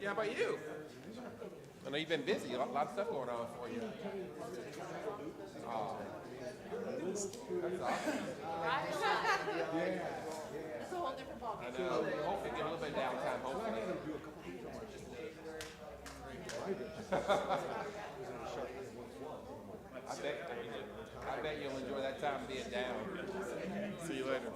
Yeah, how about you? I know you've been busy. A lot of stuff going on for you. Oh, that's awesome. It's a whole different ballgame. I know. Hopefully get a little bit of downtime. Hopefully. I bet you'll enjoy that time being down. See you later.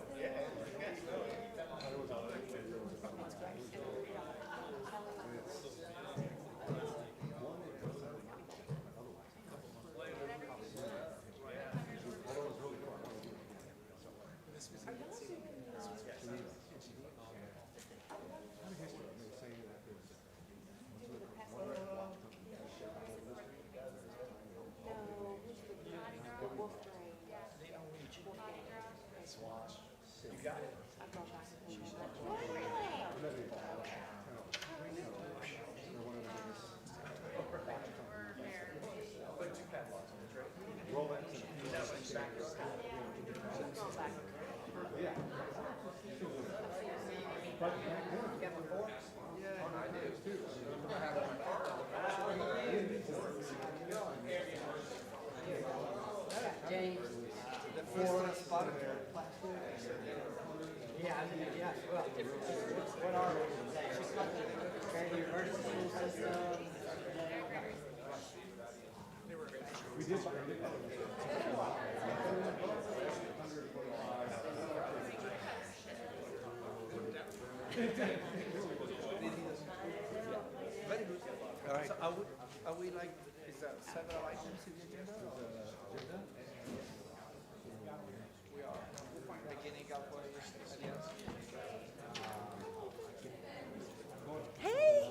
All right. So are we like, is that several items in the agenda? We are. Beginning of what is, yes. Hey!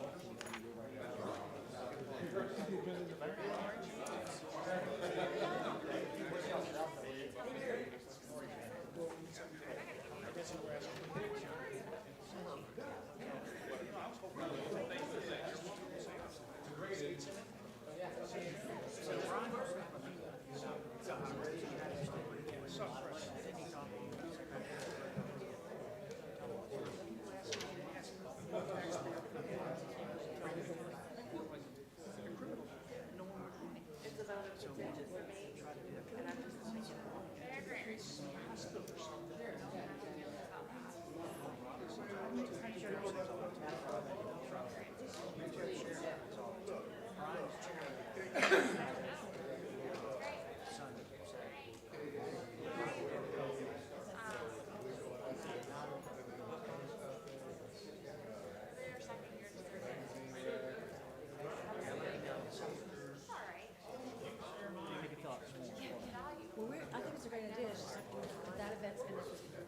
Well, I think it's a great idea. It's just like, that event's been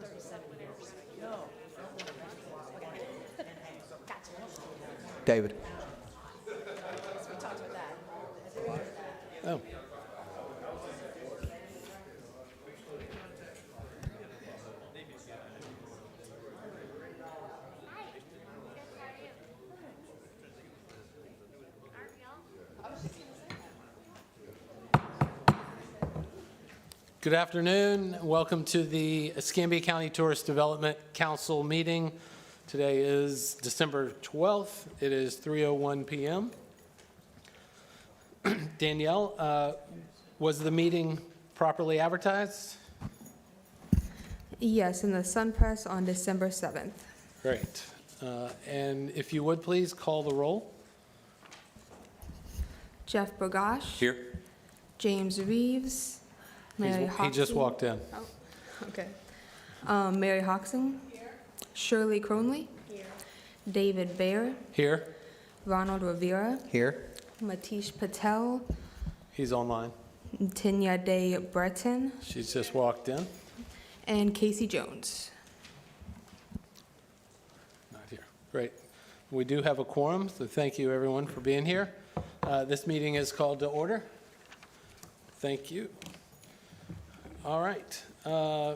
37 years. No. Gotcha. David. So we talked about that. Oh. Good afternoon. Welcome to the Escambia County Tourist Development Council meeting. Today is December 12th. It is 3:01 p.m. Danielle, was the meeting properly advertised? Yes, in the Sun Press on December 7th. Great. And if you would please call the roll. Jeff Bogosh. Here. James Reeves. Mary He just Hoxie. walked in. Oh, okay. Mary Hoxing. Shirley Cronley. David Baer. Here. Ronald Rivera. Here. Matish Patel. He's online. Tinya Day Breton. She's just walked in. And Casey Jones. Not here. Great. We do have a quorum, so thank you, everyone, for being here. This meeting is called to order. Thank you. All right.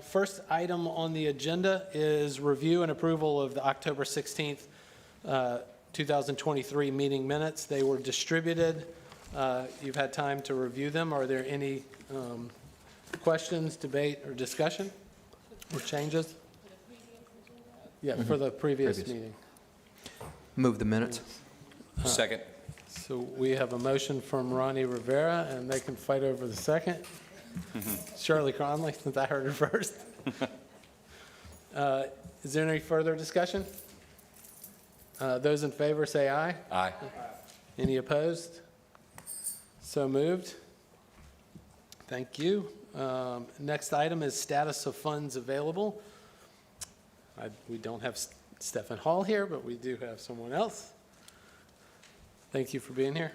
First item on the agenda is review and approval of the October 16th, 2023 meeting minutes. They were distributed. You've had time to review them. Are there any questions, debate, or discussion, or changes? Yeah, for the previous meeting. Move the minutes. Second. So we have a motion from Ronnie Rivera, and they can fight over the second. Shirley Cronley, since I heard it first. Is there any further discussion? Those in favor say aye. Aye. Any opposed? So moved. Thank you. Next item is status of funds available. We don't have Stephen Hall here, but we do have someone else. Thank you for being here.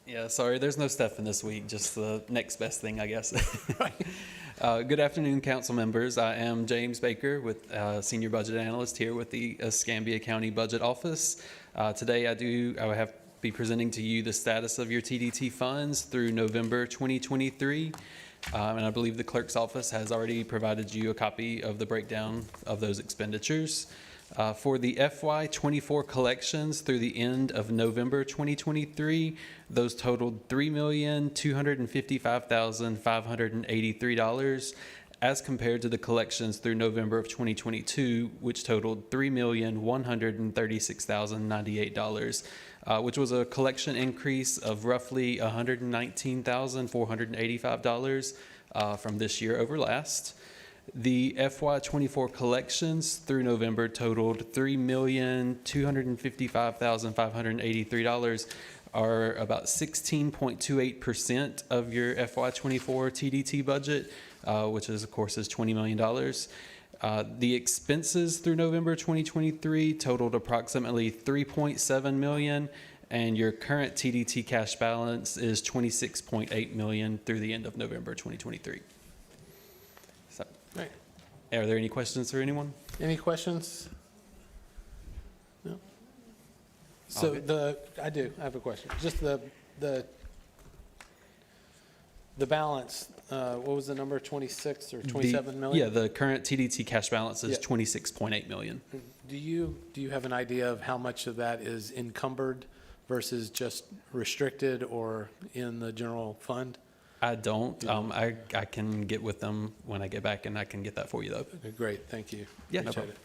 Yeah, sorry, there's no Stefan this week, just the next best thing, I guess. Good afternoon, council members. I am James Baker, with Senior Budget Analyst here with the Escambia County Budget Office. Today I will be presenting to you the status of your TDT funds through November 2023. And I believe the clerk's office has already provided you a copy of the breakdown of those expenditures. For the FY24 collections through the end of November 2023, those totaled $3,255,583 as compared to the collections through November of 2022, which totaled $3,136,098, which was a collection increase of roughly $119,485 from this year over last. The FY24 collections through November totaled $3,255,583, are about 16.28% of your FY24 TDT budget, which is, of course, is $20 million. The expenses through November 2023 totaled approximately $3.7 million, and your current TDT cash balance is $26.8 million through the end of November 2023. So, Right. are there any questions for anyone? Any questions? No? So I have a question. Just the balance, what was the number, 26 or 27 million? Yeah, the current TDT cash balance is Yeah. 26.8 million. Do you have an idea of how much of that is encumbered versus just restricted or in the general fund? I don't. I can get with them when I get back, and I can get that for you, though. Okay, great, thank you. Yeah, no Appreciate it.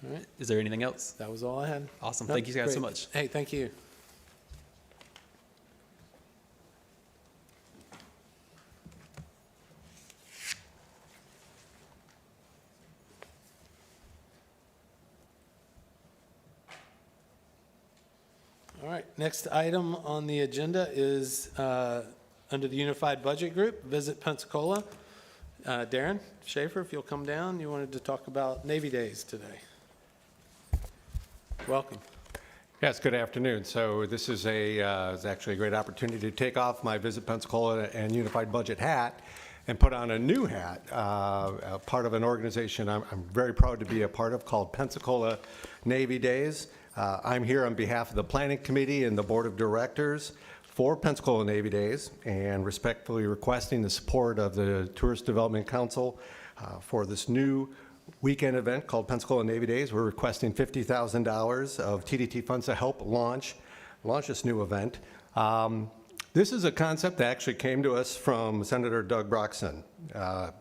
All right, Is there anything else? that was all I had. Awesome. Nope, Thank you guys so great. much. Hey, thank you. All right, next item on the agenda is under the Unified Budget Group, Visit Pensacola. Darren Schaefer, if you'll come down, you wanted to talk about Navy Days today. Welcome. Yes, good afternoon. So this is it's actually a great opportunity to take off my Visit Pensacola and Unified Budget hat and put on a new hat, part of an organization I'm very proud to be a part of called Pensacola Navy Days. I'm here on behalf of the Planning Committee and the Board of Directors for Pensacola Navy Days, and respectfully requesting the support of the Tourist Development Council for this new weekend event called Pensacola Navy Days. We're requesting $50,000 of TDT funds to help launch this new event. This is a concept that actually came to us from Senator Doug Broxson.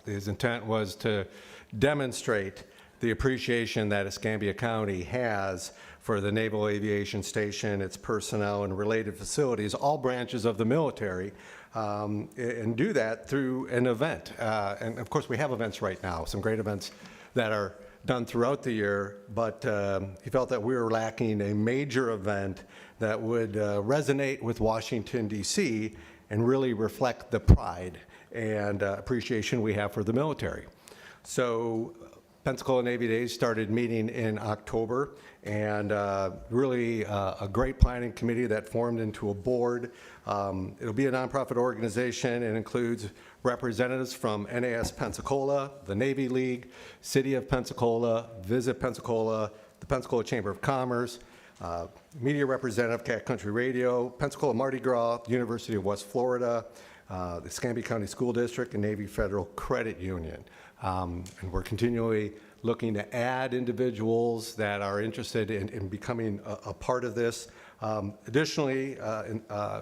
His intent was to demonstrate the appreciation that Escambia County has for the Naval Aviation Station, its personnel, and related facilities, all branches of the military, and do that through an event. And of course, we have events right now, some great events that are done throughout the year, but he felt that we were lacking a major event that would resonate with Washington, D.C., and really reflect the pride and appreciation we have for the military. So Pensacola Navy Days started meeting in October, and really a great planning committee that formed into a board. It'll be a nonprofit organization and includes representatives from NAS Pensacola, the Navy League, City of Pensacola, Visit Pensacola, the Pensacola Chamber of Commerce, media representative, Cat Country Radio, Pensacola Mardi Gras, University of West Florida, the Escambia County School District, and Navy Federal Credit Union. And we're continually looking to add individuals that are interested in becoming a part of this. Additionally,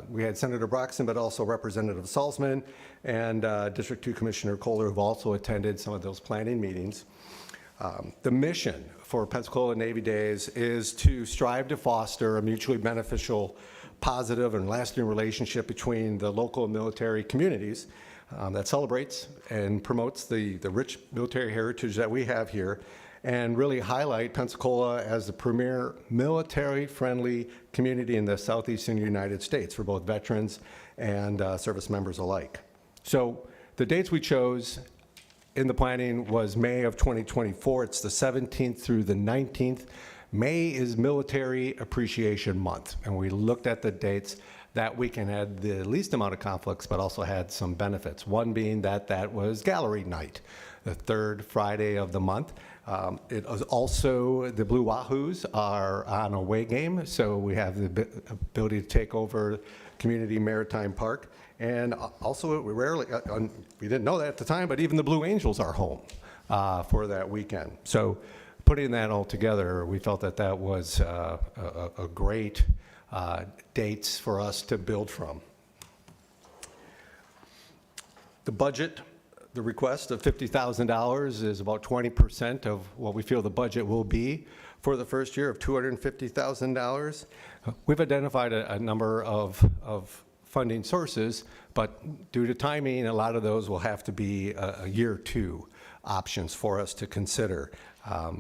we had Senator Broxton, but also Representative Salzman and District 2 Commissioner Kohler, who've also attended some of those planning meetings. The mission for Pensacola Navy Days is to strive to foster a mutually beneficial, positive, and lasting relationship between the local and military communities that celebrates and promotes the rich military heritage that we have here, and really highlight Pensacola as the premier military-friendly community in the southeastern United States for both veterans and service members alike. So the dates we chose in the planning was May of 2024. It's the 17th through the 19th. May is Military Appreciation Month, and we looked at the dates. That weekend had the least amount of conflicts, but also had some benefits. One being that was gallery night, the third Friday of the month. It was also, the Blue Wahoos are on a away game, so we have the ability to take over Community Maritime Park. And also, we rarely, we didn't know that at the time, but even the Blue Angels are home for that weekend. So putting that all together, we felt that was a great dates for us to build from. The budget, the request of $50,000 is about 20% of what we feel the budget will be for the first year of $250,000. We've identified a number of funding sources, but due to timing, a lot of those will have to be a year two options for us to consider.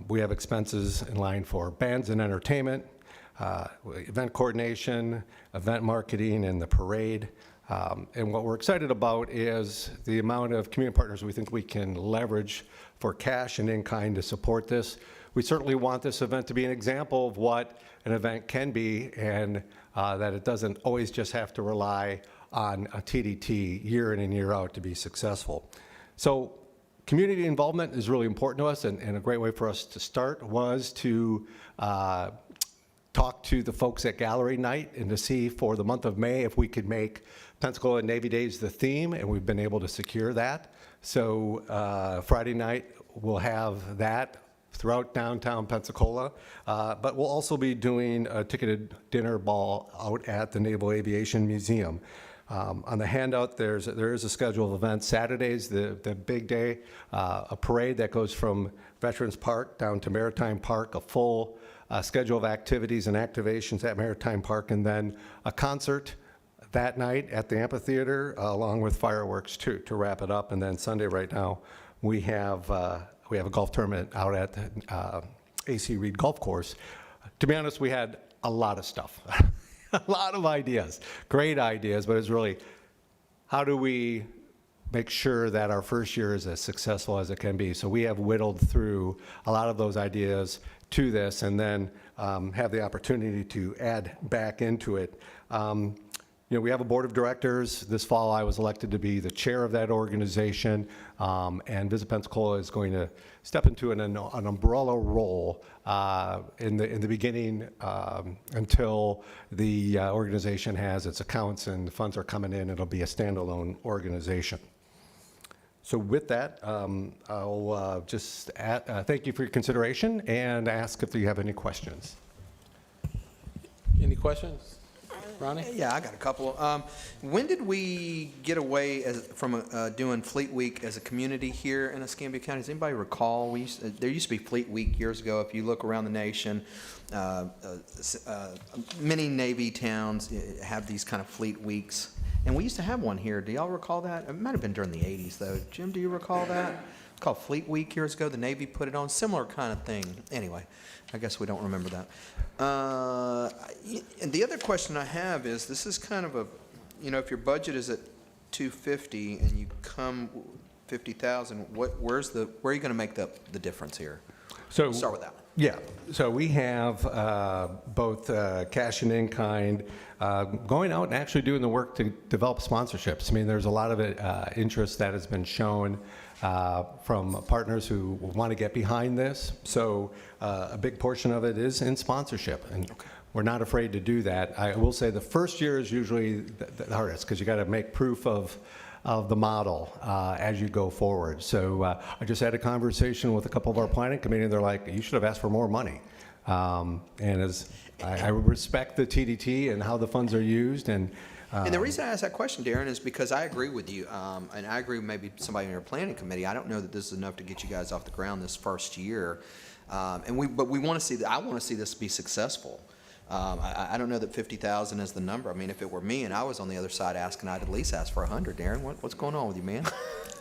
We have expenses in line for bands and entertainment, event coordination, event marketing, and the parade. And what we're excited about is the amount of community partners we think we can leverage for cash and in-kind to support this. We certainly want this event to be an example of what an event can be, and that it doesn't always just have to rely on a TDT year in and year out to be successful. So community involvement is really important to us, and a great way for us to start was to talk to the folks at Gallery Night and to see for the month of May if we could make Pensacola Navy Days the theme, and we've been able to secure that. So Friday night, we'll have that throughout downtown Pensacola, but we'll also be doing a ticketed dinner ball out at the Naval Aviation Museum. On the handout, there is a schedule of events. Saturday's the big day, a parade that goes from Veterans Park down to Maritime Park, a full schedule of activities and activations at Maritime Park, and then a concert that night at the amphitheater, along with fireworks to wrap it up. And then Sunday right now, we have a golf tournament out at the AC Reed Golf Course. To be honest, we had a lot of stuff, a lot of ideas, great ideas, but it's really, how do we make sure that our first year is as successful as it can be? So we have whittled through a lot of those ideas to this, and then have the opportunity to add back into it. You know, we have a board of directors. This fall, I was elected to be the chair of that organization, and Visit Pensacola is going to step into an umbrella role in the beginning until the organization has its accounts and the funds are coming in. It'll be a standalone organization. So with that, I'll just thank you for your consideration and ask if you have any questions. Any questions? Ronnie? Yeah, I got a couple. When did we get away from doing Fleet Week as a community here in Escambia County? Does anybody recall? There used to be Fleet Week years ago. If you look around the nation, many Navy towns have these kind of Fleet Weeks. And we used to have one here. Do y'all recall that? It might have been during the 80s, though. Jim, do you recall that? It's called Fleet Week years ago. The Navy put it on. Similar kind of thing. Anyway, I guess we don't remember that. And the other question I have is, this is kind of a, you know, if your budget is at 250 and you come 50,000, where are you going to make the difference here? So We'll start with that one. Yeah, so we have both cash and in-kind going out and actually doing the work to develop sponsorships. I mean, there's a lot of interest that has been shown from partners who want to get behind this. So a big portion of it is in sponsorship, and we're not afraid to do that. I will say the first year is usually the hardest, because you got to make proof of of the model as you go forward. So I just had a conversation with a couple of our planning committee, and they're like, you should have asked for more money. And as I respect the TDT and how the funds are used, and And the reason I asked that question, Darren, is because I agree with you, and I agree with maybe somebody in your planning committee. I don't know that this is enough to get you guys off the ground this first year, but we want to see I want to see this be successful. I don't know that 50,000 is the number. I mean, if it were me and I was on the other side asking, I'd at least ask for 100. Darren, what's going on with you, man?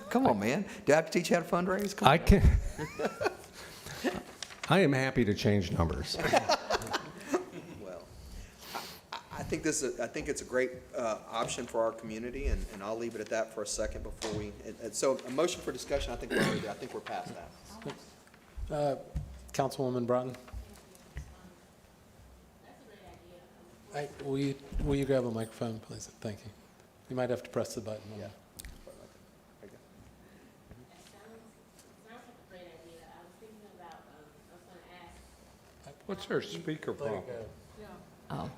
Come on, man. Do I have to teach you how to fundraise? Come on. I can. I am happy to change numbers. Well, I think it's a great option for our community, and I'll leave it at that for a second before we. So a motion for discussion. I think we're past that. Councilwoman Broughton? Will you grab a microphone, please? Thank you. You might have to press the button. Yeah. What's our speaker problem? Oh,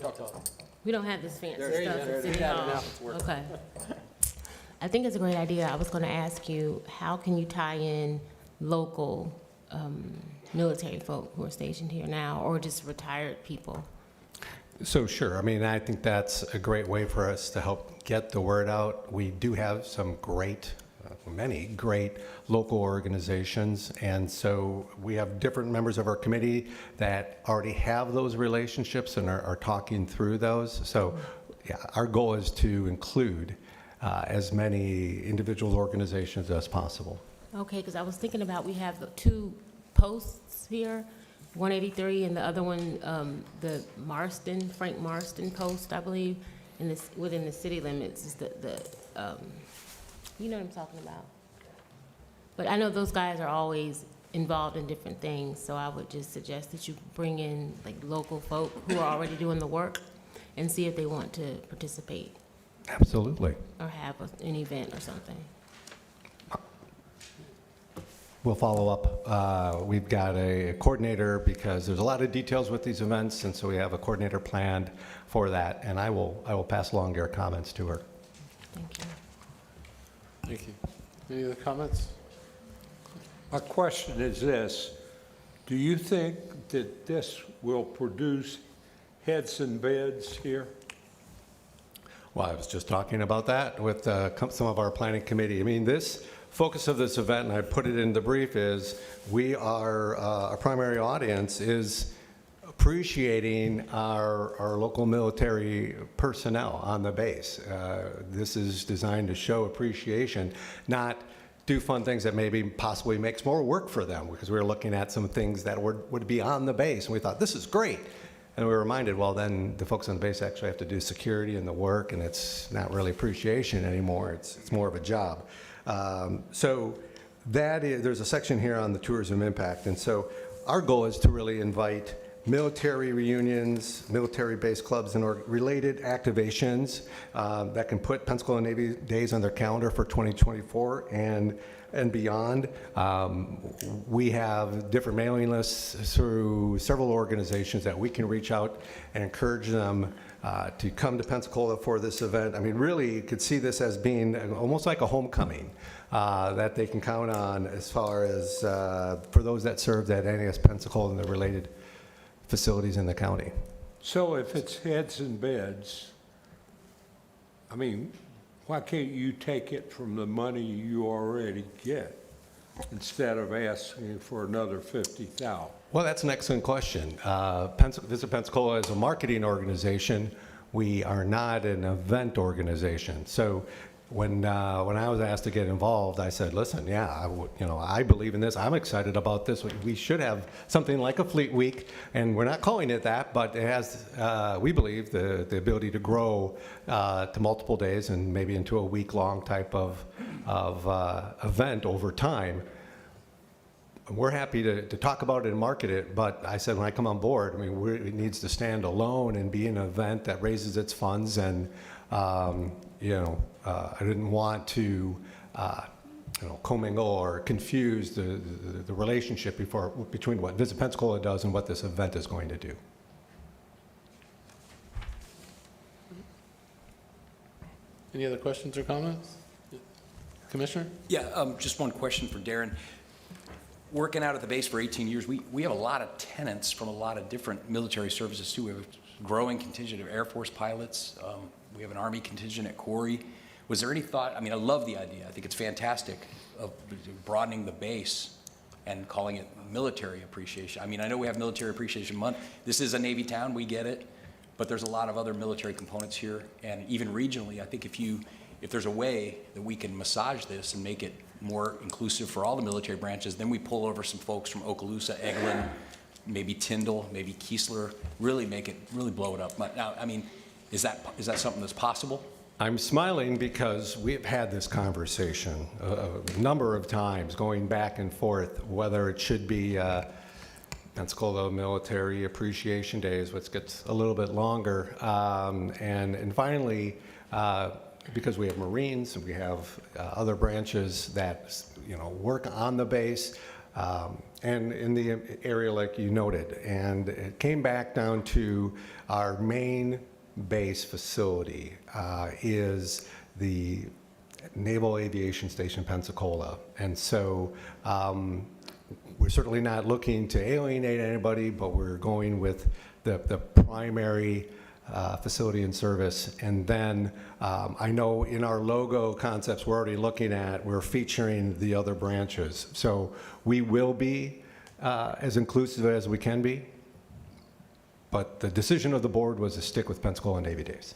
Y'all talk. we don't have this fancy There you stuff go. at City We got it Hall. now. It's working. Okay. I think it's a great idea. I was gonna ask you, how can you tie in local, military folk who are stationed here now, or just retired people? So sure, I mean, I think that's a great way for us to help get the word out. We do have some great, many great local organizations, and so we have different members of our committee that already have those relationships and are talking through those. So yeah, our goal is to include as many individual organizations as possible. Okay, because I was thinking about, we have the two posts here, 183 and the other one, the Frank Marston post, I believe, in this, within the city limits is you know what I'm talking about. But I know those guys are always involved in different things, so I would just suggest that you bring in like local folk who are already doing the work and see if they want to participate Absolutely. or have an event or something. We'll follow up. We've got a coordinator because there's a lot of details with these events, and so we have a coordinator planned for that, and I will pass along your comments to her. Thank you. Thank you. Any other comments? My question is this: do you think that this will produce heads and beds here? Well, I was just talking about that with some of our planning committee. I mean, this focus of this event, and I put it in the brief, is we are, our primary audience is appreciating our local military personnel on the base. This is designed to show appreciation, not do fun things that maybe possibly makes more work for them, because we were looking at some things that would be on the base, and we thought, this is great. And we were reminded, well, then the folks on the base actually have to do security and the work, and it's not really appreciation anymore. It's more of a job. So that is, there's a section here on the tourism impact, and so our goal is to really invite military reunions, military-based clubs, and related activations that can put Pensacola Navy Days on their calendar for 2024 and beyond. We have different mailing lists through several organizations that we can reach out and encourage them to come to Pensacola for this event. I mean, really, you could see this as being almost like a homecoming that they can count on as far as for those that served at NAS Pensacola and the related facilities in the county. So if it's heads and beds, I mean, why can't you take it from the money you already get instead of asking for another 50,000? Well, that's an excellent question. Visit Pensacola is a marketing organization. We are not an event organization. So when I was asked to get involved, I said, listen, yeah, I believe in this. I'm excited about this. We should have something like a Fleet Week, and we're not calling it that, but it has, we believe, the ability to grow to multiple days and maybe into a week-long type of event over time. We're happy to talk about it and market it, but I said when I come on board, I mean, it needs to stand alone and be an event that raises its funds, and I didn't want to commingle or confuse the relationship between what Visit Pensacola does and what this event is going to do. Any other questions or comments? Commissioner? Yeah, just one question for Darren. Working out at the base for 18 years, we have a lot of tenants from a lot of different military services too. We have a growing contingent of Air Force pilots. We have an Army contingent at Corey. Was there any thought, I mean, I love the idea. I think it's fantastic of broadening the base and calling it Military Appreciation. I mean, I know we have Military Appreciation Month. This is a Navy town, we get it, but there's a lot of other military components here. And even regionally, I think if there's a way that we can massage this and make it more inclusive for all the military branches, then we pull over some folks from Okaloosa, Eglin, maybe Tyndall, maybe Keesler, really blow it up. But now, I mean, is that something that's possible? I'm smiling because we've had this conversation a number of times, going back and forth, whether it should be Pensacola Military Appreciation Days, which gets a little bit longer. And finally, because we have Marines and we have other branches that, work on the base and in the area like you noted. And it came back down to our main base facility is the Naval Aviation Station Pensacola. And so we're certainly not looking to alienate anybody, but we're going with the primary facility and service. And then I know in our logo concepts we're already looking at, we're featuring the other branches. So we will be as inclusive as we can be. But the decision of the board was to stick with Pensacola Navy Days.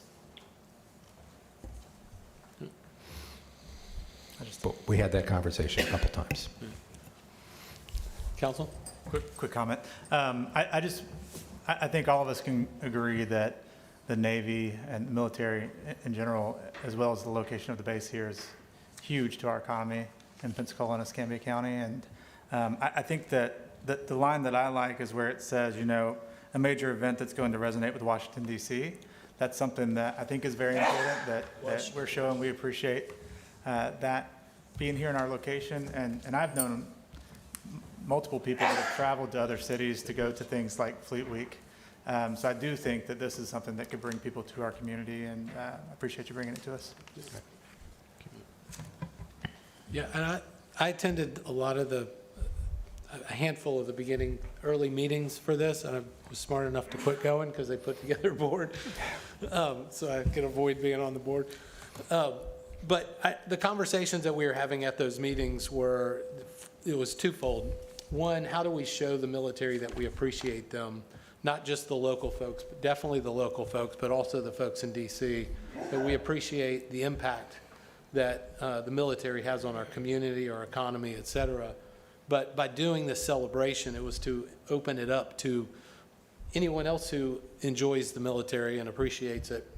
But we had that conversation a couple times. Counsel? Quick comment. I think all of us can agree that the Navy and the military in general, as well as the location of the base here, is huge to our economy in Pensacola and Escambia County. And I think that the line that I like is where it says, a major event that's going to resonate with Washington, D.C. That's something that I think is very important, that we're showing we appreciate that being here in our location. And I've known multiple people that have traveled to other cities to go to things like Fleet Week. So I do think that this is something that could bring people to our community, and I appreciate you bringing it to us. Yeah, and I attended a handful of the beginning early meetings for this, and I was smart enough to quit going because they put together a board, so I could avoid being on the board. But the conversations that we were having at those meetings it was twofold. One, how do we show the military that we appreciate them, not just the local folks, but definitely the local folks, but also the folks in DC, that we appreciate the impact that the military has on our community, our economy, et cetera. But by doing this celebration, it was to open it up to anyone else who enjoys the military and appreciates it,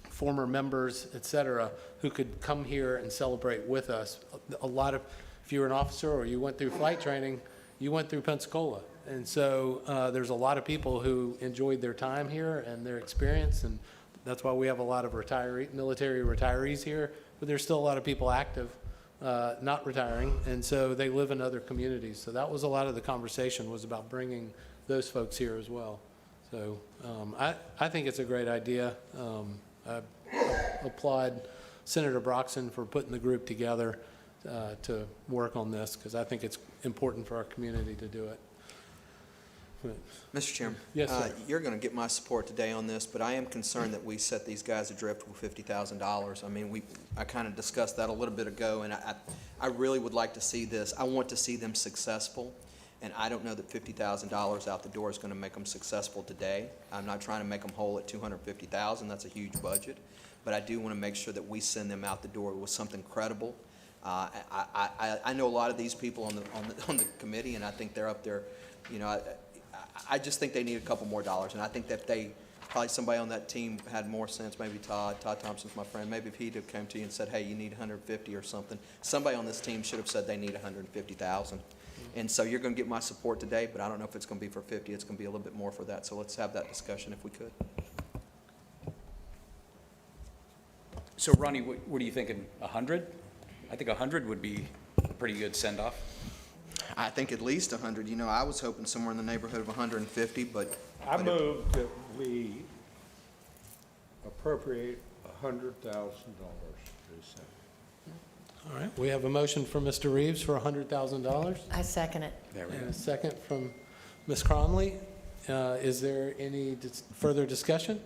former members, et cetera, who could come here and celebrate with us. If you were an officer or you went through flight training, you went through Pensacola. And so there's a lot of people who enjoyed their time here and their experience, and that's why we have a lot of military retirees here, but there's still a lot of people active. Not retiring, and so they live in other communities. So that was a lot of the conversation, was about bringing those folks here as well. So I think it's a great idea. I applaud Senator Broxson for putting the group together to work on this, because I think it's important for our community to do it. Mr. Chairman. Yes, sir. You're going to get my support today on this, but I am concerned that we set these guys adrift with $50,000. I mean, I kind of discussed that a little bit ago, and I really would like to see this. I want to see them successful, and I don't know that $50,000 out the door is going to make them successful today. I'm not trying to make them whole at $250,000. That's a huge budget, but I do want to make sure that we send them out the door with something credible. I know a lot of these people on the committee, and I think they're up there. I just think they need a couple more dollars, and I think that probably somebody on that team had more sense, maybe Todd Thompson's my friend, maybe if he'd have come to you and said, hey, you need 150 or something, somebody on this team should have said they need 150,000. And so you're going to get my support today, but I don't know if it's going to be for 50, it's going to be a little bit more for that, so let's have that discussion if we could. So Ronnie, what are you thinking, 100? I think 100 would be a pretty good send-off. I think at least 100. I was hoping somewhere in the neighborhood of 150, but I move that we appropriate $100,000, they said. All right, we have a motion from Mr. Reeves for $100,000 I second it. and a second from Ms. Cronley. Is there any further discussion?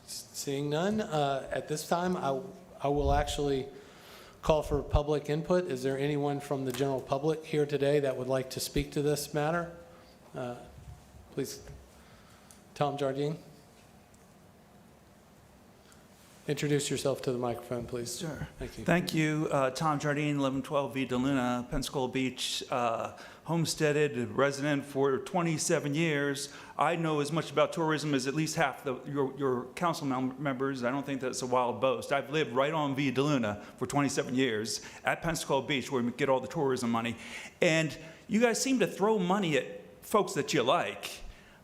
Seeing none, at this time, I will actually call for public input. Is there anyone from the general public here today that would like to speak to this matter? Please, Tom Jardine. Introduce yourself to the microphone, please. Sure. Thank you. Thank you. Tom Jardine, 1112 V DeLuna, Pensacola Beach, homesteaded, resident for 27 years. I know as much about tourism as at least half your council members. I don't think that's a wild boast. I've lived right on V DeLuna for 27 years at Pensacola Beach, where we get all the tourism money. And you guys seem to throw money at folks that you like.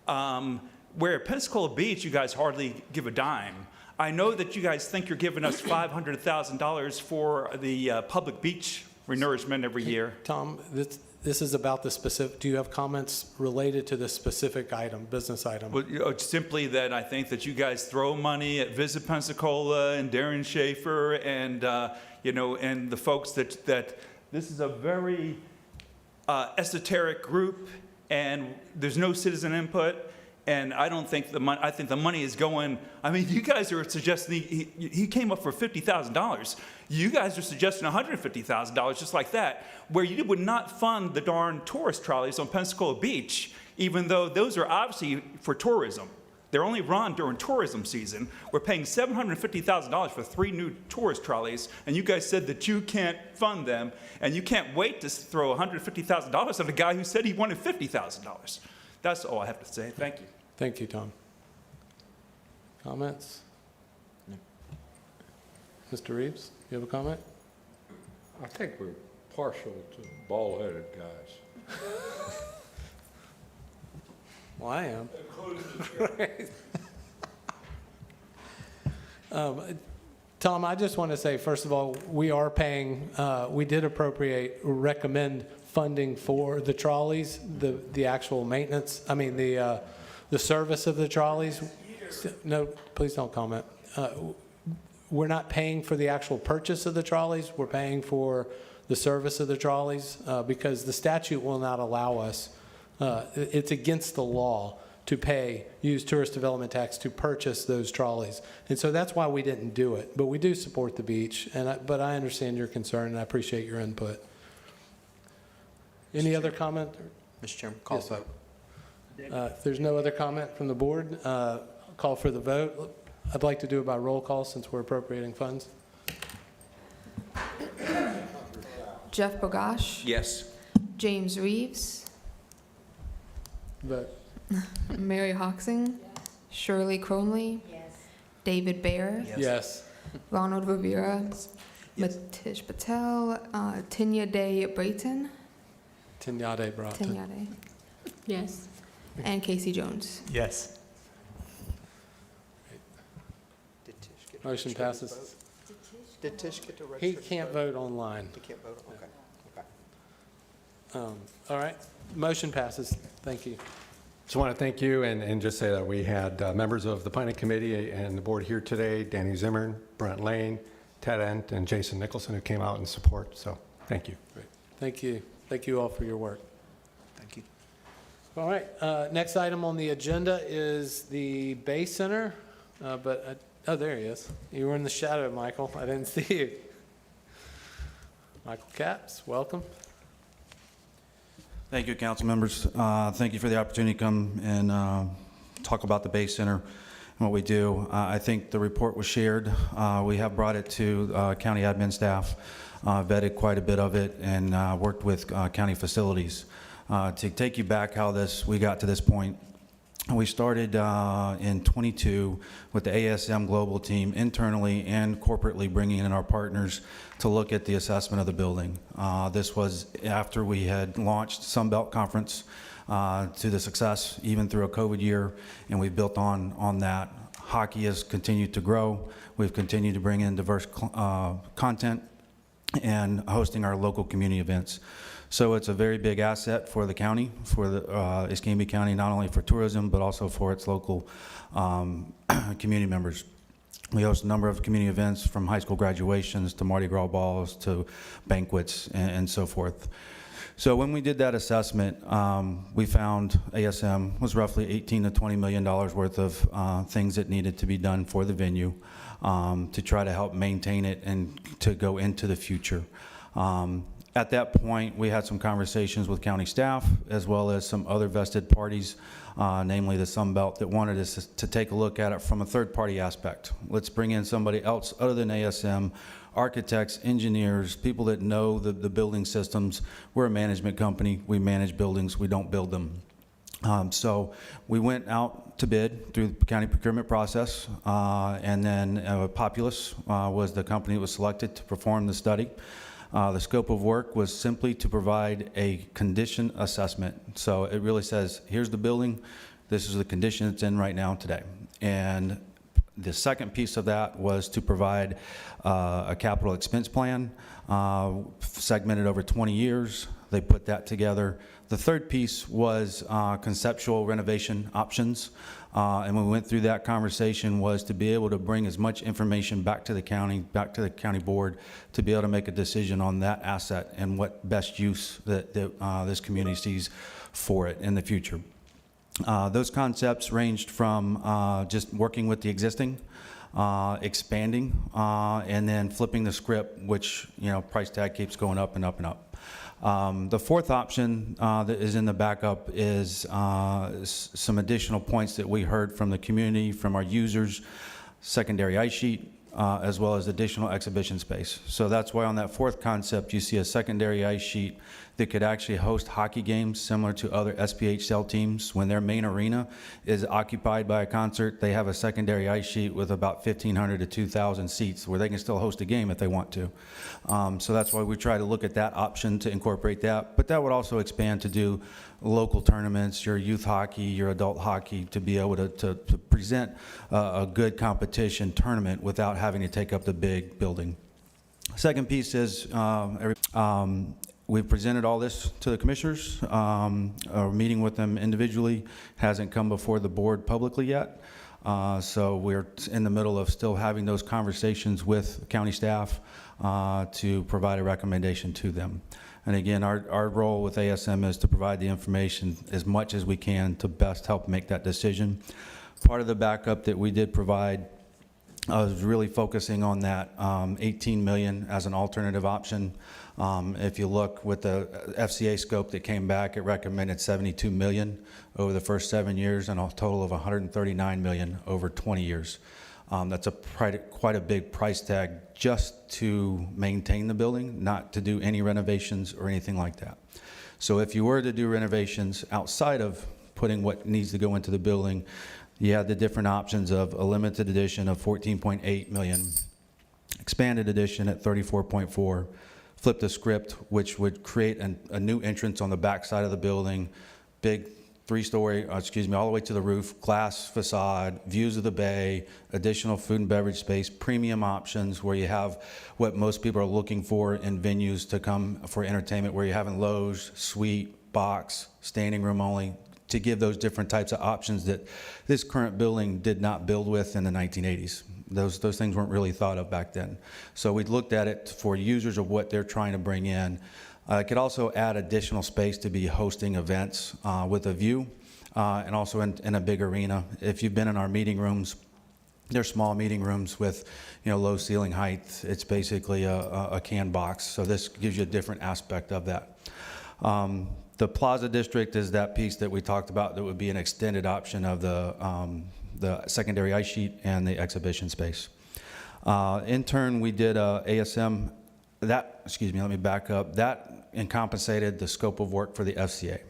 Where at Pensacola Beach, you guys hardly give a dime. I know that you guys think you're giving us $500,000 for the public beach renourishment every year. Tom, this is about the specific, do you have comments related to this specific item, business item? Well, simply that I think that you guys throw money at Visit Pensacola and Darren Schaefer and, and the folks that this is a very esoteric group and there's no citizen input. And I don't think I think the money is going, I mean, you guys are suggesting, he came up for $50,000. You guys are suggesting $150,000, just like that, where you would not fund the darn tourist trolleys on Pensacola Beach, even though those are obviously for tourism. They're only run during tourism season. We're paying $750,000 for 3 new tourist trolleys, and you guys said that you can't fund them, and you can't wait to throw $150,000 at a guy who said he wanted $50,000. That's all I have to say. Thank you. Thank you, Tom. Comments? No. Mr. Reeves, you have a comment? I think we're partial to bald-headed guys. Well, I am. Tom, I just want to say, first of all, we are paying, we did recommend funding for the trolleys, the actual maintenance, I mean, the service of the trolleys. No, please don't comment. We're not paying for the actual purchase of the trolleys. We're paying for the service of the trolleys because the statute will not allow us. It's against the law to use tourist development tax to purchase those trolleys. And so that's why we didn't do it. But we do support the beach, but I understand your concern and I appreciate your input. Any other comment? Mr. Chairman, call Yes, the vote. If there's no other comment from the board, call for the vote. I'd like to do it by roll call since we're appropriating funds. Jeff Bogash, Yes. James Reeves, Vote. Mary Hoxing, Shirley Cronley, Yes. David Baer, Yes. Ronald Rivera, Matish Patel, Tinya Day Brayton, Tinyade Broughton. Tinyade, Yes. and Casey Jones. Yes. Motion passes. Did Tish get to register? He can't vote online. He can't vote? Okay. All right, motion passes. Thank you. Just want to thank you and just say that we had members of the planning committee and the board here today, Danny Zimmern, Brent Lane, Ted Ent, and Jason Nicholson, who came out in support. So thank you. Great. Thank you. Thank you all for your work. Thank you. All right, next item on the agenda is the Bay Center, oh, there he is. You were in the shadow, Michael. I didn't see you. Michael Capps, welcome. Thank you, council members. Thank you for the opportunity to come and talk about the Bay Center and what we do. I think the report was shared. We have brought it to county admin staff, vetted quite a bit of it, and worked with county facilities. To take you back how we got to this point, we started in 22 with the ASM Global team internally and corporately bringing in our partners to look at the assessment of the building. This was after we had launched Sunbelt Conference to the success even through a COVID year, and we've built on that. Hockey has continued to grow. We've continued to bring in diverse content and hosting our local community events. So it's a very big asset for the county, for the Escambia County, not only for tourism, but also for its local community members. We host a number of community events, from high school graduations to Mardi Gras balls to banquets and so forth. So when we did that assessment, we found ASM was roughly $18 to $20 million worth of things that needed to be done for the venue to try to help maintain it and to go into the future. At that point, we had some conversations with county staff as well as some other vested parties, namely the Sun Belt, that wanted us to take a look at it from a third-party aspect. Let's bring in somebody else other than ASM, architects, engineers, people that know the building systems. We're a management company. We manage buildings. We don't build them. So we went out to bid through the county procurement process, and then Populous was the company that was selected to perform the study. The scope of work was simply to provide a condition assessment. So it really says, here's the building, this is the condition it's in right now today. And the second piece of that was to provide a capital expense plan, segmented over 20 years. They put that together. The third piece was conceptual renovation options. And when we went through that conversation was to be able to bring as much information back to the county board, to be able to make a decision on that asset and what best use that this community sees for it in the future. Those concepts ranged from just working with the existing, expanding, and then flipping the script, which, price tag keeps going up and up and up. The fourth option that is in the backup is some additional points that we heard from the community, from our users, secondary ice sheet, as well as additional exhibition space. So that's why on that fourth concept, you see a secondary ice sheet that could actually host hockey games similar to other SPHL teams. When their main arena is occupied by a concert, they have a secondary ice sheet with about 1,500 to 2,000 seats where they can still host a game if they want to. So that's why we try to look at that option to incorporate that. But that would also expand to do local tournaments, your youth hockey, your adult hockey, to be able to present a good competition tournament without having to take up the big building. Second piece is we've presented all this to the commissioners. Our meeting with them individually hasn't come before the board publicly yet. So we're in the middle of still having those conversations with county staff to provide a recommendation to them. And again, our role with ASM is to provide the information as much as we can to best help make that decision. Part of the backup that we did provide was really focusing on that 18 million as an alternative option. If you look with the FCA scope that came back, it recommended 72 million over the first 7 years and a total of 139 million over 20 years. That's quite a big price tag just to maintain the building, not to do any renovations or anything like that. So if you were to do renovations outside of putting what needs to go into the building, you have the different options of a limited edition of 14.8 million, expanded edition at 34.4, flip the script, which would create a new entrance on the back side of the building, big three-story, all the way to the roof, glass facade, views of the bay, additional food and beverage space, premium options where you have what most people are looking for in venues to come for entertainment, where you have in loge, suite, box, standing room only, to give those different types of options that this current building did not build with in the 1980s. Those things weren't really thought of back then. So we looked at it for users of what they're trying to bring in. It could also add additional space to be hosting events with a view, and also in a big arena. If you've been in our meeting rooms, they're small meeting rooms with low ceiling height. It's basically a can box. So this gives you a different aspect of that. The Plaza District is that piece that we talked about that would be an extended option of the secondary ice sheet and the exhibition space. In turn, we did ASM. Let me back up. That encompassated the scope of work for the FCA.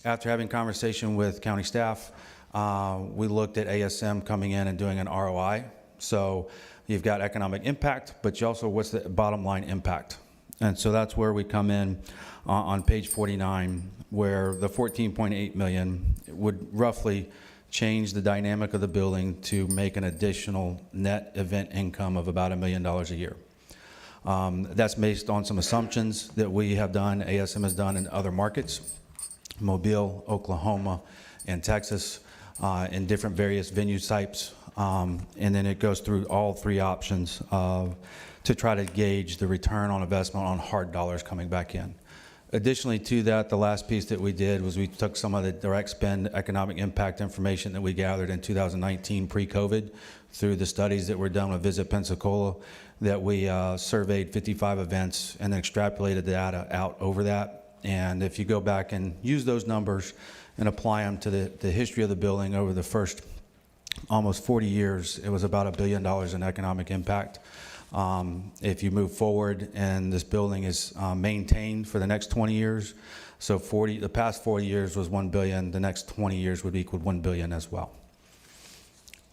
After having conversation with county staff, we looked at ASM coming in and doing an ROI. So you've got economic impact, but you also, what's the bottom line impact? And so that's where we come in on page 49, where the 14.8 million would roughly change the dynamic of the building to make an additional net event income of about $1 million a year. That's based on some assumptions that we have done, ASM has done in other markets, Mobile, Oklahoma, and Texas, in different various venue types. And then it goes through all three options to try to gauge the return on investment on hard dollars coming back in. Additionally to that, the last piece that we did was we took some of the direct spend economic impact information that we gathered in 2019 pre-COVID through the studies that were done with Visit Pensacola, that we surveyed 55 events and then extrapolated the data out over that. And if you go back and use those numbers and apply them to the history of the building over the first almost 40 years, it was about $1 billion in economic impact. If you move forward and this building is maintained for the next 20 years, so the past 40 years was $1 billion, the next 20 years would equal $1 billion as well.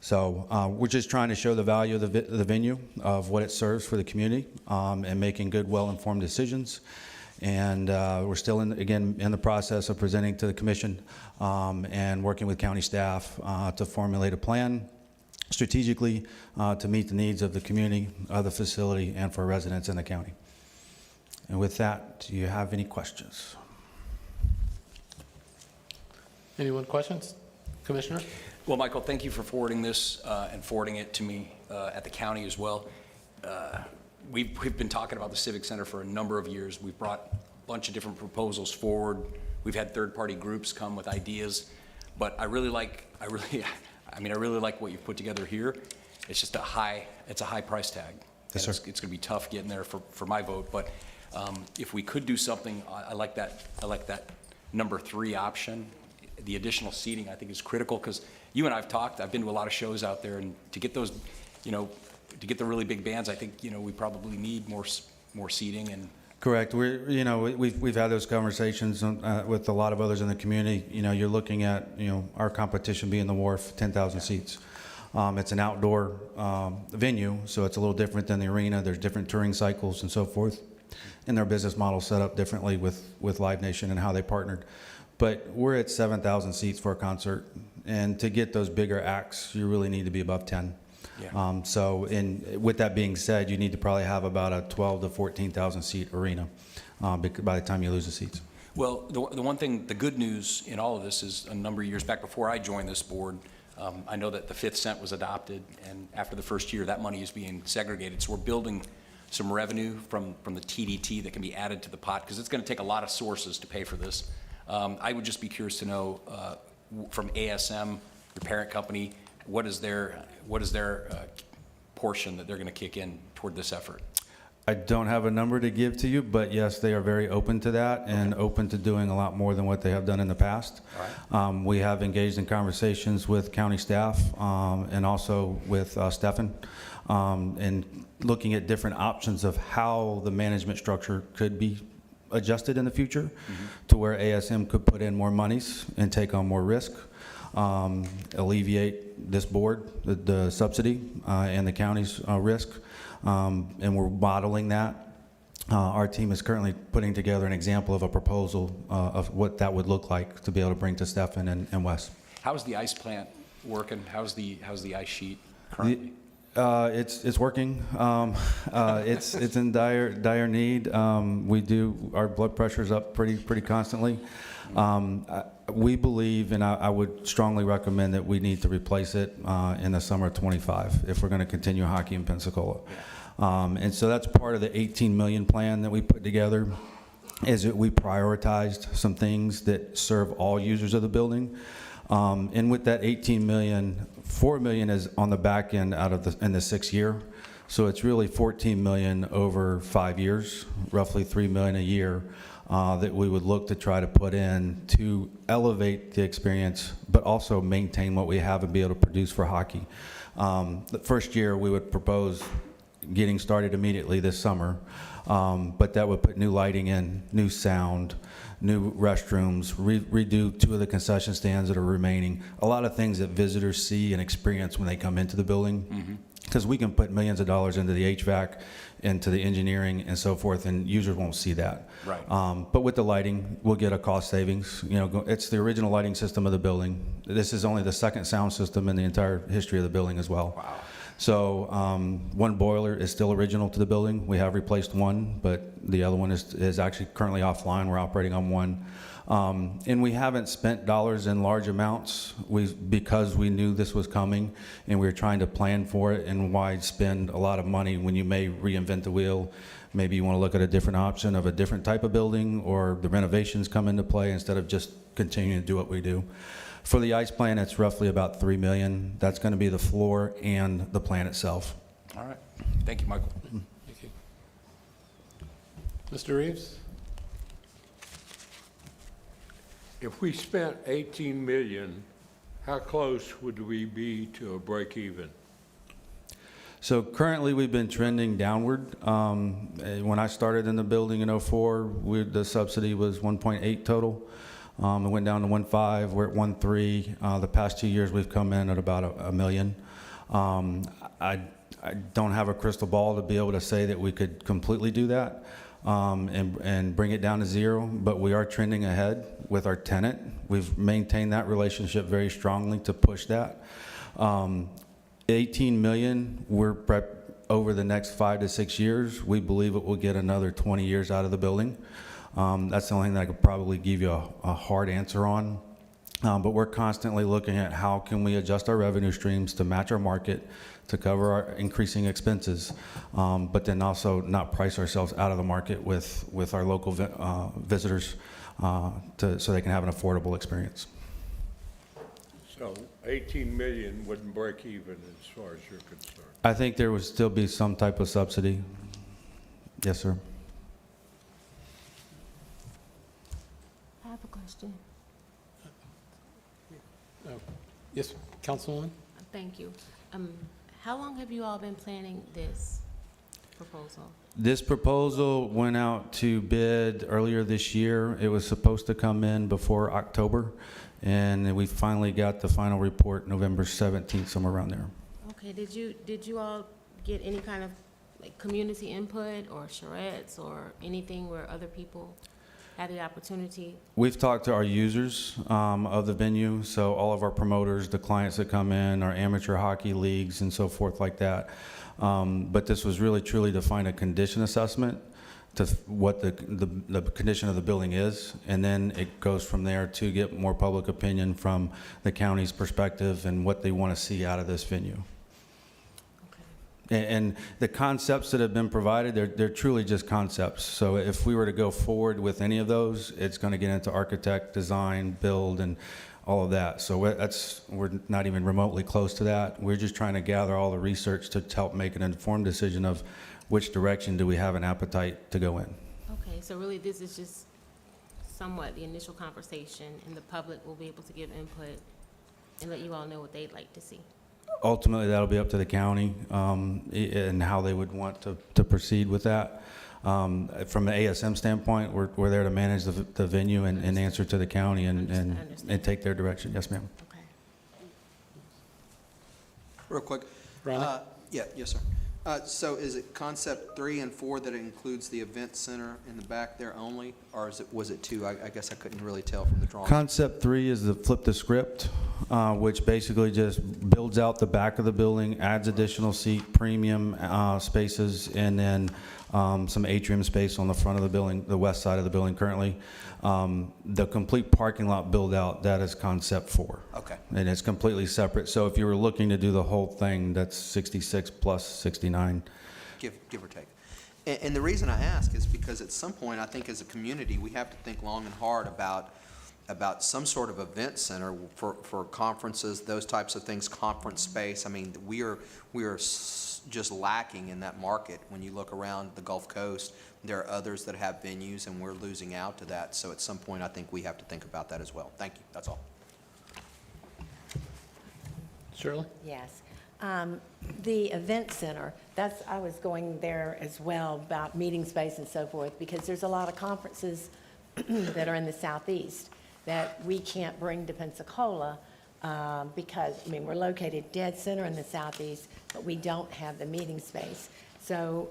So we're just trying to show the value of the venue, of what it serves for the community, and making good, well-informed decisions. And we're still, again, in the process of presenting to the commission and working with county staff to formulate a plan strategically to meet the needs of the community, of the facility, and for residents in the county. And with that, do you have any questions? Anyone questions? Commissioner? Well, Michael, thank you for forwarding this and forwarding it to me at the county as well. We've been talking about the Civic Center for a number of years. We've brought a bunch of different proposals forward. We've had third-party groups come with ideas, but I really like what you've put together here. It's just a high price tag. Yes, sir. It's going to be tough getting there for my vote, but if we could do something, I like that number 3 option. The additional seating, I think, is critical, because you and I have talked. I've been to a lot of shows out there, and to get those, to get the really big bands, I think, we probably need more seating. And Correct. We've had those conversations with a lot of others in the community. You're looking at, our competition being the Wharf, 10,000 seats. It's an outdoor venue, so it's a little different than the arena. There's different touring cycles and so forth, and their business model set up differently with Live Nation and how they partnered. But we're at 7,000 seats for a concert, and to get those bigger acts, you really need to be above 10. Yeah. With that being said, you need to probably have about a 12 to 14,000 seat arena by the time you lose the seats. Well, the one thing, the good news in all of this is a number of years back before I joined this board, I know that the 5th cent was adopted, and after the first year, that money is being segregated. So we're building some revenue from the TDT that can be added to the pot, because it's going to take a lot of sources to pay for this. I would just be curious to know from ASM, your parent company, what is their portion that they're going to kick in toward this effort? I don't have a number to give to you, but yes, they are very open to that and open to doing a lot more than what they have done in the past. All right. We have engaged in conversations with county staff and also with Stefan, and looking at different options of how the management structure could be adjusted in the future to where ASM could put in more monies and take on more risk, alleviate this board, the subsidy, and the county's risk. And we're modeling that. Our team is currently putting together an example of a proposal of what that would look like to be able to bring to Stefan and Wes. How's the ice plant working? How's the ice sheet currently? It's working. It's in dire need. Our blood pressure's up pretty constantly. We believe, and I would strongly recommend that we need to replace it in the summer of '25 if we're going to continue hockey in Pensacola. And so that's part of the 18 million plan that we put together, is that we prioritized some things that serve all users of the building. And with that 18 million, 4 million is on the back end in the 6th year. So it's really 14 million over 5 years, roughly 3 million a year, that we would look to try to put in to elevate the experience, but also maintain what we have and be able to produce for hockey. The first year we would propose getting started immediately this summer, but that would put new lighting in, new sound, new restrooms, redo 2 of the concession stands that are remaining. A lot of things that visitors see and experience when they come into the building. Because we can put millions of dollars into the HVAC, into the engineering and so forth, and users won't see that. Right. But with the lighting, we'll get a cost savings. It's the original lighting system of the building. This is only the 2nd sound system in the entire history of the building as well. Wow. So one boiler is still original to the building. We have replaced one, but the other one is actually currently offline. We're operating on one. And we haven't spent dollars in large amounts because we knew this was coming and we were trying to plan for it. And why spend a lot of money when you may reinvent the wheel? Maybe you want to look at a different option of a different type of building, or the renovations come into play instead of just continuing to do what we do. For the ice plant, it's roughly about $3 million. That's going to be the floor and the plant itself. All right. Thank you, Michael. Thank you. Mr. Reeves? If we spent 18 million, how close would we be to a break even? So currently, we've been trending downward. When I started in the building in '04, the subsidy was 1.8 total. It went down to 1.5. We're at 1.3. The past 2 years, we've come in at about $1 million. I don't have a crystal ball to be able to say that we could completely do that and bring it down to zero, but we are trending ahead with our tenant. We've maintained that relationship very strongly to push that. 18 million, we're over the next 5 to 6 years, we believe it will get another 20 years out of the building. That's the only thing that I could probably give you a hard answer on. But we're constantly looking at how can we adjust our revenue streams to match our market, to cover our increasing expenses, but then also not price ourselves out of the market with our local visitors so they can have an affordable experience. So 18 million wouldn't break even as far as you're concerned. I think there would still be some type of subsidy. Yes, sir. I have a question. Yes, Councilwoman? Thank you. How long have you all been planning this proposal? This proposal went out to bid earlier this year. It was supposed to come in before October, and we finally got the final report November 17th, somewhere around there. Okay, did you all get any kind of like community input or charrettes or anything where other people had the opportunity? We've talked to our users of the venue, so all of our promoters, the clients that come in, our amateur hockey leagues and so forth like that. But this was really truly to find a condition assessment to what the condition of the building is, and then it goes from there to get more public opinion from the county's perspective and what they want to see out of this venue. And the concepts that have been provided, they're truly just concepts. So if we were to go forward with any of those, it's going to get into architect, design, build, and all of that. So we're not even remotely close to that. We're just trying to gather all the research to help make an informed decision of which direction do we have an appetite to go in. Okay, so really this is just somewhat the initial conversation, and the public will be able to give input and let you all know what they'd like to see. Ultimately, that'll be up to the county and how they would want to proceed with that. From an ASM standpoint, we're there to manage the venue and answer to the county and take their direction. Yes, ma'am. Okay. Real quick. Ronnie? Yes, sir. So is it concept 3 and 4 that includes the event center in the back there only, or was it 2? I guess I couldn't really tell from the drawing. Concept 3 is the flip the script, which basically just builds out the back of the building, adds additional seat premium spaces, and then some atrium space on the front of the building, the west side of the building currently. The complete parking lot build out, that is concept 4. Okay. And it's completely separate. So if you were looking to do the whole thing, that's 66 plus 69. Give or take. And the reason I ask is because at some point, I think as a community, we have to think long and hard about some sort of event center for conferences, those types of things, conference space. I mean, we are just lacking in that market. When you look around the Gulf Coast, there are others that have venues, and we're losing out to that. So at some point, I think we have to think about that as well. Thank you. That's all. Shirley? Yes. The event center, I was going there as well about meeting space and so forth, because there's a lot of conferences that are in the southeast that we can't bring to Pensacola because, I mean, we're located dead center in the southeast, but we don't have the meeting space. So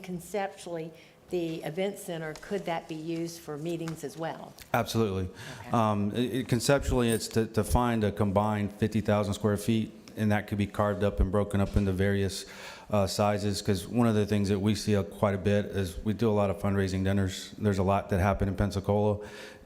conceptually, the event center, could that be used for meetings as well? Absolutely. Okay. Conceptually, it's to find a combined 50,000 square feet and that could be carved up and broken up into various sizes. Because one of the things that we see quite a bit is we do a lot of fundraising dinners. There's a lot that happen in Pensacola,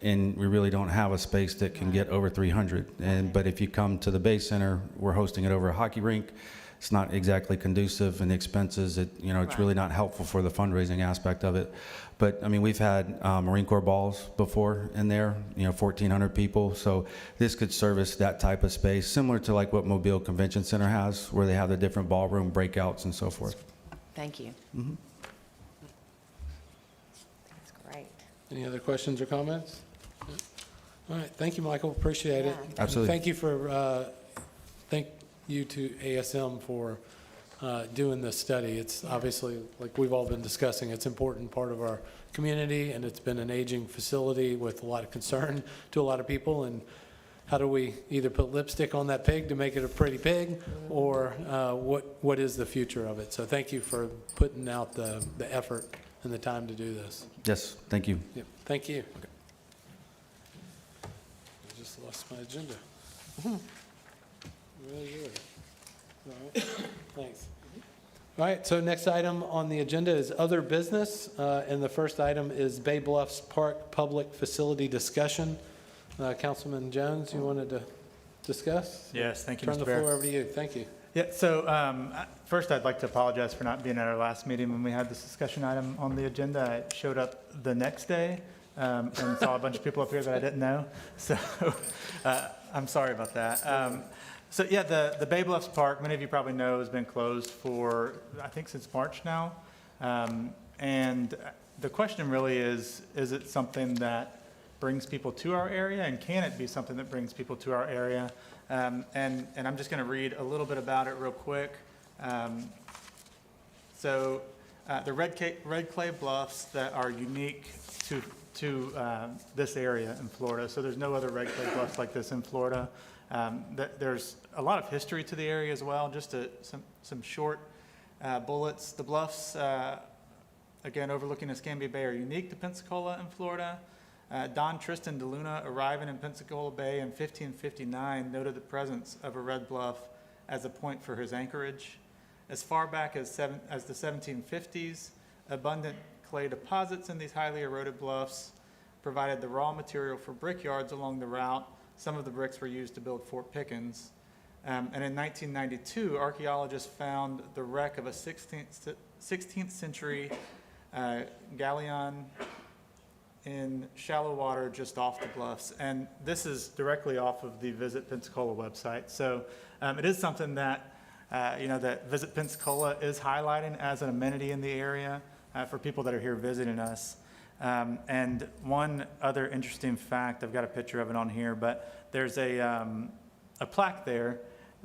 and we really don't have a space that can get over 300. But if you come to the Bay Center, we're hosting it over a hockey rink. It's not exactly conducive, and the expenses, it's really not helpful for the fundraising aspect of it. But I mean, we've had Marine Corps balls before in there, 1,400 people. So this could service that type of space, similar to like what Mobile Convention Center has, where they have the different ballroom breakouts and so forth. Thank you. Mhm. That's great. Any other questions or comments? All right, thank you, Michael, appreciate it. Yeah. Absolutely. Thank you thank you to ASM for doing this study. It's obviously, like we've all been discussing, it's an important part of our community, and it's been an aging facility with a lot of concern to a lot of people. And how do we either put lipstick on that pig to make it a pretty pig, or what is the future of it? So thank you for putting out the effort and the time to do this. Yes, thank you. Yep, thank you. I just lost my agenda. Really good. All right, thanks. All right, so next item on the agenda is other business, and the first item is Bay Bluffs Park Public Facility Discussion. Councilman Jones, you wanted to discuss? Yes, thank you, Turn Mr. the Bear. floor over to you. Thank you. Yeah, so first I'd like to apologize for not being at our last meeting when we had this discussion item on the agenda. I showed up the next day and saw a bunch of people up here that I didn't know. So I'm sorry about that. So yeah, the Bay Bluffs Park, many of you probably know, has been closed for, I think, since March now. And the question really is it something that brings people to our area, and can it be something that brings people to our area? And I'm just going to read a little bit about it real quick. The red clay bluffs that are unique to this area in Florida. So there's no other red clay bluffs like this in Florida. There's a lot of history to the area as well. Just some short bullets. The bluffs, again, overlooking Escambia Bay, are unique to Pensacola in Florida. Don Tristan de Luna, arriving in Pensacola Bay in 1559, noted the presence of a red bluff as a point for his anchorage. As far back as the 1750s, abundant clay deposits in these highly eroded bluffs provided the raw material for brickyards along the route. Some of the bricks were used to build Fort Pickens. And in 1992, archaeologists found the wreck of a 16th century galleon in shallow water just off the bluffs. And this is directly off of the Visit Pensacola website. So it is something that, that Visit Pensacola is highlighting as an amenity in the area for people that are here visiting us. And one other interesting fact, I've got a picture of it on here, but there's a plaque there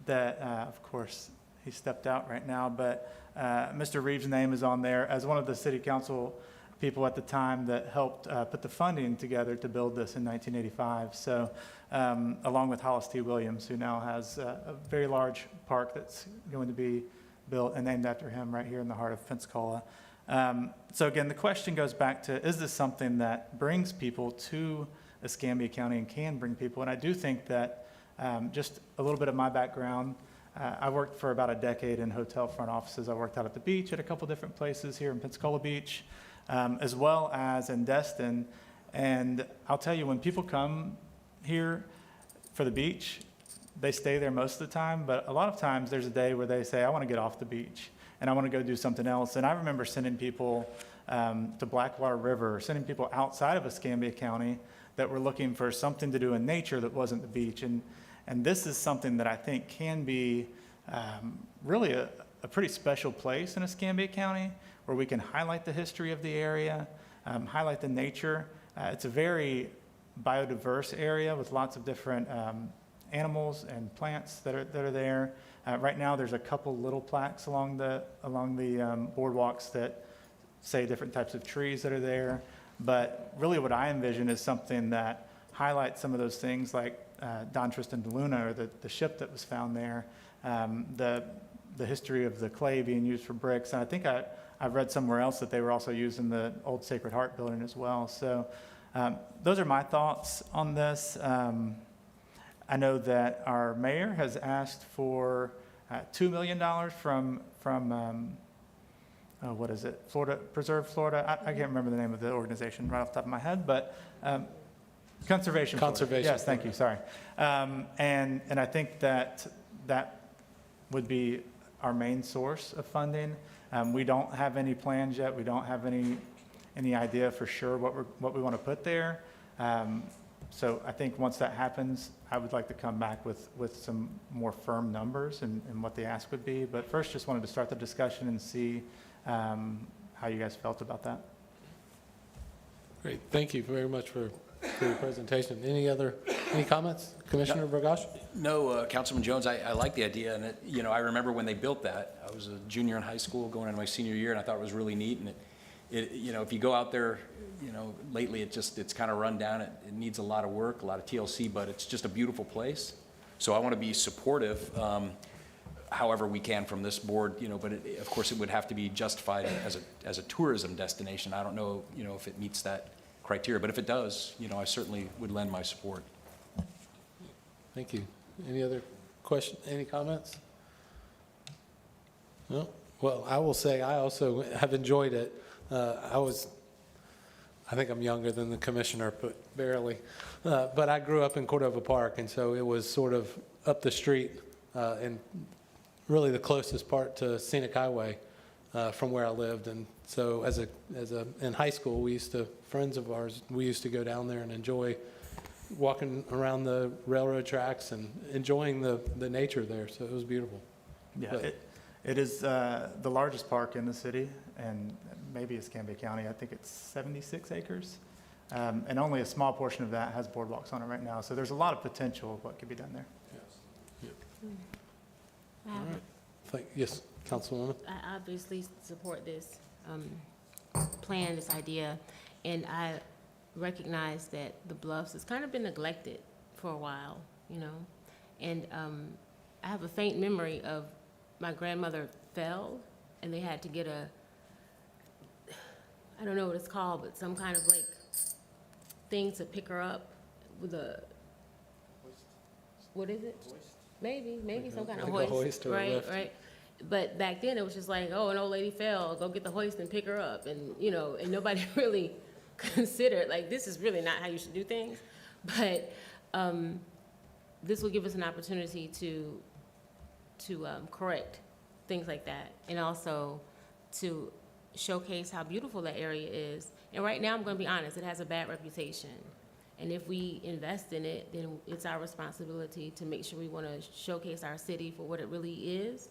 that, of course, he stepped out right now, but Mr. Reeves' name is on there as one of the city council people at the time that helped put the funding together to build this in 1985. So along with Hollis T. Williams, who now has a very large park that's going to be built and named after him right here in the heart of Pensacola. So again, the question goes back to, is this something that brings people to Escambia County and can bring people? And I do think that just a little bit of my background, I worked for about a decade in hotel front offices. I worked out at the beach at a couple different places here in Pensacola Beach, as well as in Destin. And I'll tell you, when people come here for the beach, they stay there most of the time, but a lot of times there's a day where they say, I want to get off the beach and I want to go do something else. And I remember sending people to Blackwater River, sending people outside of Escambia County that were looking for something to do in nature that wasn't the beach. And this is something that I think can be really a pretty special place in Escambia County, where we can highlight the history of the area, highlight the nature. It's a very biodiverse area with lots of different animals and plants that are there. Right now, there's a couple little plaques along the boardwalks that say different types of trees that are there. But really what I envision is something that highlights some of those things, like Don Tristan de Luna, or the ship that was found there, the history of the clay being used for bricks. And I think I've read somewhere else that they were also used in the old Sacred Heart building as well. So those are my thoughts on this. I know that our mayor has asked for $2 million from what is it, Florida, Preserve Florida? I can't remember the name of the organization right off the top of my head, but Conservation Florida. Conservation Yes, thank you, sorry. And I think that would be our main source of funding. We don't have any plans yet. We don't have any idea for sure what we want to put there. So I think once that happens, I would like to come back with some more firm numbers and what the ask would be. But first, just wanted to start the discussion and see how you guys felt about that. Great, thank you very much for your presentation. Any comments? Commissioner Burgash? No, Councilman Jones, I like the idea, and I remember when they built that. I was a junior in high school going into my senior year, and I thought it was really neat, and if you go out there, lately it's kind of run down. It needs a lot of work, a lot of TLC, but it's just a beautiful place. So I want to be supportive, however we can from this board, but of course it would have to be justified as a tourism destination. I don't know, if it meets that criteria, but if it does, I certainly would lend my support. Thank you. Any other question, any comments? No? Well, I will say I also have enjoyed it. I think I'm younger than the commissioner, but barely. But I grew up in Cordova Park, and so it was sort of up the street and really the closest part to Scenic Highway from where I lived. And so in high school, friends of ours, we used to go down there and enjoy walking around the railroad tracks and enjoying the nature there. So it was beautiful. Yeah, But- it is the largest park in the city, and maybe Escambia County. I think it's 76 acres. And only a small portion of that has boardwalks on it right now. So there's a lot of potential of what could be done there. I have a- Yes, Councilwoman? I obviously support this plan, this idea, and I recognize that the Bluffs has kind of been neglected for a while, and I have a faint memory of my grandmother fell, and they had to get I don't know what it's called, but some kind of like thing to pick her up with what is it? Maybe some kind of Like a hoist. hoist or a Right, lift. right. But back then, it was just like, oh, an old lady fell, go get the hoist and pick her up. And, and nobody really considered, like, this is really not how you should do things. But this will give us an opportunity to correct things like that, and also to showcase how beautiful that area is. And right now, I'm going to be honest, it has a bad reputation. And if we invest in it, then it's our responsibility to make sure we want to showcase our city for what it really is,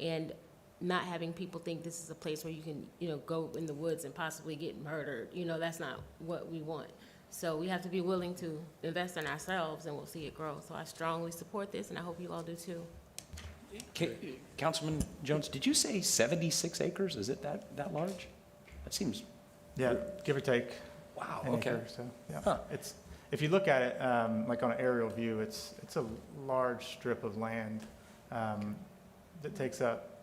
and not having people think this is a place where you can, go in the woods and possibly get murdered. That's not what we want. So we have to be willing to invest in ourselves, and we'll see it grow. So I strongly support this, and I hope you all do too. Councilman Jones, did you say 76 acres? Is it that large? That seems, Yeah, give or take. wow, an okay. acre, so, yeah. Huh. If you look at it, like on an aerial view, it's a large strip of land that takes up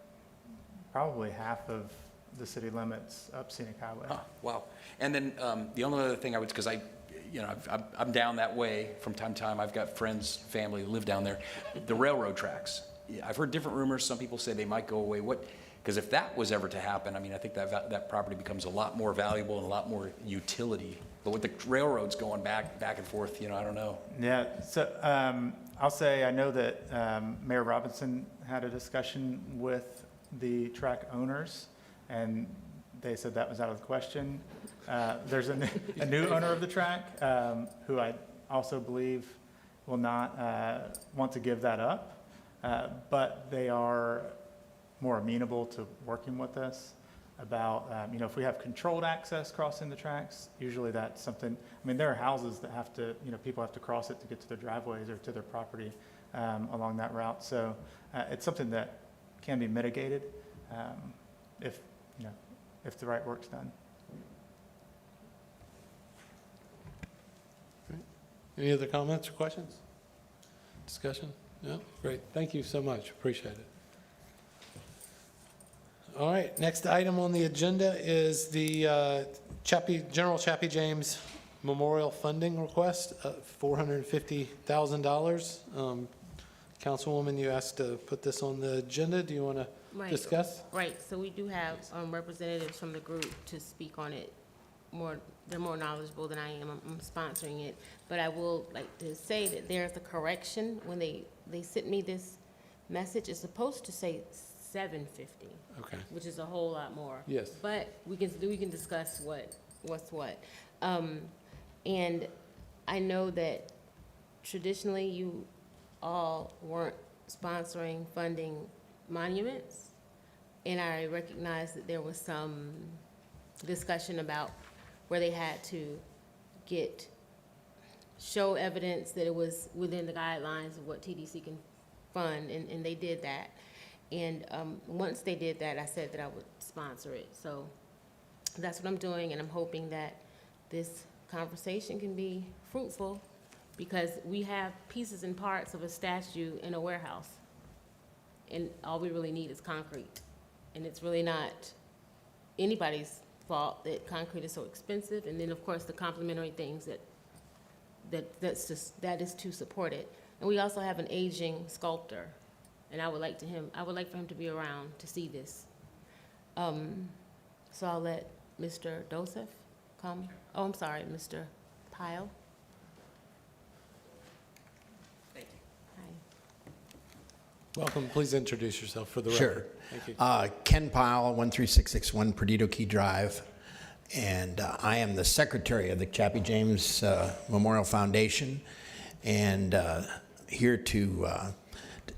probably half of the city limits up Scenic Highway. Huh, wow. And then the only other thing because I'm down that way from time to time. I've got friends, family who live down there. The railroad tracks. Yeah, I've heard different rumors. Some people say they might go away. Because if that was ever to happen, I think that property becomes a lot more valuable and a lot more utility. But with the railroads going back and forth, I don't know. Yeah, so I'll say I know that Mayor Robinson had a discussion with the track owners, and they said that was out of the question. There's a new owner of the track who I also believe will not want to give that up, but they are more amenable to working with us about, if we have controlled access crossing the tracks, usually that's something, there are houses that have to, people have to cross it to get to their driveways or to their property along that route. So it's something that can be mitigated if the right work's done. Any other comments or questions? Discussion? No? Great. Thank you so much. Appreciate it. All right. Next item on the agenda is the General Chappie James memorial funding request, $450,000. Councilwoman, you asked to put this on the agenda. Do you want to Right. discuss? Right, so we do have representatives from the group to speak on it more, they're more knowledgeable than I am. I'm sponsoring it. But I will like to say that there's a correction. When they sent me this message, it's supposed to say 750. Okay. Which is a whole lot more. Yes. But we can discuss what's what. And I know that traditionally you all weren't sponsoring, funding monuments. And I recognize that there was some discussion about where they had to show evidence that it was within the guidelines of what TDC can fund, and they did that. And once they did that, I said that I would sponsor it. So that's what I'm doing, and I'm hoping that this conversation can be fruitful, because we have pieces and parts of a statue in a warehouse, and all we really need is concrete. And it's really not anybody's fault that concrete is so expensive, and then, of course, the complementary things that is to support it. And we also have an aging sculptor, and I would like for him to be around to see this. So I'll let Mr. Dosef come. Oh, I'm sorry, Mr. Pyle. Thank you. Hi. Welcome. Please introduce yourself for the Sure. record. Thank you. Ken Pyle, 13661 Perdido Key Drive, and I am the secretary of the Chappie James Memorial Foundation, and here to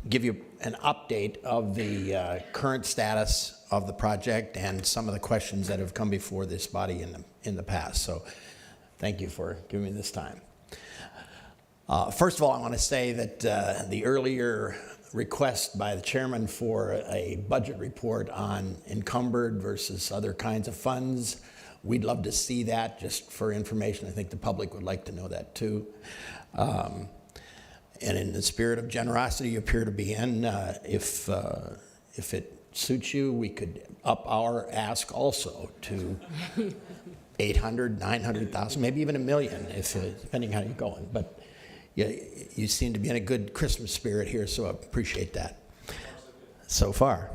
give you an update of the current status of the project and some of the questions that have come before this body in the past. So thank you for giving me this time. First of all, I want to say that the earlier request by the chairman for a budget report on encumbered versus other kinds of funds, we'd love to see that just for information. I think the public would like to know that too. And in the spirit of generosity you appear to be in, if it suits you, we could up our ask also to 800, 900,000, maybe even $1 million, depending how you're going. But you seem to be in a good Christmas spirit here, so I appreciate that so far.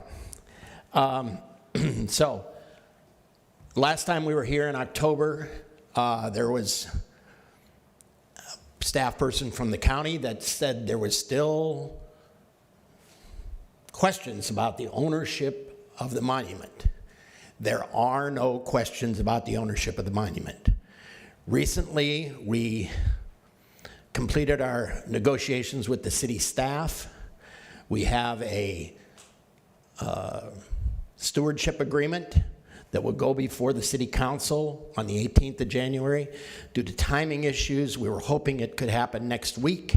So last time we were here in October, there was a staff person from the county that said there was still questions about the ownership of the monument. There are no questions about the ownership of the monument. Recently, we completed our negotiations with the city staff. We have a stewardship agreement that will go before the city council on the 18th of January. Due to timing issues, we were hoping it could happen next week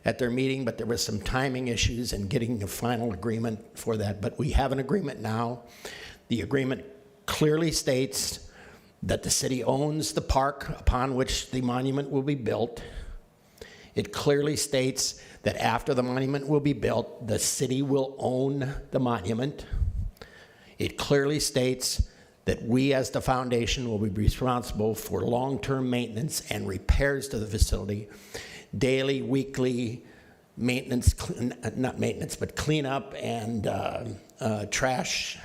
at their meeting, but there was some timing issues in getting a final agreement for that. But we have an agreement now. The agreement clearly states that the city owns the park upon which the monument will be built. It clearly states that after the monument will be built, the city will own the monument. It clearly states that we as the foundation will be responsible for long-term maintenance and repairs to the facility, daily, weekly maintenance, not maintenance, but cleanup and trash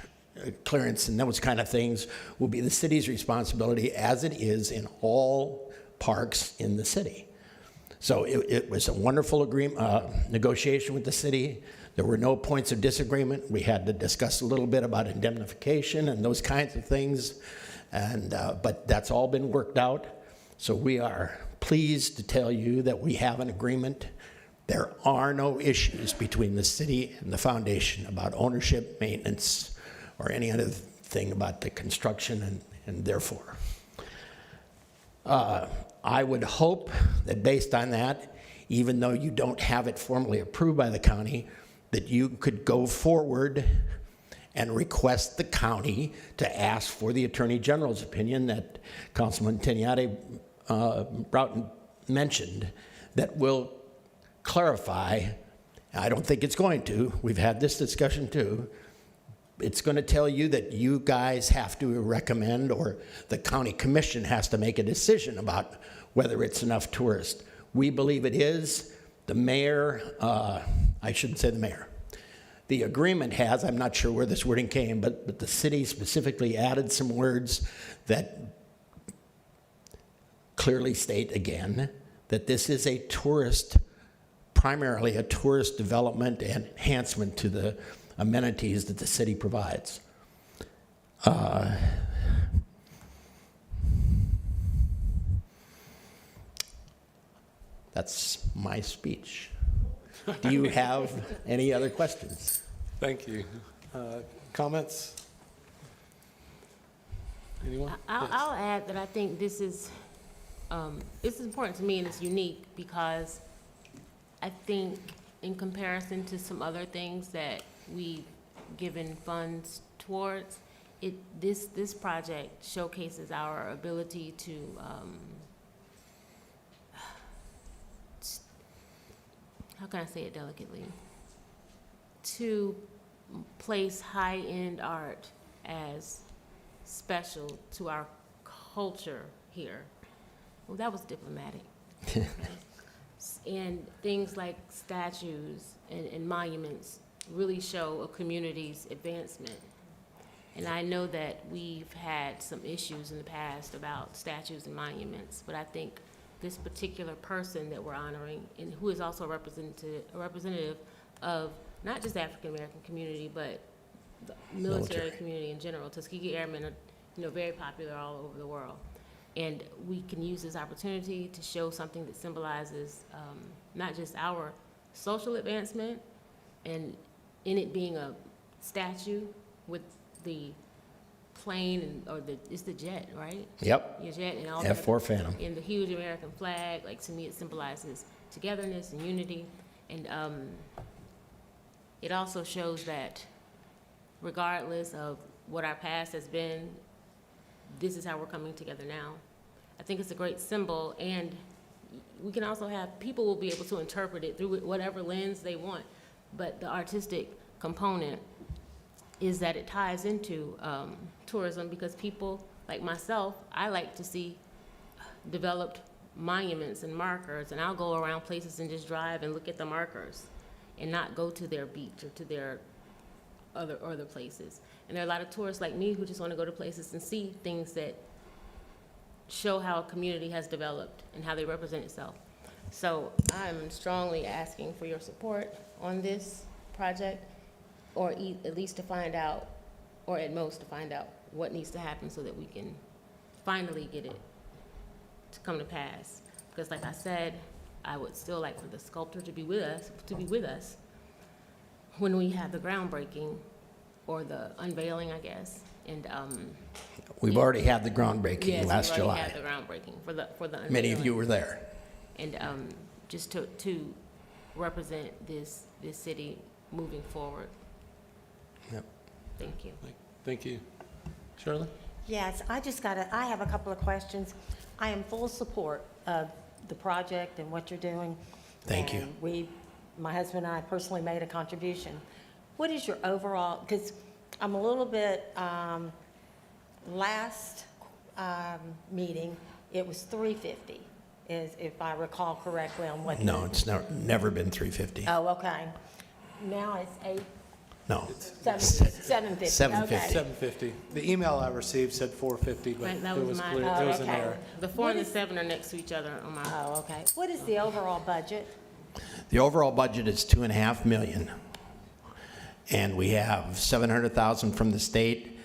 clearance and those kind of things will be the city's responsibility, as it is in all parks in the city. So it was a wonderful negotiation with the city. There were no points of disagreement. We had to discuss a little bit about indemnification and those kinds of things, and but that's all been worked out. So we are pleased to tell you that we have an agreement. There are no issues between the city and the foundation about ownership, maintenance, or any other thing about the construction, and therefore. I would hope that based on that, even though you don't have it formally approved by the county, that you could go forward and request the county to ask for the Attorney General's opinion that Councilman Teniate Broughton mentioned, that will clarify. I don't think it's going to. We've had this discussion too. It's going to tell you that you guys have to recommend, or the county commission has to make a decision about whether it's enough tourists. We believe it is. The mayor, I shouldn't say the mayor. The agreement has, I'm not sure where this wording came, but the city specifically added some words that clearly state again that this is a tourist, primarily a tourist development and enhancement to the amenities that the city provides. That's my speech. Do you have any other questions? Thank you. Comments? Anyone? I'll add that I think this is important to me and it's unique because I think in comparison to some other things that we've given funds towards, this project showcases our ability to how can I say it delicately? To place high-end art as special to our culture here. Well, that was diplomatic. And things like statues and monuments really show a community's advancement. And I know that we've had some issues in the past about statues and monuments, but I think this particular person that we're honoring, and who is also a representative of not just the African American community, but the military community in general. Tuskegee Airmen are, very popular all over the world. And we can use this opportunity to show something that symbolizes not just our social advancement, and in it being a statue with the plane it's the jet, right? Yep. Your jet and all F-4 Phantom. And the huge American flag, like to me it symbolizes togetherness and unity. And it also shows that regardless of what our past has been, this is how we're coming together now. I think it's a great symbol, and we can also have, people will be able to interpret it through whatever lens they want, but the artistic component is that it ties into tourism, because people like myself, I like to see developed monuments and markers, and I'll go around places and just drive and look at the markers and not go to their beach or to their other places. And there are a lot of tourists like me who just want to go to places and see things that show how a community has developed and how they represent itself. So I'm strongly asking for your support on this project, or at least to find out, or at most to find out what needs to happen so that we can finally get it to come to pass. Because like I said, I would still like for the sculptor to be with us when we have the groundbreaking or the unveiling, I guess. And We've already had the groundbreaking last July. Yes, we already had the groundbreaking for the unveiling. Many of you were there. And just to represent this city moving forward. Yep. Thank you. Thank you. Shirley? Yes, I have a couple of questions. I am full support of the project and what you're doing. Thank you. And my husband and I personally made a contribution. What is your overall, because I'm a little bit, last meeting, it was $350, if I recall correctly on what. No, it's never been 350. Oh, okay. Now it's No. $750. $750. Okay. $750. The email I received said 450, but Right, that it was was mine. clear, Oh, there was an okay. error. The 4 and the 7 are next to each other on my. Oh, okay. What is the overall budget? The overall budget is $2.5 million. And we have 700,000 from the state.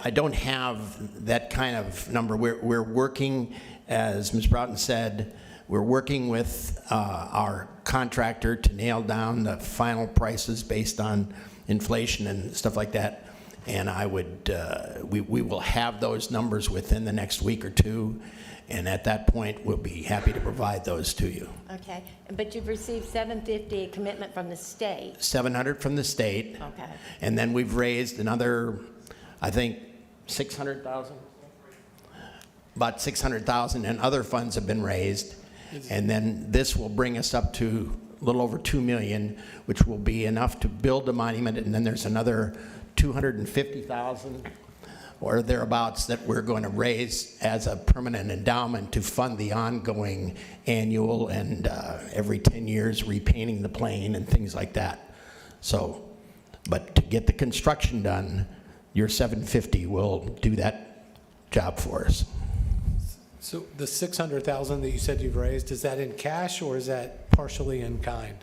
I don't have that kind of number. We're working, as Ms. Broughton said, we're working with our contractor to nail down the final prices based on inflation and stuff like that. And we will have those numbers within the next week or two. And at that point, we'll be happy to provide those to you. Okay, but you've received $750 commitment from the state. 700 from the state. Okay. And then we've raised another, I think, 600,000? About 600,000, and other funds have been raised. And then this will bring us up to a little over 2 million, which will be enough to build a monument. And then there's another 250,000 or thereabouts that we're going to raise as a permanent endowment to fund the ongoing annual and every 10 years repainting the plane and things like that. So, but to get the construction done, your 750 will do that job for us. So the 600,000 that you said you've raised, is that in cash or is that partially in kind?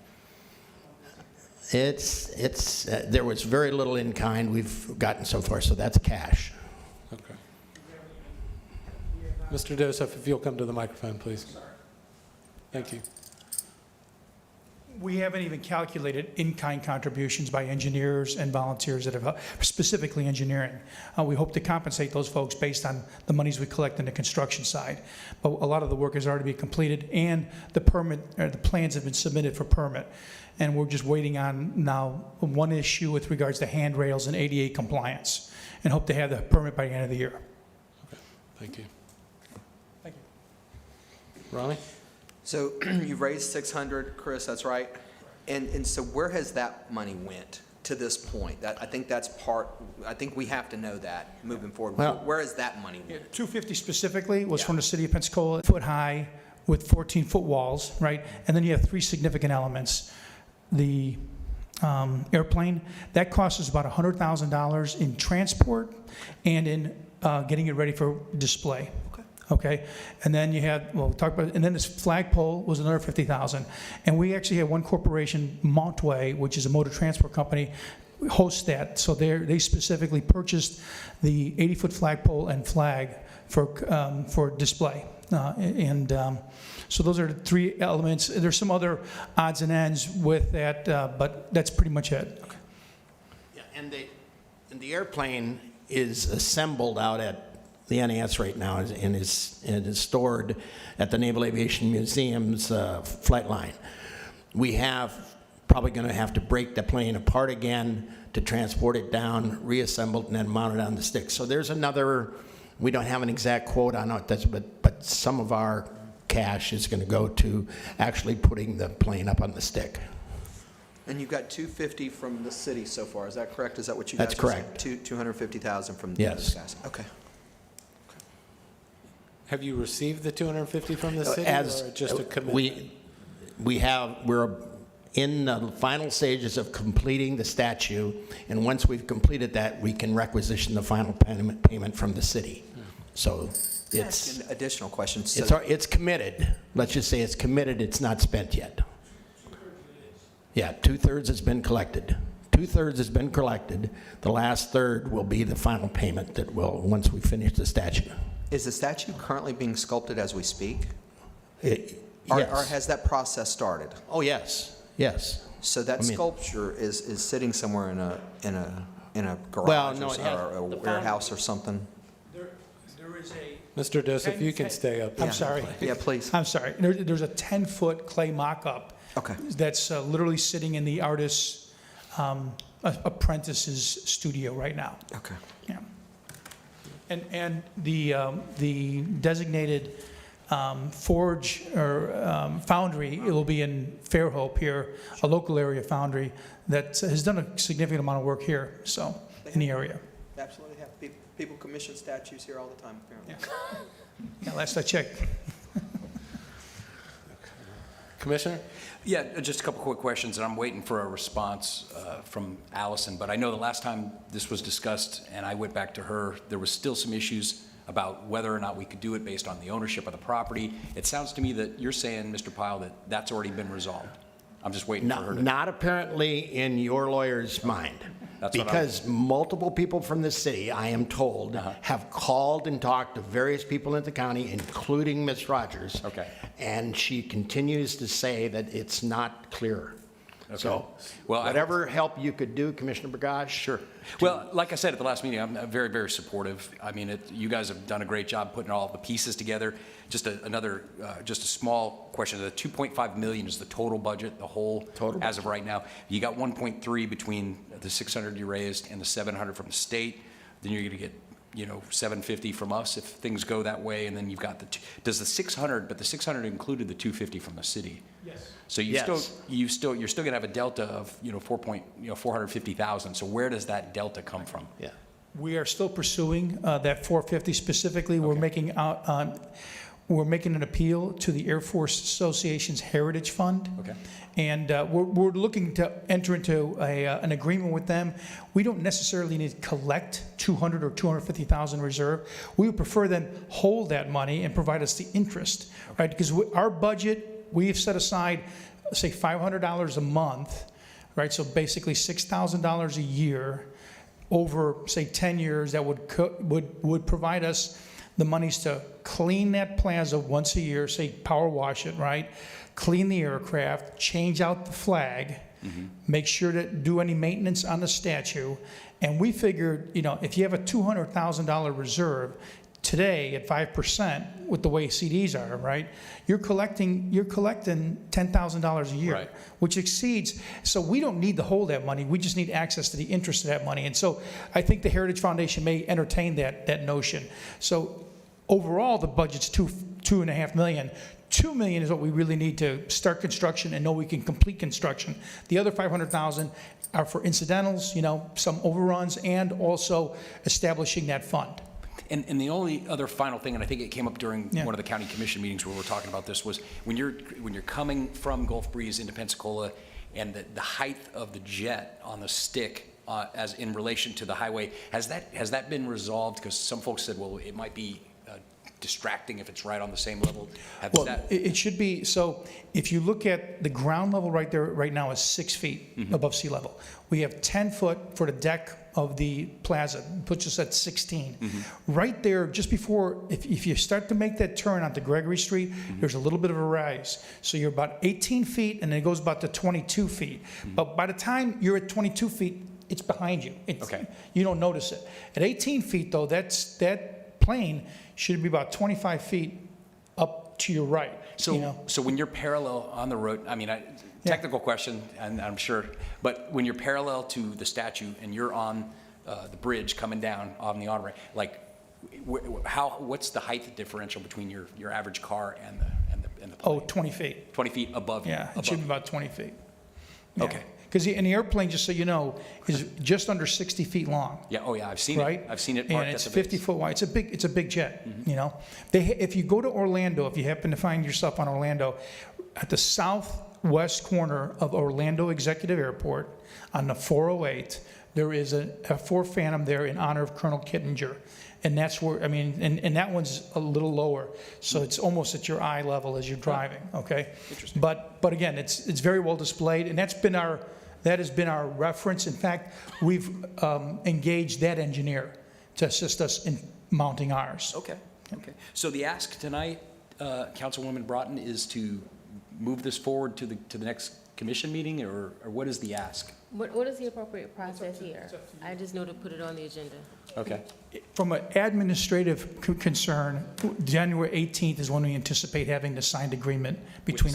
There was very little in kind we've gotten so far, so that's cash. Okay. Mr. Joseph, if you'll come to the microphone, please. Thank you. We haven't even calculated in-kind contributions by engineers and volunteers that have specifically engineering. We hope to compensate those folks based on the monies we collect in the construction side. But a lot of the work has already been completed, and the permit, or the plans have been submitted for permit. And we're just waiting on now one issue with regards to handrails and ADA compliance, and hope to have the permit by the end of the year. Okay. Thank you. Thank you. Ronnie? So you've raised 600, Chris, that's right? And so where has that money went to this point? I think that's part, I think we have to know that moving forward. Well, Where has that money Yeah, went? 250 specifically was from the city of Pensacola, foot high with 14-foot walls, right? And then you have three significant elements. The airplane, that costs us about $100,000 in transport and in getting it ready for display. Okay, and then you had, well, we'll talk about, and then this flagpole was another $50,000. And we actually had one corporation, Montway, which is a motor transport company, host that. So they specifically purchased the 80-foot flagpole and flag for display. So those are the three elements. There's some other odds and ends with that, but that's pretty much it. Okay. Yeah, and the airplane is assembled out at the NAS right now and is stored at the Naval Aviation Museum's flight line. We have probably going to have to break the plane apart again to transport it down, reassemble it, and then mount it on the stick. So there's another, we don't have an exact quote on it, but some of our cash is going to go to actually putting the plane up on the stick. And you've got 250 from the city so far, is that correct? Is that what you guys That's are saying? correct. 250,000 from Yes. these guys? Okay. Have you received the 250 from the city or just a commitment? We're in the final stages of completing the statue, and once we've completed that, we can requisition the final payment from the city. So it's An additional question. it's committed. Let's just say it's committed. It's not spent yet. Yeah, 2/3 has been collected. 2/3 has been collected. The last third will be the final payment that will once we finish the statue. Is the statue currently being sculpted as we speak? Yes. Or has that process started? Oh yes, yes. So that sculpture is sitting somewhere in a garage Well, no, it or a warehouse or something? There is a... Mr. Joseph, you can stay up. I'm sorry. Yeah, please. I'm sorry. There's a 10-foot clay mock-up. Okay. That's literally sitting in the artist's apprentice's studio right now. Okay. Yeah. And the designated forge or foundry, it will be in Fairhope here, a local area foundry that has done a significant amount of work here, so, in the area. Absolutely have. People commission statues here all the time, apparently. Yeah, last I checked. Commissioner? Yeah, just a couple quick questions, and I'm waiting for a response from Allison. But I know the last time this was discussed, and I went back to her, there was still some issues about whether or not we could do it based on the ownership of the property. It sounds to me that you're saying, Mr. Pyle, that that's already been resolved. I'm just waiting for her to... Not apparently in your lawyer's mind. That's what Because multiple people from the city, I am told, have called and talked to various people in the county, including Ms. Rogers. Okay. And she continues to say that it's not clear. Okay. So, Well, whatever help you could do, Commissioner Burgage. Sure. Well, like I said at the last meeting, I'm very, very supportive. I mean, you guys have done a great job putting all the pieces together. Just just a small question. The $2.5 million is the total budget, the whole, as of right now. You got 1.3 between the 600 you raised and the 700 from the state. Then you're going to get, 750 from us if things go that way, and then you've got does the 600, but the 600 included the 250 from the city. Yes. So you're still going to have a delta of 450,000. So where does that delta come from? Yeah. We are still pursuing that 450 specifically. We're making an appeal to the Air Force Association's Heritage Fund. Okay. And we're looking to enter into an agreement with them. We don't necessarily need to collect 200 or 250,000 reserve. We would prefer them hold that money and provide us the interest, right? Because our budget, we've set aside, say, $500 a month, right? So basically $6,000 a year over, say, 10 years. That would provide us the monies to clean that plaza once a year, say, power wash it, right? Clean the aircraft, change out the flag, make sure to do any maintenance on the statue. And we figured, if you have a $200,000 reserve, today at 5% with the way CDs are, right? You're collecting $10,000 a year, Right. which exceeds. So we don't need to hold that money. We just need access to the interest of that money. And so I think the Heritage Foundation may entertain that notion. So overall, the budget's $2.5 million. $2 million is what we really need to start construction and know we can complete construction. The other $500,000 are for incidentals, some overruns, and also establishing that fund. And the only other final thing, and I think it came up during one of the county commission meetings where we're talking about this, was when you're coming from Gulf Breeze into Pensacola, and the height of the jet on the stick as in relation to the highway, has that been resolved? Because some folks said, well, it might be distracting if it's right on the same level. It should be. So if you look at the ground level right there, right now is 6 feet above sea level. We have 10 foot for the deck of the plaza, puts us at 16. Right there, just before, if you start to make that turn onto Gregory Street, there's a little bit of a rise. So you're about 18 feet, and then it goes about to 22 feet. But by the time you're at 22 feet, it's behind you. You don't notice it. At 18 feet, though, that plane should be about 25 feet up to your right. So when you're parallel on the road, technical question, and I'm sure, but when you're parallel to the statue and you're on the bridge coming down on the on-ramp, what's the height differential between your average car and the plane? 20 feet. 20 feet above you? Yeah, it should be about 20 feet. Yeah. Okay. Because the airplane, just so you know, is just under 60 feet long. Yeah. Oh, yeah. I've seen right? it. I've seen it. And it's 50 foot wide. It's a big jet. If you go to Orlando, if you happen to find yourself on Orlando, at the southwest corner of Orlando Executive Airport, on the 408, there is a Ford Phantom there in honor of Colonel Kittinger. And that's where, and that one's a little lower, so it's almost at your eye level as you're driving, okay? Interesting. But again, it's very well displayed, and that has been our reference. In fact, we've engaged that engineer to assist us in mounting ours. Okay. So the ask tonight, Councilwoman Broughton, is to move this forward to the next commission meeting, or what is the ask? What is the appropriate process here? I just know to put it on the agenda. Okay. From an administrative concern, January 18th is when we anticipate having the signed agreement between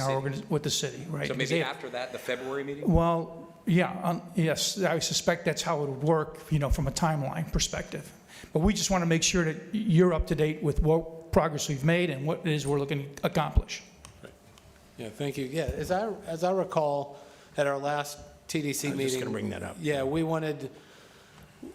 with the city, right? So maybe after that, the February meeting? Well, yeah, yes, I suspect that's how it would work, from a timeline perspective. But we just want to make sure that you're up to date with what progress we've made and what it is we're looking to accomplish. Yeah, thank you. Yeah, as I recall, at our last TDC meeting. I was just going to bring that up. Yeah, we wanted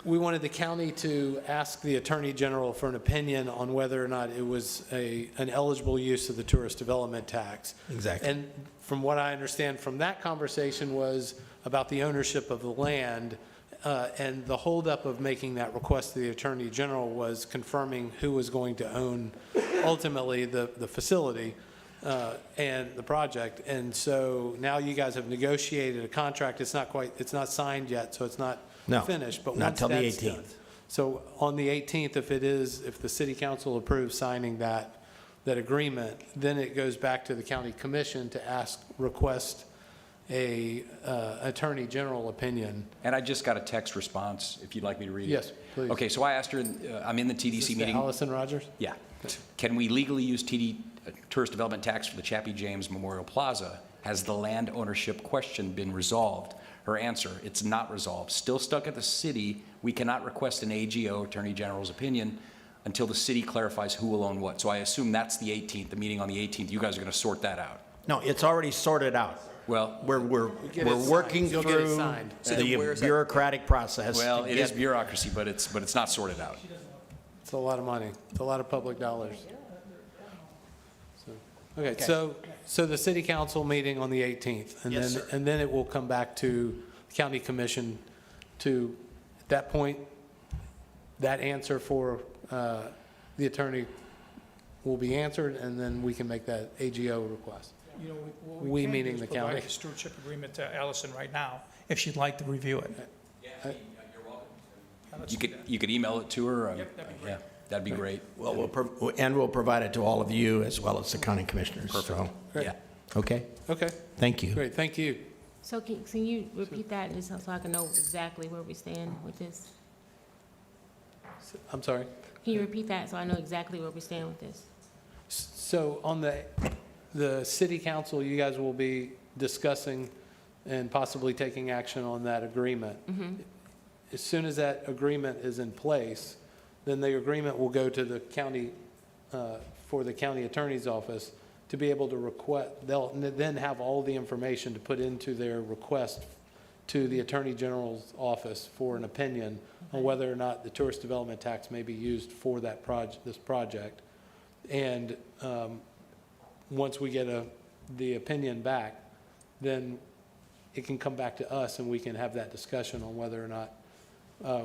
the county to ask the Attorney General for an opinion on whether or not it was an eligible use of the tourist development tax. Exactly. And from what I understand from that conversation was about the ownership of the land, and the holdup of making that request to the Attorney General was confirming who was going to own ultimately the facility. And the project, and so now you guys have negotiated a contract. It's not signed yet, so it's not finished. But not once till the that's 18th. done, so on the 18th, if the city council approves signing that agreement, then it goes back to the county commission to request a attorney general opinion. And I just got a text response, if you'd like me to read it. Yes, please. Okay, so I asked her, I'm in the TDC meeting. Allison Rogers? Yeah. Can we legally use tourist development tax for the Chappie James Memorial Plaza? Has the land ownership question been resolved? Her answer, it's not resolved. Still stuck at the city. We cannot request an AGO, Attorney General's opinion, until the city clarifies who will own what. So I assume that's the 18th, the meeting on the 18th. You guys are going to sort that out. No, it's already sorted out. Well, We're get it signed. working You'll get it through signed. the bureaucratic process. well, to it is get- bureaucracy, but it's not sorted out. It's a lot of money. It's a lot of public dollars. Okay, so the city council meeting on the 18th, and Yes, then, sir. and then it will come back to county commission to, at that point, that answer for the attorney will be answered, and then we can make that AGO request. You know, what We can do meaning is the provide county. the stewardship agreement to Allison right now, if she'd like to review it. You could email it to her. Yeah, that'd be great. Well, we'll provide it to all of you as well as the county commissioners. So, Yeah. okay, Okay, thank you. great, thank you. So can you repeat that, just so I can know exactly where we stand with this? I'm sorry. Can you repeat that, so I know exactly where we stand with this? So on the city council, you guys will be discussing and possibly taking action on that agreement. As soon as that agreement is in place, then the agreement will go to the county, for the county attorney's office to be able to request, they'll then have all the information to put into their request to the Attorney General's office for an opinion on whether or not the tourist development tax may be used for that this project. And once we get the opinion back, then it can come back to us and we can have that discussion on whether or not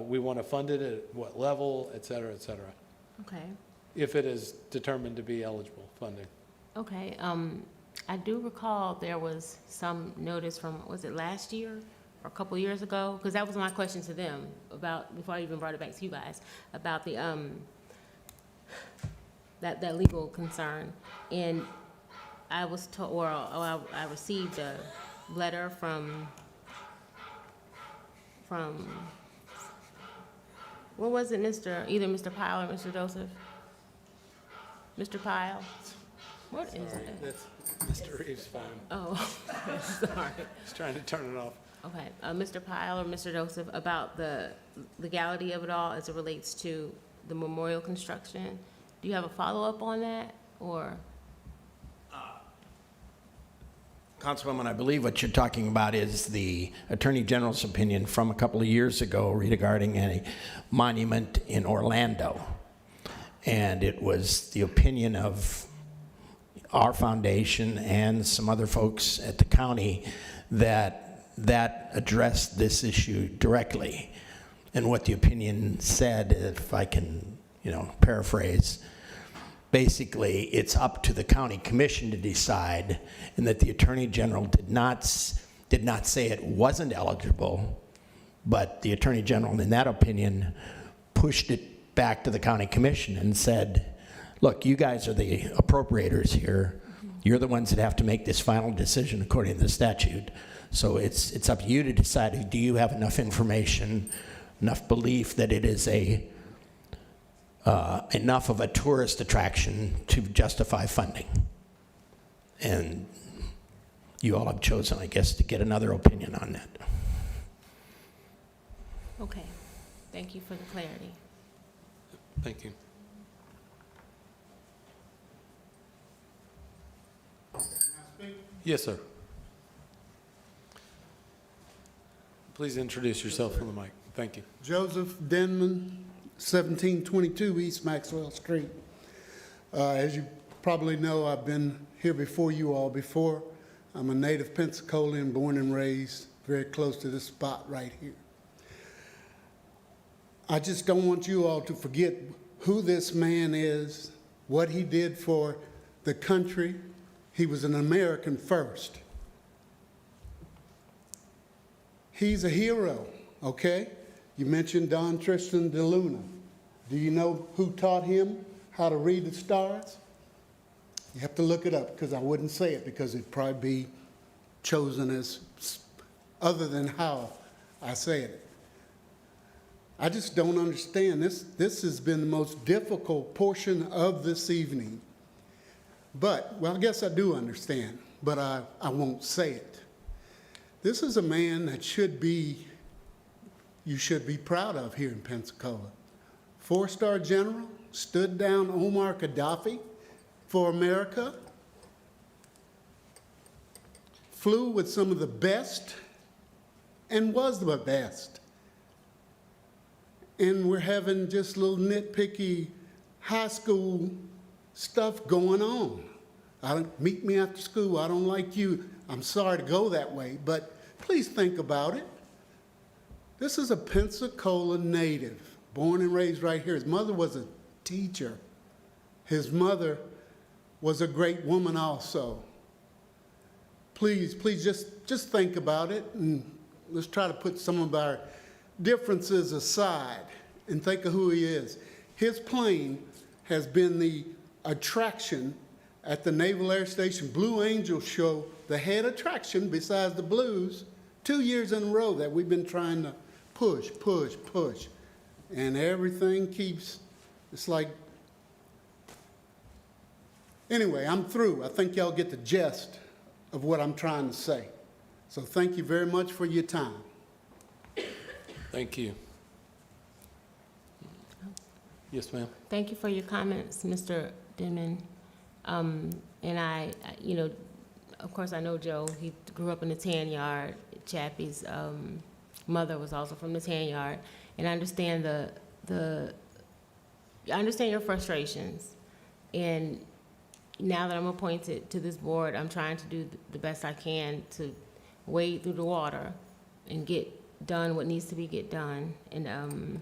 we want to fund it, at what level, et cetera, Okay, if it is determined to be eligible funding. okay. I do recall there was some notice from, was it last year or a couple years ago? Because that was my question to them about, before I even brought it back to you guys, about the, that legal concern. And I was told, or I received a letter from, what was it, either Mr. Pyle or Mr. Joseph? Mr. Pyle? What is it? That's Mr. Reeves' phone. Oh, sorry. He's trying to turn it off. Okay, Mr. Pyle or Mr. Joseph, about the legality of it all as it relates to the memorial construction. Do you have a follow-up on that, or? Councilwoman, I believe what you're talking about is the Attorney General's opinion from a couple of years ago regarding a monument in Orlando. And it was the opinion of our foundation and some other folks at the county that addressed this issue directly. And what the opinion said, if I can, paraphrase, basically, it's up to the county commission to decide, and that the Attorney General did not say it wasn't eligible, but the Attorney General, in that opinion, pushed it back to the county commission and said, look, you guys are the appropriators here. You're the ones that have to make this final decision according to the statute. So it's up to you to decide, do you have enough information, enough belief that it is enough of a tourist attraction to justify funding? And you all have chosen, I guess, to get another opinion on that. Okay, thank you for the clarity. Thank you. Yes, sir. Please introduce yourself on the mic. Thank you. Joseph Denman, 1722 East Maxwell Street. As you probably know, I've been here before you all before. I'm a native Pensacolian, born and raised very close to this spot right here. I just don't want you all to forget who this man is, what he did for the country. He was an American first. He's a hero, okay? You mentioned Don Tristan DeLuna. Do you know who taught him how to read the stars? You have to look it up, because I wouldn't say it, because it'd probably be chosen as other than how I say it. I just don't understand. This has been the most difficult portion of this evening. But, well, I guess I do understand, but I won't say it. This is a man that you should be proud of here in Pensacola. 4-star general, stood down Omar Gaddafi for America. flew with some of the best and was the best. And we're having just little nitpicky high school stuff going on. Meet me after school. I don't like you. I'm sorry to go that way, but please think about it. This is a Pensacola native, born and raised right here. His mother was a teacher. His mother was a great woman also. Please just think about it, and let's try to put some of our differences aside and think of who he is. His plane has been the attraction at the Naval Air Station Blue Angel Show, the head attraction besides the Blues, 2 years in a row that we've been trying to push. And everything keeps, it's like, anyway, I'm through. I think y'all get the gist of what I'm trying to say. So thank you very much for your time. Thank you. Yes, ma'am. Thank you for your comments, Mr. Denman. And I, you know, of course, I know Joe. He grew up in the tan yard. Chappie's mother was also from the tan yard, and I understand I understand your frustrations. And now that I'm appointed to this board, I'm trying to do the best I can to wade through the water and get done what needs to be get done, and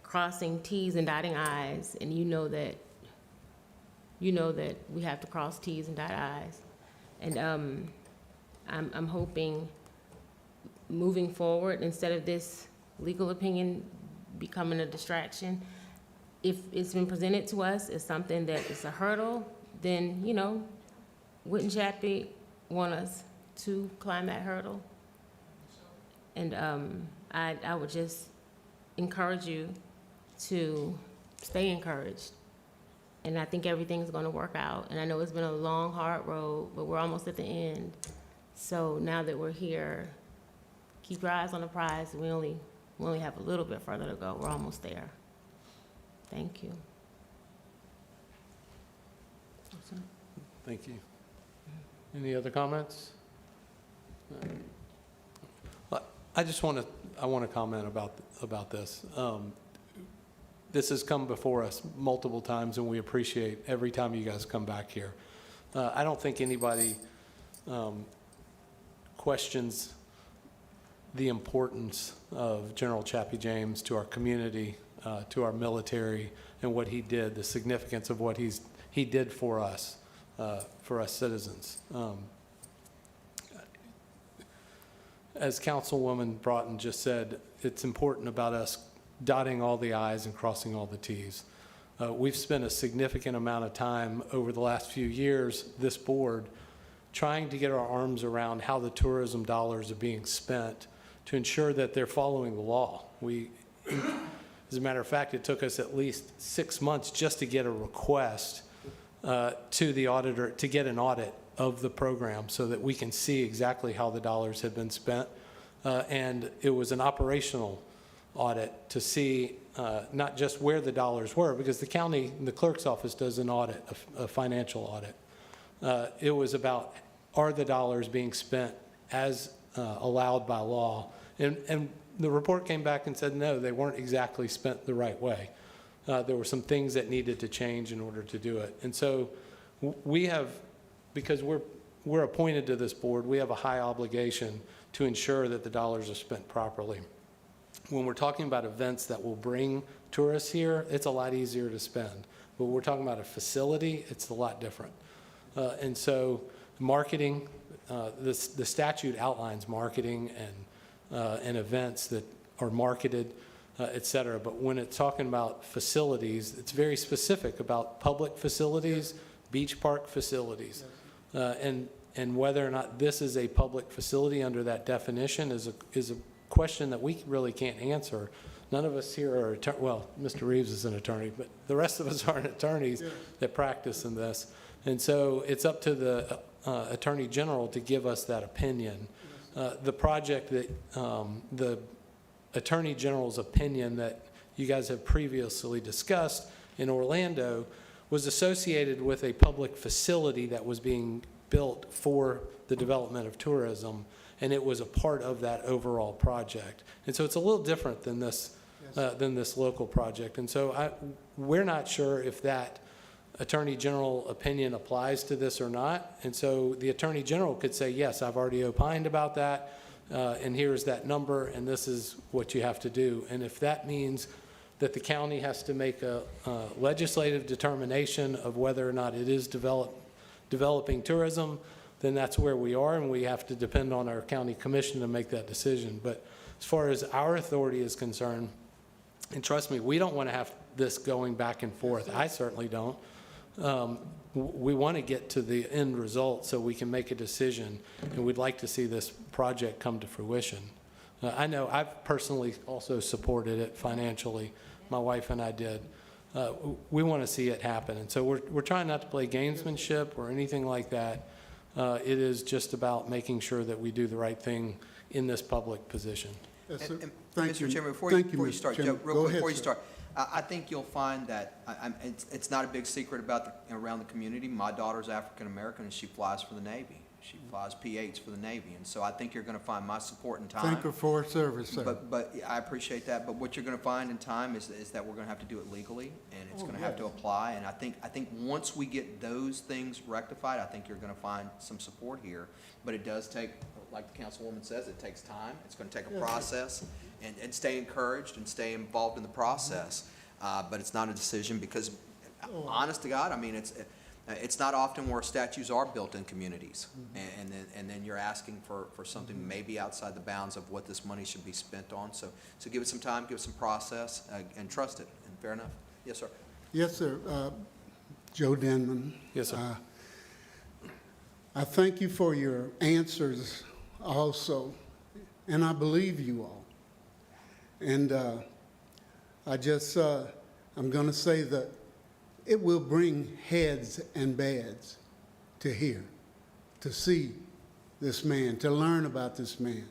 crossing T's and dotting I's. And you know that we have to cross T's and dot I's. And I'm hoping moving forward, instead of this legal opinion becoming a distraction, if it's been presented to us as something that is a hurdle, then, you know, wouldn't Chappie want us to climb that hurdle? And I would just encourage you to stay encouraged. And I think everything's going to work out. And I know it's been a long, hard road, but we're almost at the end. So now that we're here, keep your eyes on the prize. We only have a little bit further to go. We're almost there. Thank you. Thank you. Any other comments? I want to comment about this. This has come before us multiple times, and we appreciate every time you guys come back here. I don't think anybody questions the importance of General Chappie James to our community, to our military, and what he did, the significance of what he did for us citizens. As Councilwoman Broughton just said, it's important about us dotting all the I's and crossing all the T's. We've spent a significant amount of time over the last few years, this board, trying to get our arms around how the tourism dollars are being spent to ensure that they're following the law. As a matter of fact, it took us at least 6 months just to get a request to the auditor to get an audit of the program so that we can see exactly how the dollars have been spent. And it was an operational audit to see not just where the dollars were, because the county, the clerk's office does an audit, a financial audit. It was about, are the dollars being spent as allowed by law? And the report came back and said, no, they weren't exactly spent the right way. There were some things that needed to change in order to do it. And so we have, because we're appointed to this board, we have a high obligation to ensure that the dollars are spent properly. When we're talking about events that will bring tourists here, it's a lot easier to spend. But when we're talking about a facility, it's a lot different. And so marketing, the statute outlines marketing and events that are marketed, et cetera. But when it's talking about facilities, it's very specific about public facilities, beach park facilities. And whether or not this is a public facility under that definition is a question that we really can't answer. None of us here are well, Mr. Reeves is an attorney, but the rest of us aren't attorneys that practice in this. And so it's up to the Attorney General to give us that opinion. The project that the Attorney General's opinion that you guys have previously discussed in Orlando was associated with a public facility that was being built for the development of tourism, and it was a part of that overall project. And so it's a little different than this local project. And so we're not sure if that Attorney General opinion applies to this or not. And so the Attorney General could say, yes, I've already opined about that, and here's that number, and this is what you have to do. And if that means that the county has to make a legislative determination of whether or not it is developing tourism, then that's where we are, and we have to depend on our county commission to make that decision. But as far as our authority is concerned, and trust me, we don't want to have this going back and forth. I certainly don't. We want to get to the end result so we can make a decision, and we'd like to see this project come to fruition. I know I've personally also supported it financially. My wife and I did. We want to see it happen, and so we're trying not to play gamesmanship or anything like that. It is just about making sure that we do the right thing in this public position. Yes, sir. And Thank you. Mr. Chairman, before Thank you start, Joe, Chairman. real Go quick, ahead, before you sir. start, I think you'll find that it's not a big secret around the community. My daughter's African American, and she flies for the Navy. She flies P-8s for the Navy, and so I think you're going to find my support in time. Thank her for her service, sir. But I appreciate that. But what you're going to find in time is that we're going to have to do it legally, and it's going to have to apply. And I think once we get those things rectified, I think you're going to find some support here. But it does take, like the councilwoman says, it takes time. It's going to take a process, and stay encouraged and stay involved in the process. But it's not a decision because, honest to God, I mean, it's not often where statues are built in communities, and then you're asking for something maybe outside the bounds of what this money should be spent on. So give it some time, give it some process, and trust it. And fair enough. Yes, sir. Yes, sir. Joe Denman. Yes, sir. I thank you for your answers also, and I believe you all. And I'm going to say that it will bring heads and beds to hear, to see this man, to learn about this man,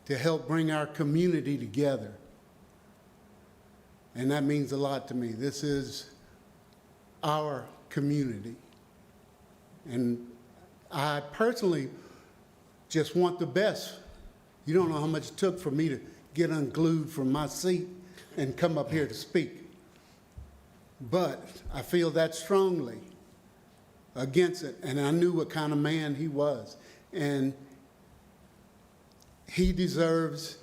to help bring our community together. And that means a lot to me. This is our community. And I personally just want the best. You don't know how much it took for me to get unglued from my seat and come up here to speak. But I feel that strongly against it, and I knew what kind of man he was. And he deserves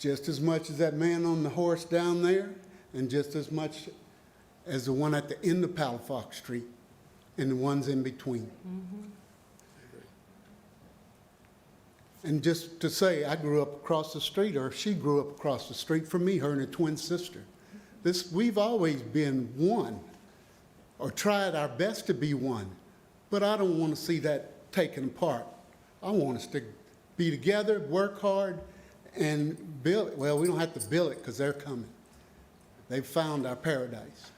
just as much as that man on the horse down there, and just as much as the one at the end of Palafox Street, and the ones in between. And just to say, I grew up across the street, or she grew up across the street from me, her and her twin sister. We've always been one, or tried our best to be one, but I don't want to see that taken apart. I want us to be together, work hard, and build it. Well, we don't have to build it because they're coming. They've found our paradise.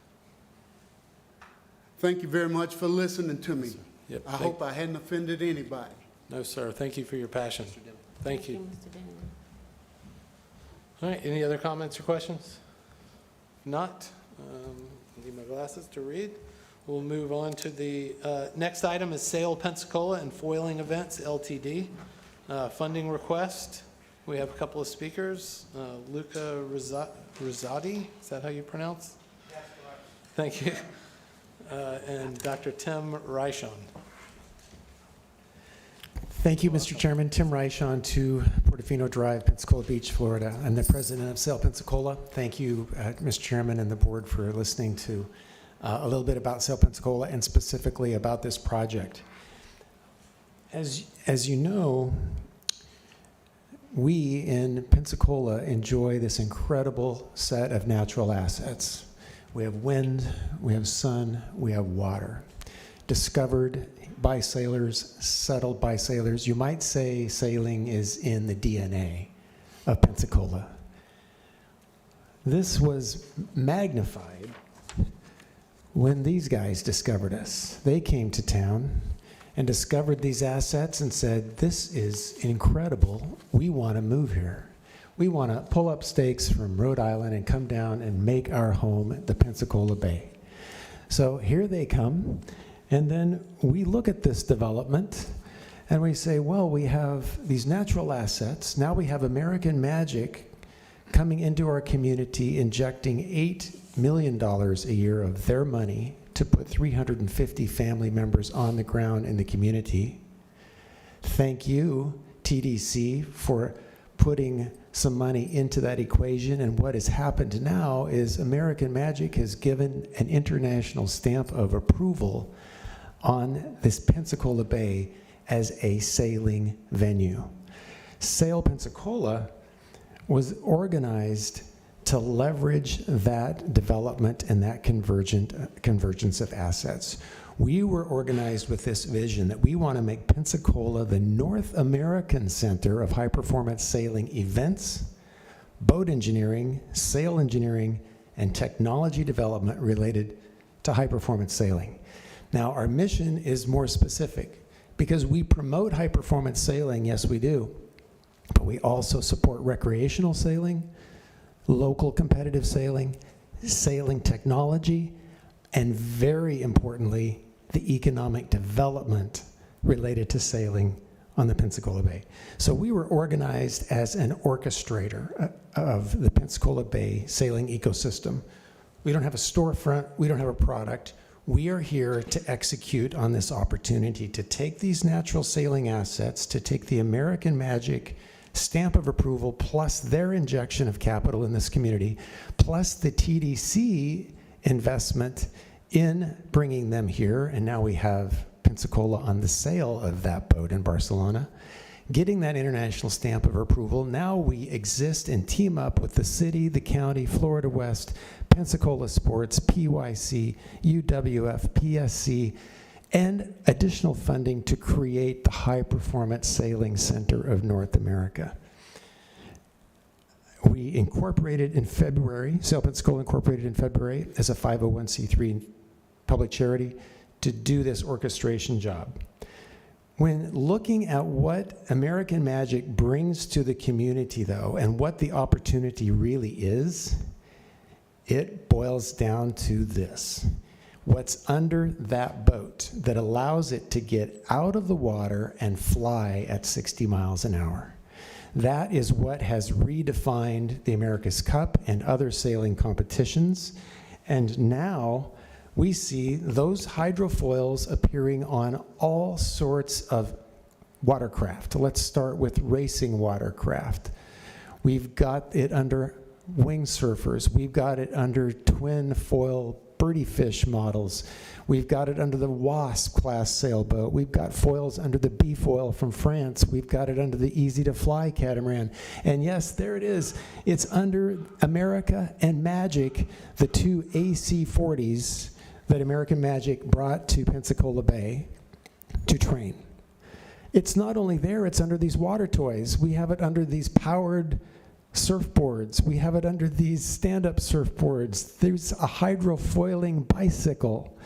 Thank you very much for listening to me. Yep. I hope I hadn't offended anybody. No, sir. Thank you for your passion. Thank you. Mr. Denman. All right, any other comments or questions? Not, need my glasses to read. We'll move on to the next item is Sail Pensacola and Foiling Events LTD. Funding request. We have a couple of speakers. Luca Rosati, is that how you pronounce? Yes, correct. Thank you. And Dr. Tim Reichon. Thank you, Mr. Chairman. Tim Reichon, 2 Portofino Drive, Pensacola Beach, Florida. I'm the president of Sail Pensacola. Thank you, Mr. Chairman and the board, for listening to a little bit about Sail Pensacola and specifically about this project. As you know, we in Pensacola enjoy this incredible set of natural assets. We have wind, we have sun, we have water. Discovered by sailors, settled by sailors. You might say sailing is in the DNA of Pensacola. This was magnified when these guys discovered us. They came to town and discovered these assets and said, this is incredible. We want to move here. We want to pull up stakes from Rhode Island and come down and make our home at the Pensacola Bay. So here they come, And then we look at this development and we say, well, we have these natural assets. Now we have American Magic coming into our community, injecting $8 million a year of their money to put 350 family members on the ground in the community. Thank you, TDC, for putting some money into that equation. And what has happened now is American Magic has given an international stamp of approval on this Pensacola Bay as a sailing venue. Sail Pensacola was organized to leverage that development and that convergence of assets. We were organized with this vision that we want to make Pensacola the North American center of high-performance sailing events, boat engineering, sail engineering, and technology development related to high-performance sailing. Now, our mission is more specific because we promote high-performance sailing, yes we do, but we also support recreational sailing, local competitive sailing, sailing technology, and very importantly, the economic development related to sailing on the Pensacola Bay. So we were organized as an orchestrator of the Pensacola Bay sailing ecosystem. We don't have a storefront, we don't have a product. We are here to execute on this opportunity to take these natural sailing assets, to take the American Magic stamp of approval, plus their injection of capital in this community, plus the TDC investment in bringing them here, and now we have Pensacola on the sale of that boat in Barcelona, getting that international stamp of approval. Now we exist and team up with the city, the county, Florida West, Pensacola Sports, PYC, UWF, PSC, and additional funding to create the High Performance Sailing Center of North America. We incorporated in February, Sail Pensacola incorporated in February as a 501c3 public charity to do this orchestration job. When looking at what American Magic brings to the community, though, and what the opportunity really is, it boils down to this. What's under that boat that allows it to get out of the water and fly at 60 miles an hour? That is what has redefined the America's Cup and other sailing competitions. And now we see those hydrofoils appearing on all sorts of watercraft. Let's start with racing watercraft. We've got it under wing surfers. We've got it under twin foil birdie fish models. We've got it under the Wasp class sailboat. We've got foils under the B-foil from France. We've got it under the Easy to Fly catamaran. And yes, there it is. It's under America and Magic, the two AC-40s that American Magic brought to Pensacola Bay to train. It's not only there, it's under these water toys. We have it under these powered surfboards. We have it under these stand-up surfboards. There's a hydrofoiling bicycle.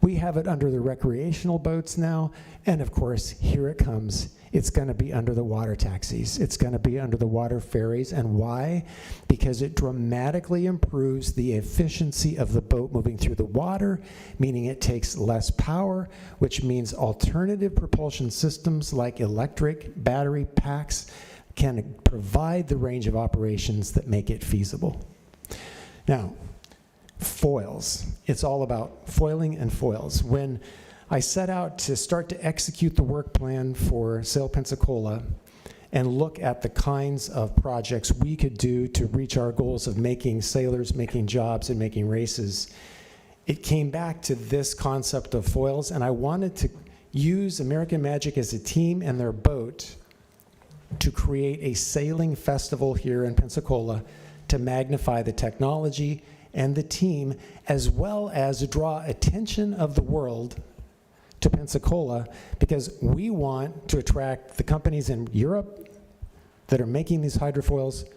We have it under the recreational boats now. And of course, here it comes. It's going to be under the water taxis. It's going to be under the water ferries. And why? Because it dramatically improves the efficiency of the boat moving through the water, meaning it takes less power, which means alternative propulsion systems like electric battery packs can provide the range of operations that make it feasible. Now, foils. It's all about foiling and foils. When I set out to start to execute the work plan for Sail Pensacola and look at the kinds of projects we could do to reach our goals of making sailors, making jobs, and making races, it came back to this concept of foils, and I wanted to use American Magic as a team and their boat to create a sailing festival here in Pensacola to magnify the technology and the team, as well as draw attention of the world to Pensacola, because we want to attract the companies in Europe that are making these hydrofoils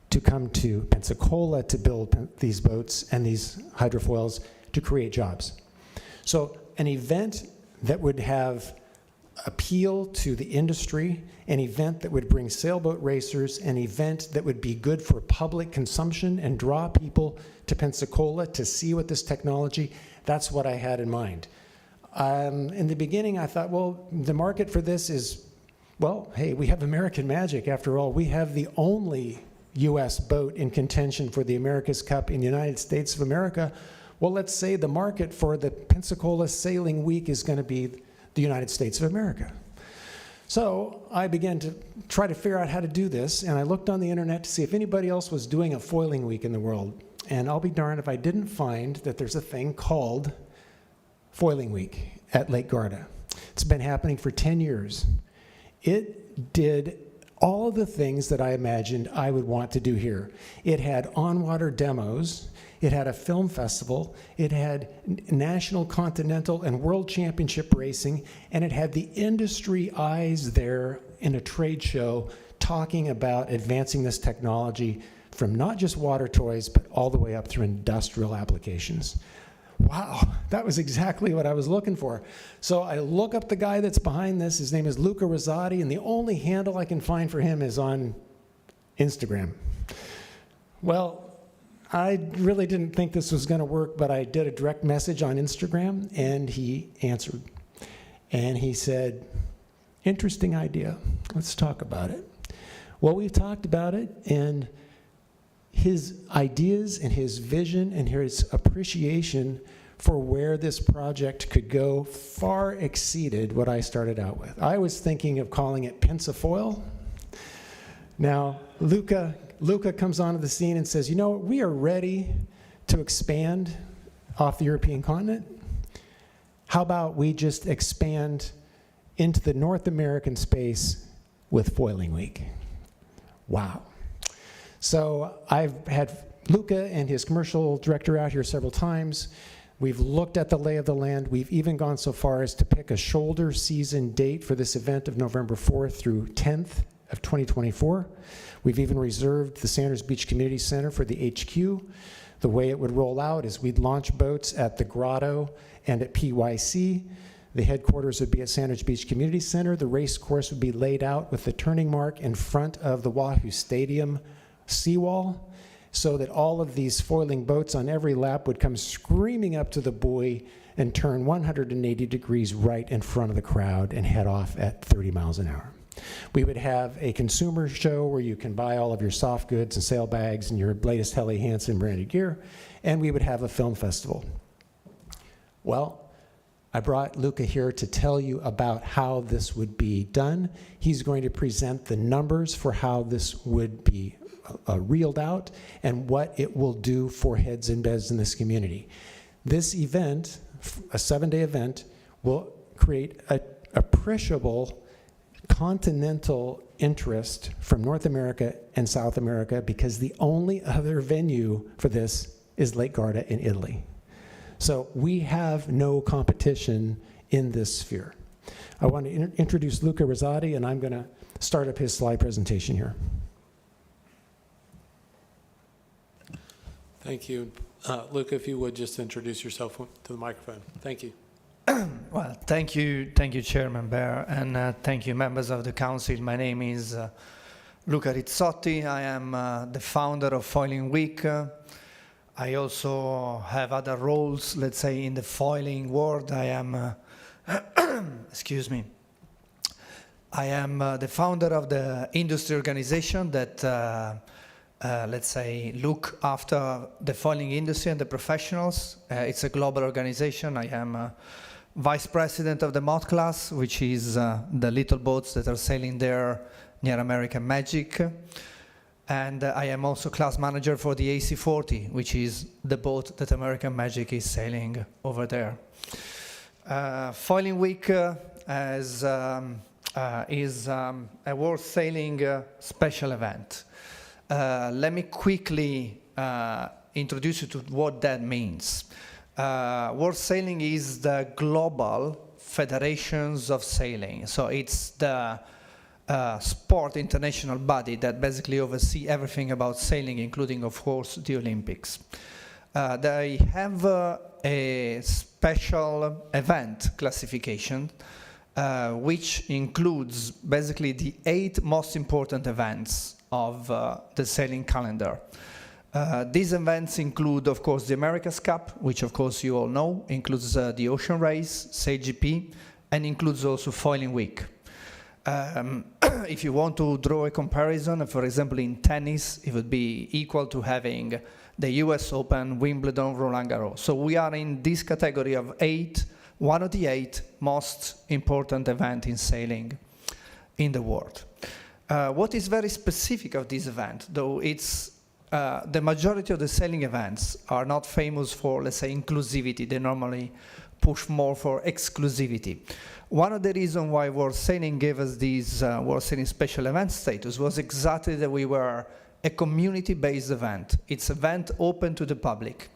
to come to Pensacola to build these boats and these hydrofoils to create jobs. So an event that would have appeal to the industry, an event that would bring sailboat racers, an event that would be good for public consumption and draw people to Pensacola to see what this technology, that's what I had in mind. In the beginning, I thought, well, the market for this is, well, hey, we have American Magic. After all, we have the only U.S. boat in contention for the America's Cup in the United States of America. Well, let's say the market for the Pensacola Sailing Week is going to be the United States of America. So I began to try to figure out how to do this, and I looked on the internet to see if anybody else was doing a foiling week in the world. And I'll be darned if I didn't find that there's a thing called Foiling Week at Lake Garda. It's been happening for 10 years. It did all of the things that I imagined I would want to do here. It had on-water demos, it had a film festival, it had national, continental, and world championship racing, and it had the industry eyes there in a trade show talking about advancing this technology from not just water toys, but all the way up through industrial applications. Wow, that was exactly what I was looking for. So I look up the guy that's behind this. His name is Luca Rosati, and the only handle I can find for him is on Instagram. Well, I really didn't think this was going to work, but I did a direct message on Instagram, and he answered. And he said, interesting idea. Let's talk about it. Well, we've talked about it, and his ideas and his vision and his appreciation for where this project could go far exceeded what I started out with. I was thinking of calling it Pensafoil. Now, Luca comes onto the scene and says, you know, we are ready to expand off the European continent. How about we just expand into the North American space with Foiling Week? Wow. So I've had Luca and his commercial director out here several times. We've looked at the lay of the land. We've even gone so far as to pick a shoulder season date for this event of November 4th through 10th of 2024. We've even reserved the Sanders Beach Community Center for the HQ. The way it would roll out is we'd launch boats at the Grotto and at PYC. The headquarters would be at Sanders Beach Community Center. The race course would be laid out with the turning mark in front of the Wahoo Stadium seawall, so that all of these foiling boats on every lap would come screaming up to the buoy and turn 180 degrees right in front of the crowd and head off at 30 miles an hour. We would have a consumer show where you can buy all of your soft goods and sail bags and your latest Helly Hansen branded gear, and we would have a film festival. Well, I brought Luca here to tell you about how this would be done. He's going to present the numbers for how this would be reeled out and what it will do for heads and beds in this community. This event, a 7-day event, will create an appreciable continental interest from North America and South America, because the only other venue for this is Lake Garda in Italy. So we have no competition in this sphere. I want to introduce Luca Rosati, and I'm going to start up his slide presentation here. Thank you. Luca, if you would just introduce yourself to the microphone. Thank you. Well, thank you, Chairman Bear, and thank you, members of the council. My name is Luca Rizzotti. I am the founder of Foiling Week. I also have other roles, let's say, in the foiling world. I am, excuse me, I am the founder of the industry organization that let's say, look after the foiling industry and the professionals. It's a global organization. I am vice president of the Mod Class, which is the little boats that are sailing there near American Magic. And I am also class manager for the AC40, which is the boat that American Magic is sailing over there. Foiling Week is a world sailing special event. Let me quickly introduce you to what that means. World Sailing is the global federations of sailing. So it's the sport international body that basically oversees everything about sailing, including, of course, the Olympics. They have a special event classification, which includes basically the 8 most important events of the sailing calendar. These events include, of course, the America's Cup, which of course you all know, includes the Ocean Race, SailGP, and includes also Foiling Week. If you want to draw a comparison, for example, in tennis, it would be equal to having the US Open, Wimbledon, Roland Garros. So we are in this category of 8, one of the 8 most important events in sailing in the world. What is very specific of this event, though, it's the majority of the sailing events are not famous for, let's say, inclusivity. They normally push more for exclusivity. One of the reasons why World Sailing gave us this World Sailing Special Event status was exactly that we were a community-based event. It's an event open to the public.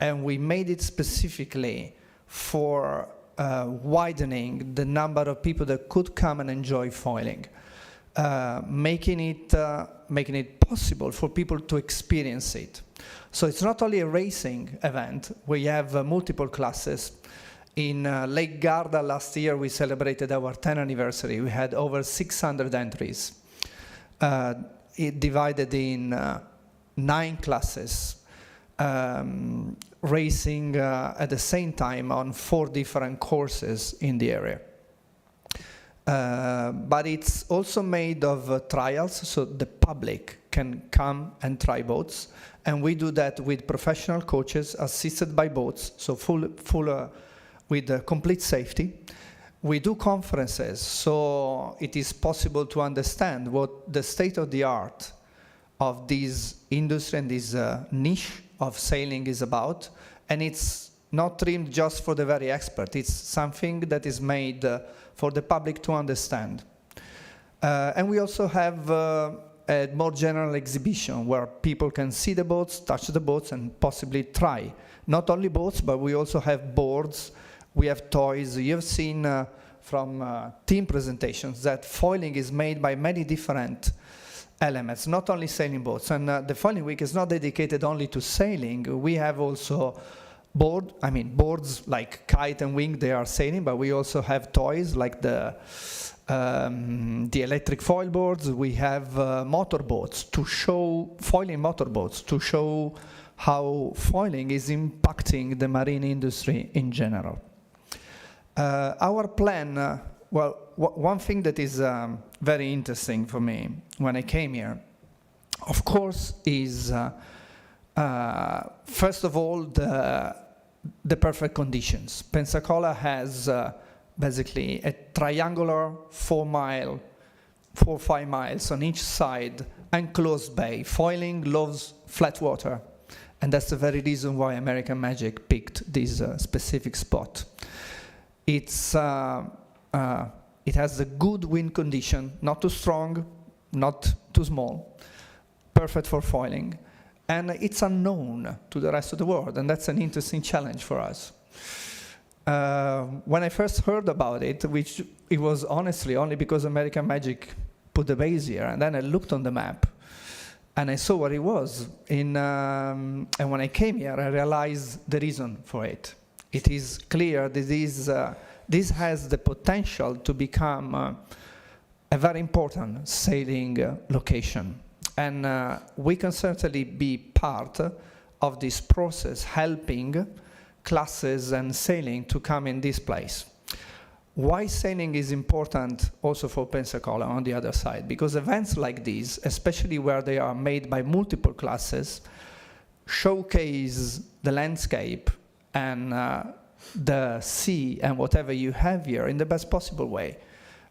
And we made it specifically for widening the number of people that could come and enjoy foiling, making it possible for people to experience it. So it's not only a racing event, we have multiple classes. In Lake Garda last year, we celebrated our 10th anniversary. We had over 600 entries, it divided in 9 classes, racing at the same time on 4 different courses in the area. But it's also made of trials, so the public can come and try boats. And we do that with professional coaches assisted by boats, so with complete safety. We do conferences, so it is possible to understand what the state of the art of this industry and this niche of sailing is about. And it's not trimmed just for the very expert. It's something that is made for the public to understand. And we also have a more general exhibition where people can see the boats, touch the boats, and possibly try. Not only boats, but we also have boards. We have toys. You've seen from team presentations that foiling is made by many different elements, not only sailing boats. And the Foiling Week is not dedicated only to sailing. We have also boards like Kite and Wing, they are sailing, but we also have toys like the electric foil boards. We have motorboats to show, foiling motorboats to show how foiling is impacting the marine industry in general. Our plan, one thing that is very interesting for me when I came here, of course, is first of all the perfect conditions. Pensacola has basically a triangular 4 or 5 miles on each side, enclosed bay. Foiling loves flat water, and that's the very reason why American Magic picked this specific spot. It has a good wind condition, not too strong, not too small, perfect for foiling. And it's unknown to the rest of the world, and that's an interesting challenge for us. When I first heard about it, which it was honestly only because American Magic put the base here, and then I looked on the map, and I saw where it was. And when I came here, I realized the reason for it. It is clear that this has the potential to become a very important sailing location. And we can certainly be part of this process, helping classes and sailing to come in this place. Why sailing is important also for Pensacola on the other side? Because events like these, especially where they are made by multiple classes, showcase the landscape and the sea and whatever you have here in the best possible way.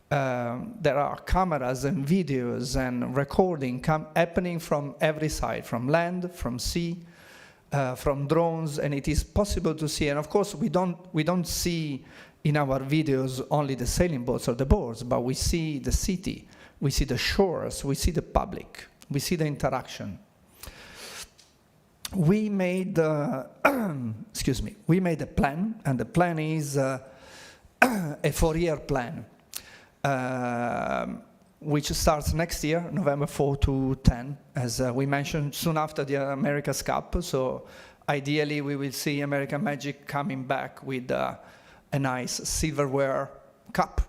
There are cameras and videos and recording happening from every side, from land, from sea, from drones, and it is possible to see. And of course, we don't see in our videos only the sailing boats or the boards, but we see the city, we see the shores, we see the public, we see the interaction. We made, we made a plan, and the plan is a 4-year plan, which starts next year, November 4 to 10, as we mentioned, soon after the America's Cup. So ideally, we will see American Magic coming back with a nice silverware cup.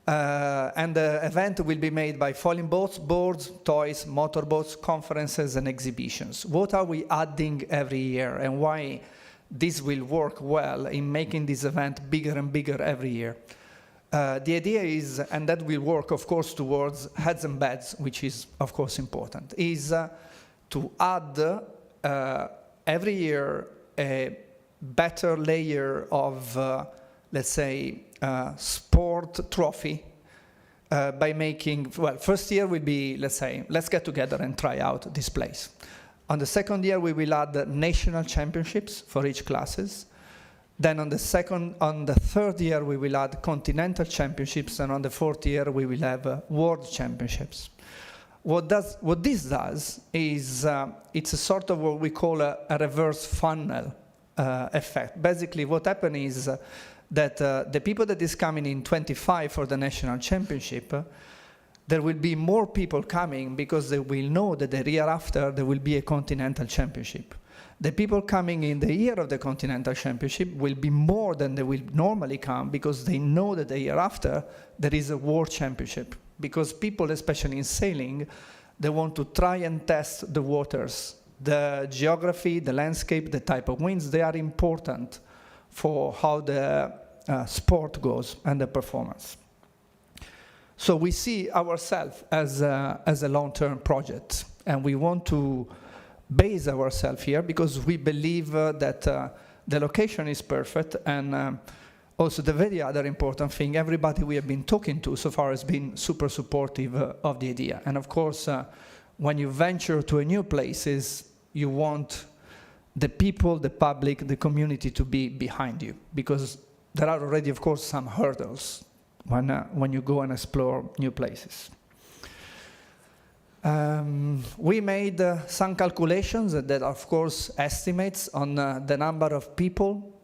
And the event will be made by foiling boats, boards, toys, motorboats, conferences, and exhibitions. What are we adding every year, and why this will work well in making this event bigger and bigger every year? The idea is, and that will work, of course, towards heads and beds, which is, of course, important, is to add every year a better layer of, let's say, sport trophy by making, well, first year will be, let's say, let's get together and try out this place. On the second year, we will add national championships for each classes. Then on the third year, we will add continental championships, and on the fourth year, we will have world championships. What this does is it's a sort of what we call a reverse funnel effect. Basically, what happens is that the people that is coming in 25 for the national championship, there will be more people coming because they will know that the year after there will be a continental championship. The people coming in the year of the continental championship will be more than they will normally come because they know that the year after there is a world championship. Because people, especially in sailing, they want to try and test the waters. The geography, the landscape, the type of winds, they are important for how the sport goes and the performance. So we see ourselves as a long-term project, and we want to base ourselves here because we believe that the location is perfect, and also the very other important thing, everybody we have been talking to so far has been super supportive of the idea. And of course, when you venture to a new places, you want the people, the public, the community to be behind you, because there are already, of course, some hurdles when you go and explore new places. We made some calculations that, of course, estimates on the number of people,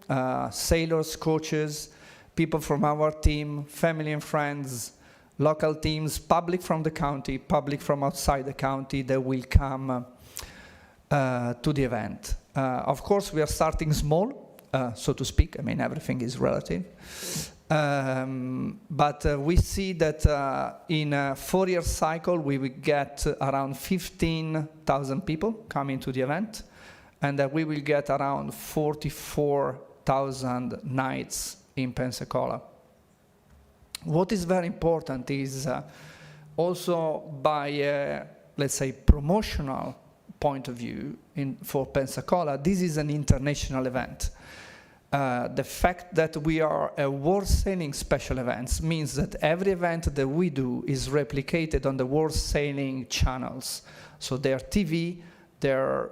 sailors, coaches, people from our team, family and friends, local teams, public from the county, public from outside the county that will come to the event. Of course, we are starting small, so to speak. I mean, everything is relative. But we see that in a 4-year cycle, we will get around 15,000 people coming to the event, and that we will get around 44,000 nights in Pensacola. What is very important is also by, let's say, promotional point of view for Pensacola, this is an international event. The fact that we are a world sailing special events means that every event that we do is replicated on the world sailing channels. So their TV, their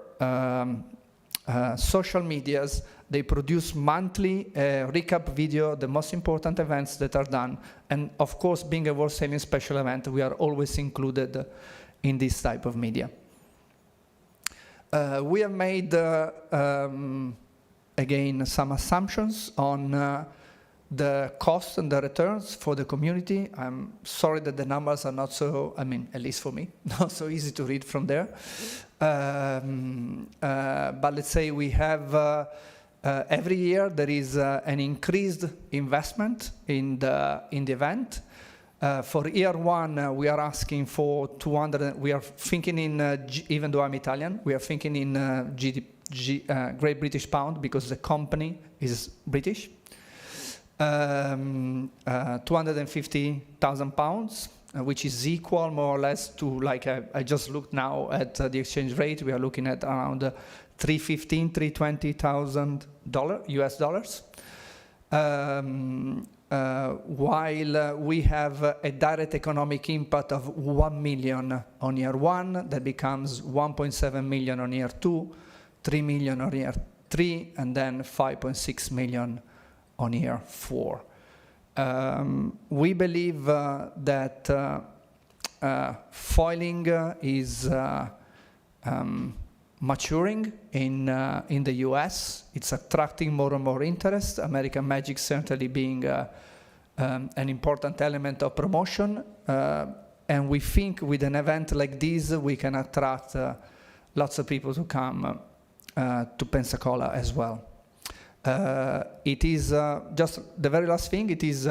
social medias, they produce monthly recap video, the most important events that are done. And of course, being a world sailing special event, we are always included in this type of media. We have made again, some assumptions on the costs and the returns for the community. I'm sorry that the numbers are not so, I mean, at least for me, not so easy to read from there. But let's say we have, every year there is an increased investment in the event. For year one, we are asking for 200, we are thinking in, even though I'm Italian, we are thinking in Great British Pound because the company is British. 250,000 pounds, which is equal more or less to, like I just looked now at the exchange rate, we are looking at around $320,000 US dollars. While we have a direct economic impact of 1 million on year one, that becomes 1.7 million on year 2, 3 million on year 3, and then 5.6 million on year 4. We believe that foiling is maturing in the US. It's attracting more and more interest. American Magic certainly being an important element of promotion. And we think with an event like this, we can attract lots of people to come to Pensacola as well. It is just the very last thing. It is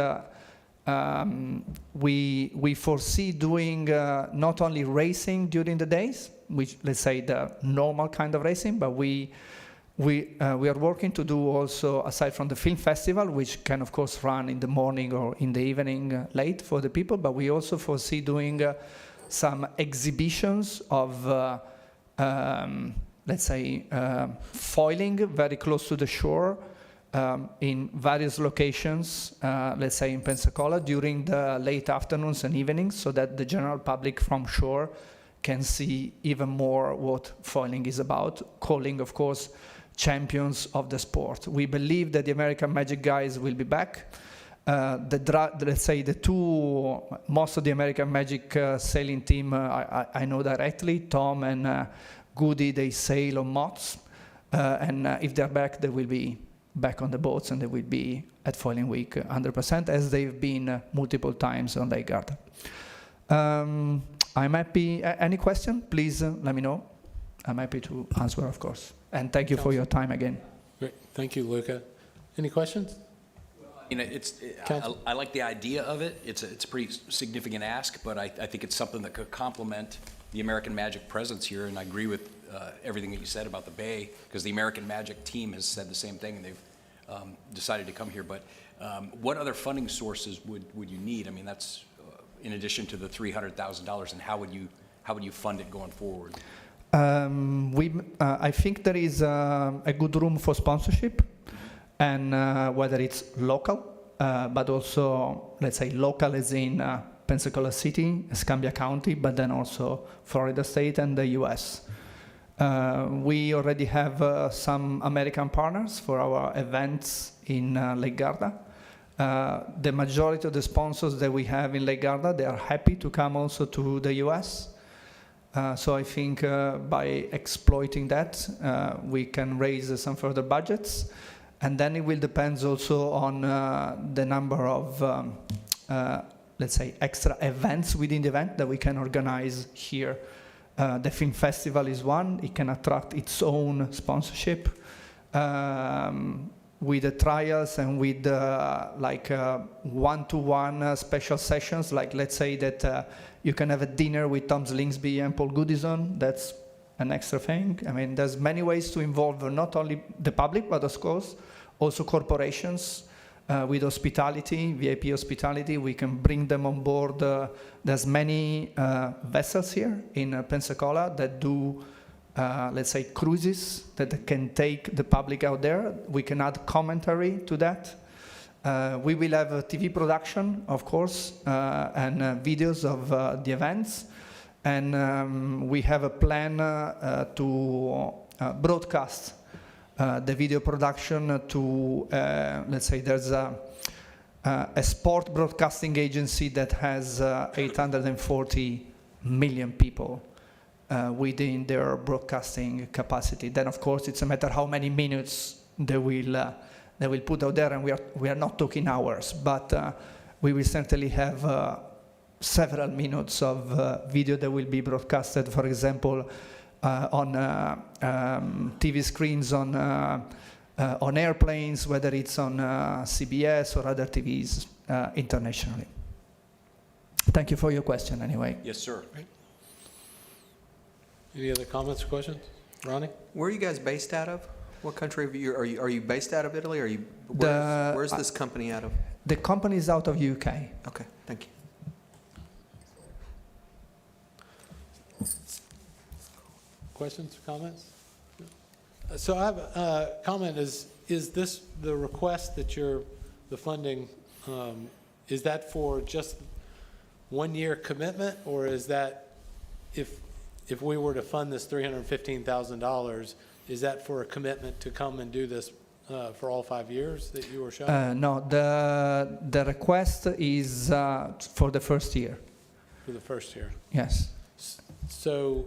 we foresee doing not only racing during the days, which let's say the normal kind of racing, but we are working to do also, aside from the film festival, which can of course run in the morning or in the evening late for the people, but we also foresee doing some exhibitions of, let's say, foiling very close to the shore in various locations, let's say in Pensacola, during the late afternoons and evenings, so that the general public from shore can see even more what foiling is about, calling, of course, champions of the sport. We believe that the American Magic guys will be back. Let's say most of the American Magic sailing team I know directly. Tom and Goody, they sail on moths, and if they're back, they will be back on the boats and they will be at Foiling Week 100%, as they've been multiple times on Lake Garda. I'm happy. Any question? Please let me know. I'm happy to answer, of course. And thank you for your time again. Great. Thank you, Luca. Any questions? You know, I like the idea of it. It's a pretty significant ask, but I think it's something that could complement the American Magic presence here, and I agree with everything that you said about the Bay, because the American Magic team has said the same thing, and they've decided to come here. But what other funding sources would you need? I mean, that's in addition to the $300,000, and how would you fund it going forward? I think there is a good room for sponsorship, and whether it's local, but also, let's say, local as in Pensacola City, Escambia County, but then also Florida State and the US. We already have some American partners for our events in Lake Garda. The majority of the sponsors that we have in Lake Garda, they are happy to come also to the US. So I think by exploiting that, we can raise some further budgets. And then it will depend also on the number of, let's say, extra events within the event that we can organize here. The film festival is one. It can attract its own sponsorship. With the trials and with one-to-one special sessions, like let's say that you can have a dinner with Tom Slingsby and Paul Goodison. That's an extra thing. I mean, there's many ways to involve not only the public, but of course also corporations with hospitality, VIP hospitality. We can bring them on board. There's many vessels here in Pensacola that do let's say, cruises that can take the public out there. We can add commentary to that. We will have a TV production, of course, and videos of the events. And we have a plan to broadcast the video production to, let's say, there's a sport broadcasting agency that has 840 million people within their broadcasting capacity. Then, of course, it's a matter how many minutes they will put out there, and we are not talking hours, but we will certainly have several minutes of video that will be broadcasted, for example, on TV screens on airplanes, whether it's on CBS or other TVs internationally. Thank you for your question, anyway. Yes, sir. Right. Any other comments or questions? Ronnie? Where are you guys based out of? What country are you based out of Italy? Or where's this company out of? The company is out of UK. Okay, thank you. Questions or comments? So I have a comment. Is this the request that the funding, is that for just 1 year commitment, or is that if we were to fund this $315,000, is that for a commitment to come and do this for all 5 years that you were showing? No, the request is for the first year. For the first year? Yes. So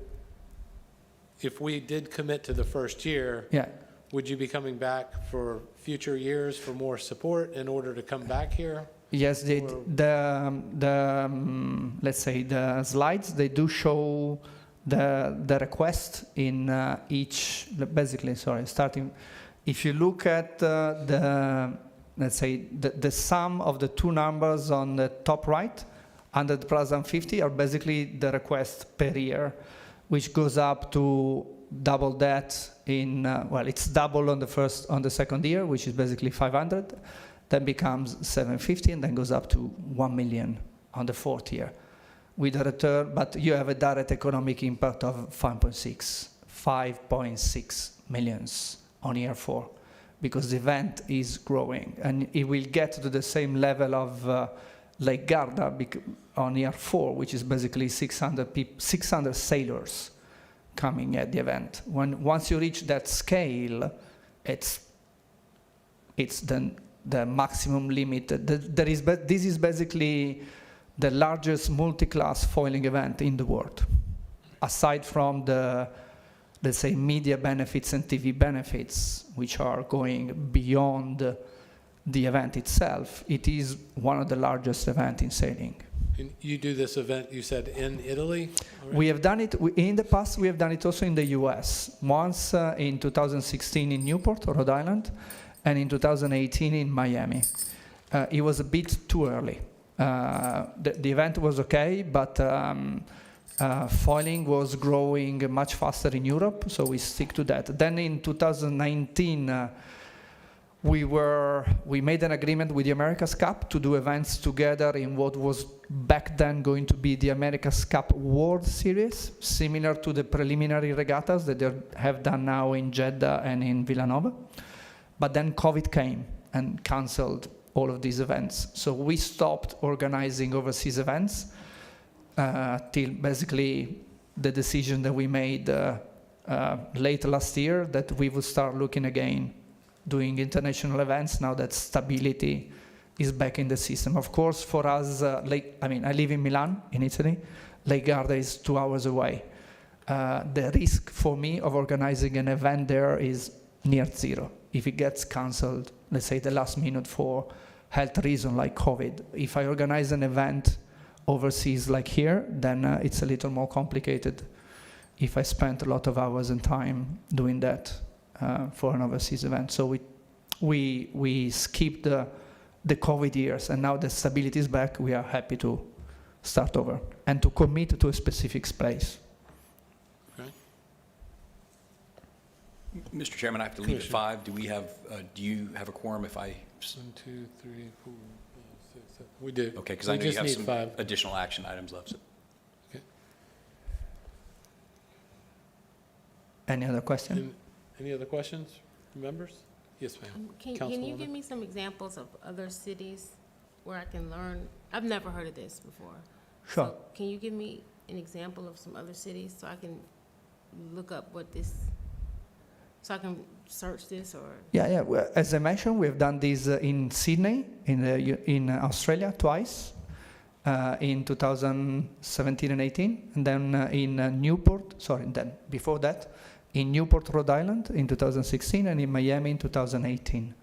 if we did commit to the first year, yeah, would you be coming back for future years for more support in order to come back here? Yes, let's say the slides, they do show the request in each, basically, sorry, starting, if you look at the let's say, the sum of the two numbers on the top right, 100 plus and 50, are basically the request per year, which goes up to double that in, well, it's double on the second year, which is basically 500, then becomes 750, and then goes up to 1 million on the fourth year. With a return, but you have a direct economic impact of 5.6 millions on year 4, because the event is growing, and it will get to the same level of Lake Garda on year 4, which is basically 600 sailors coming at the event. Once you reach that scale, it's the maximum limit. This is basically the largest multi-class foiling event in the world, aside from the, let's say, media benefits and TV benefits, which are going beyond the event itself. It is one of the largest events in sailing. And you do this event, you said, in Italy? already? We have done it, in the past we have done it also in the US, once in 2016 in Newport, Rhode Island, and in 2018 in Miami. It was a bit too early. The event was okay, but foiling was growing much faster in Europe, so we stick to that. Then in 2019, we made an agreement with the America's Cup to do events together in what was back then going to be the America's Cup World Series, similar to the preliminary regattas that they have done now in Jeddah and in Villanova. But then COVID came and canceled all of these events. So we stopped organizing overseas events till basically the decision that we made late last year that we would start looking again, doing international events now that stability is back in the system. Of course, for us, I live in Milan, in Italy. Lake Garda is 2 hours away. The risk for me of organizing an event there is near zero. If it gets canceled, let's say the last minute for health reason like COVID, if I organize an event overseas like here, then it's a little more complicated if I spent a lot of hours and time doing that for an overseas event. So we skipped the COVID years, and now that stability is back, we are happy to start over and to commit to a specific place. Mr. Chairman, I have to leave at 5. Do you have a quorum if I? 1, 2, 3, 4, 5, 6, 7. We do. Okay, because We I know you just have need some 5. additional action items left. So. Okay. Any other question? Any other questions from members? Yes, ma'am. Can you give me some examples of other cities where I can learn? I've never heard of this before. Sure. So can you give me an example of some other cities so I can look up what this, so I can search this or? Yeah. Well, as I mentioned, we've done this in Sydney, in Australia twice, in 2017 and 18, and then in Newport, before that, in Newport, Rhode Island in 2016, and in Miami in 2018.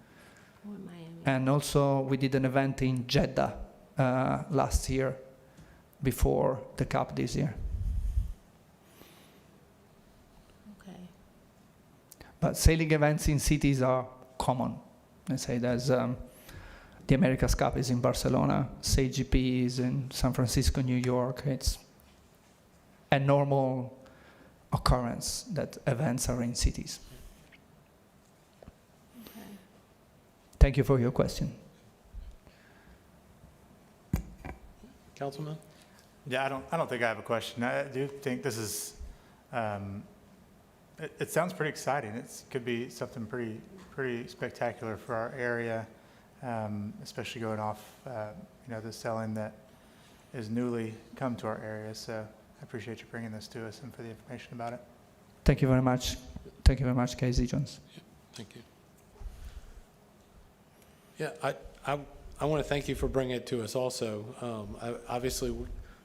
Oh, in Miami. And also we did an event in Jeddah last year before the Cup this year. Okay. But sailing events in cities are common. Let's say there's the America's Cup is in Barcelona, SailGP is in San Francisco, New York. It's a normal occurrence that events are in cities. Okay. Thank you for your question. Councilman? Yeah, I don't think I have a question. I do think this is, it sounds pretty exciting. It could be something pretty spectacular for our area, especially going off, the selling that is newly come to our area. So I appreciate you bringing this to us and for the information about it. Thank you very much. Thank you very much, Casey Jones. Thank you. Yeah, I want to thank you for bringing it to us also. Obviously,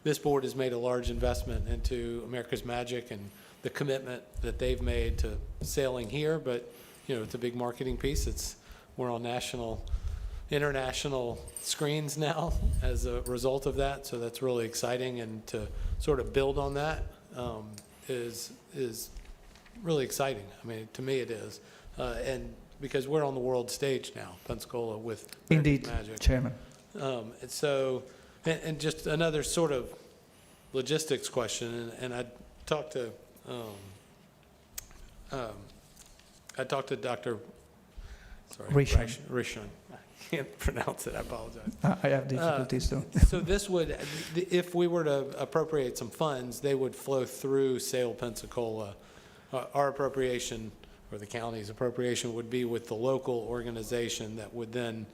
this board has made a large investment into America's Magic and the commitment that they've made to sailing here, but it's a big marketing piece. We're on international screens now as a result of that, so that's really exciting, and to sort of build on that is really exciting. I mean, to me it is. And because we're on the world stage now, Pensacola with America's Indeed, Magic. Chairman. And so, and just another sort of logistics question, and I talked to, Dr. Rishon. I can't pronounce it, I apologize. I have difficulties too. So this would, if we were to appropriate some funds, they would flow through Sale Pensacola. Our appropriation, or the county's appropriation, would be with the local organization that would then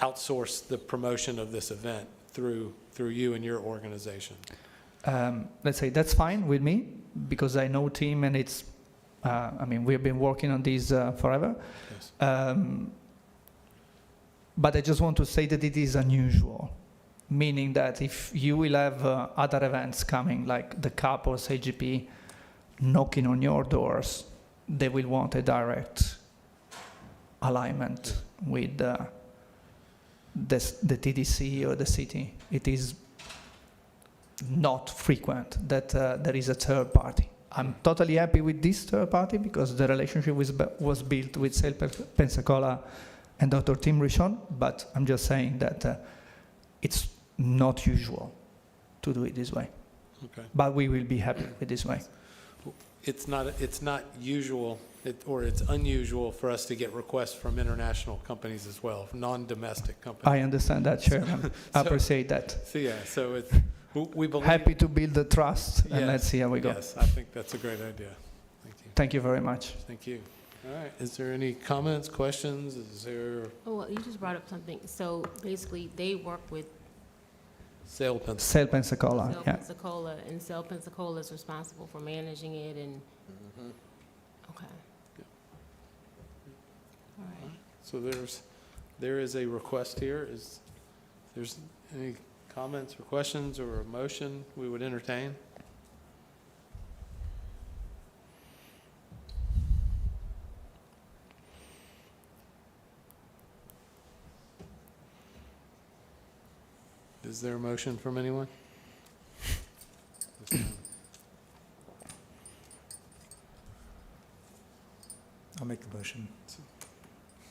outsource the promotion of this event through you and your organization. Let's say that's fine with me because I know team and it's, I mean, we've been working on this forever. Yes. But I just want to say that it is unusual, meaning that if you will have other events coming like the Cup or CGP knocking on your doors, they will want a direct alignment with the TDC or the city. It is not frequent that there is a third party. I'm totally happy with this third party because the relationship was built with Sale Pensacola and Dr. Tim Rishon, but I'm just saying that it's not usual to do it this way. Okay. But we will be happy with this way. It's not usual, or it's unusual for us to get requests from international companies as well, non-domestic companies. I understand that, Chairman. I appreciate that. So yeah, so it's, we believe. Happy to build the trust, and Yes, let's see how we go. Yes, I think that's a great idea. Thank you. Thank you very much. Thank you. All right, is there any comments, questions? Is there Oh, well, you just brought up something. So basically, they work with Sale Pensacola? Sale Pensacola, Sale yeah. Pensacola, and Sale Pensacola is responsible for managing it and, okay. All right. So there is a request here. Is there's any comments or questions or a motion we would entertain? Is there a motion from anyone? I'll make the motion.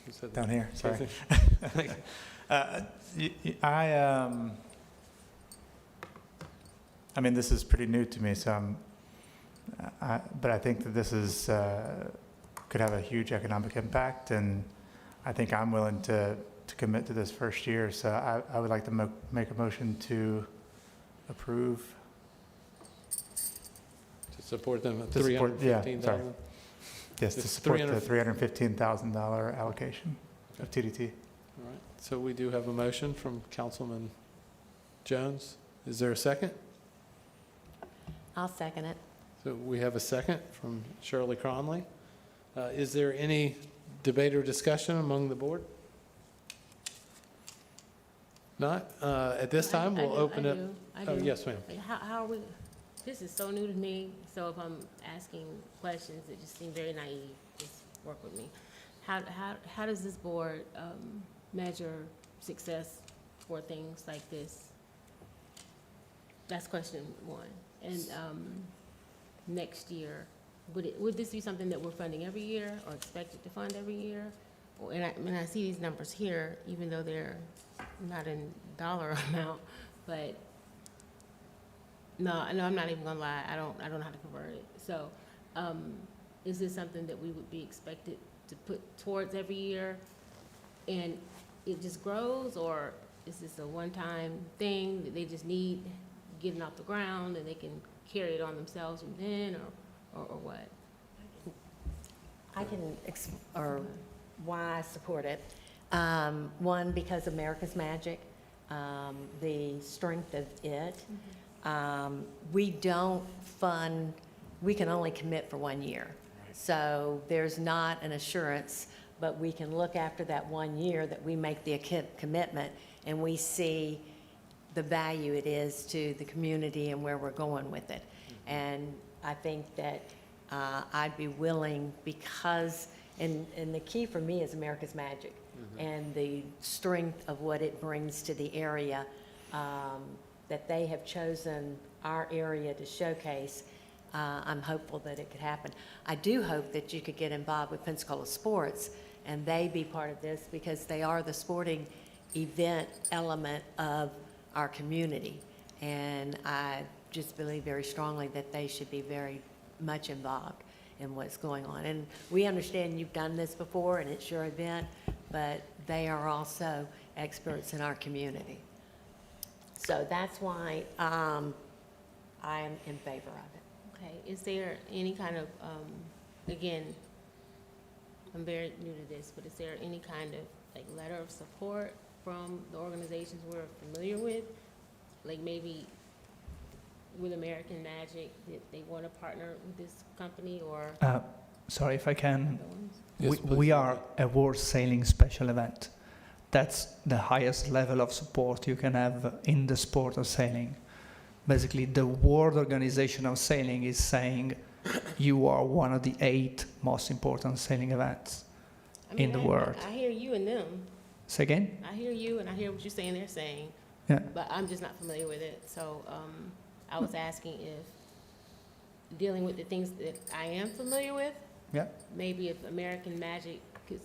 Who said that? Down here, sorry. I mean, this is pretty new to me, so but I think that this is, could have a huge economic impact, and I think I'm willing to commit to this first year, so I would like to make a motion to approve. To support them at To support- yeah, $315,000? sorry. Yes, to It's support the 300 $315,000 allocation of TDT. All right, so we do have a motion from Councilman Jones. Is there a second? I'll second it. So we have a second from Shirley Cronley. Is there any debate or discussion among the board? Not? At this time, we'll open it. I Oh, do. yes, ma'am. Like, how are we, this is so new to me, so if I'm asking questions that just seem very naive, just work with me. How does this board measure success for things like this? That's question one. And next year, would this be something that we're funding every year or expected to fund every year? And I see these numbers here, even though they're not in dollar amount, but no, I'm not even gonna lie, I don't know how to convert it. So, is this something that we would be expected to put towards every year? And it just grows, or is this a one-time thing that they just need getting off the ground and they can carry it on themselves from then, or what? I can, or why I support it. One, because America's Magic, the strength of it. We don't fund, we can only commit for 1 year. So there's not an assurance, but we can look after that 1 year that we make the commitment and we see the value it is to the community and where we're going with it. And I think that I'd be willing because, and the key for me is America's Magic and the strength of what it brings to the area, that they have chosen our area to showcase. I'm hopeful that it could happen. I do hope that you could get involved with Pensacola Sports and they be part of this because they are the sporting event element of our community. And I just believe very strongly that they should be very much involved in what's going on. And we understand you've done this before and it's your event, but they are also experts in our community. So that's why I am in favor of it. Okay, is there any kind of, again, I'm very new to this, but is there any kind of like letter of support from the organizations we're familiar with? Like maybe with American Magic, that they want to partner with this company or? Sorry if I can. other ones? Yes, We please. are a world sailing special event. That's the highest level of support you can have in the sport of sailing. Basically, the World Organization of Sailing is saying you are one of the 8 most important sailing events I mean, in the I- world. I hear you and them. Say again? I hear you and I hear what you're saying, they're saying. Yeah. But I'm just not familiar with it. So I was asking if dealing with the things that I am familiar with, Yeah. maybe if American Magic could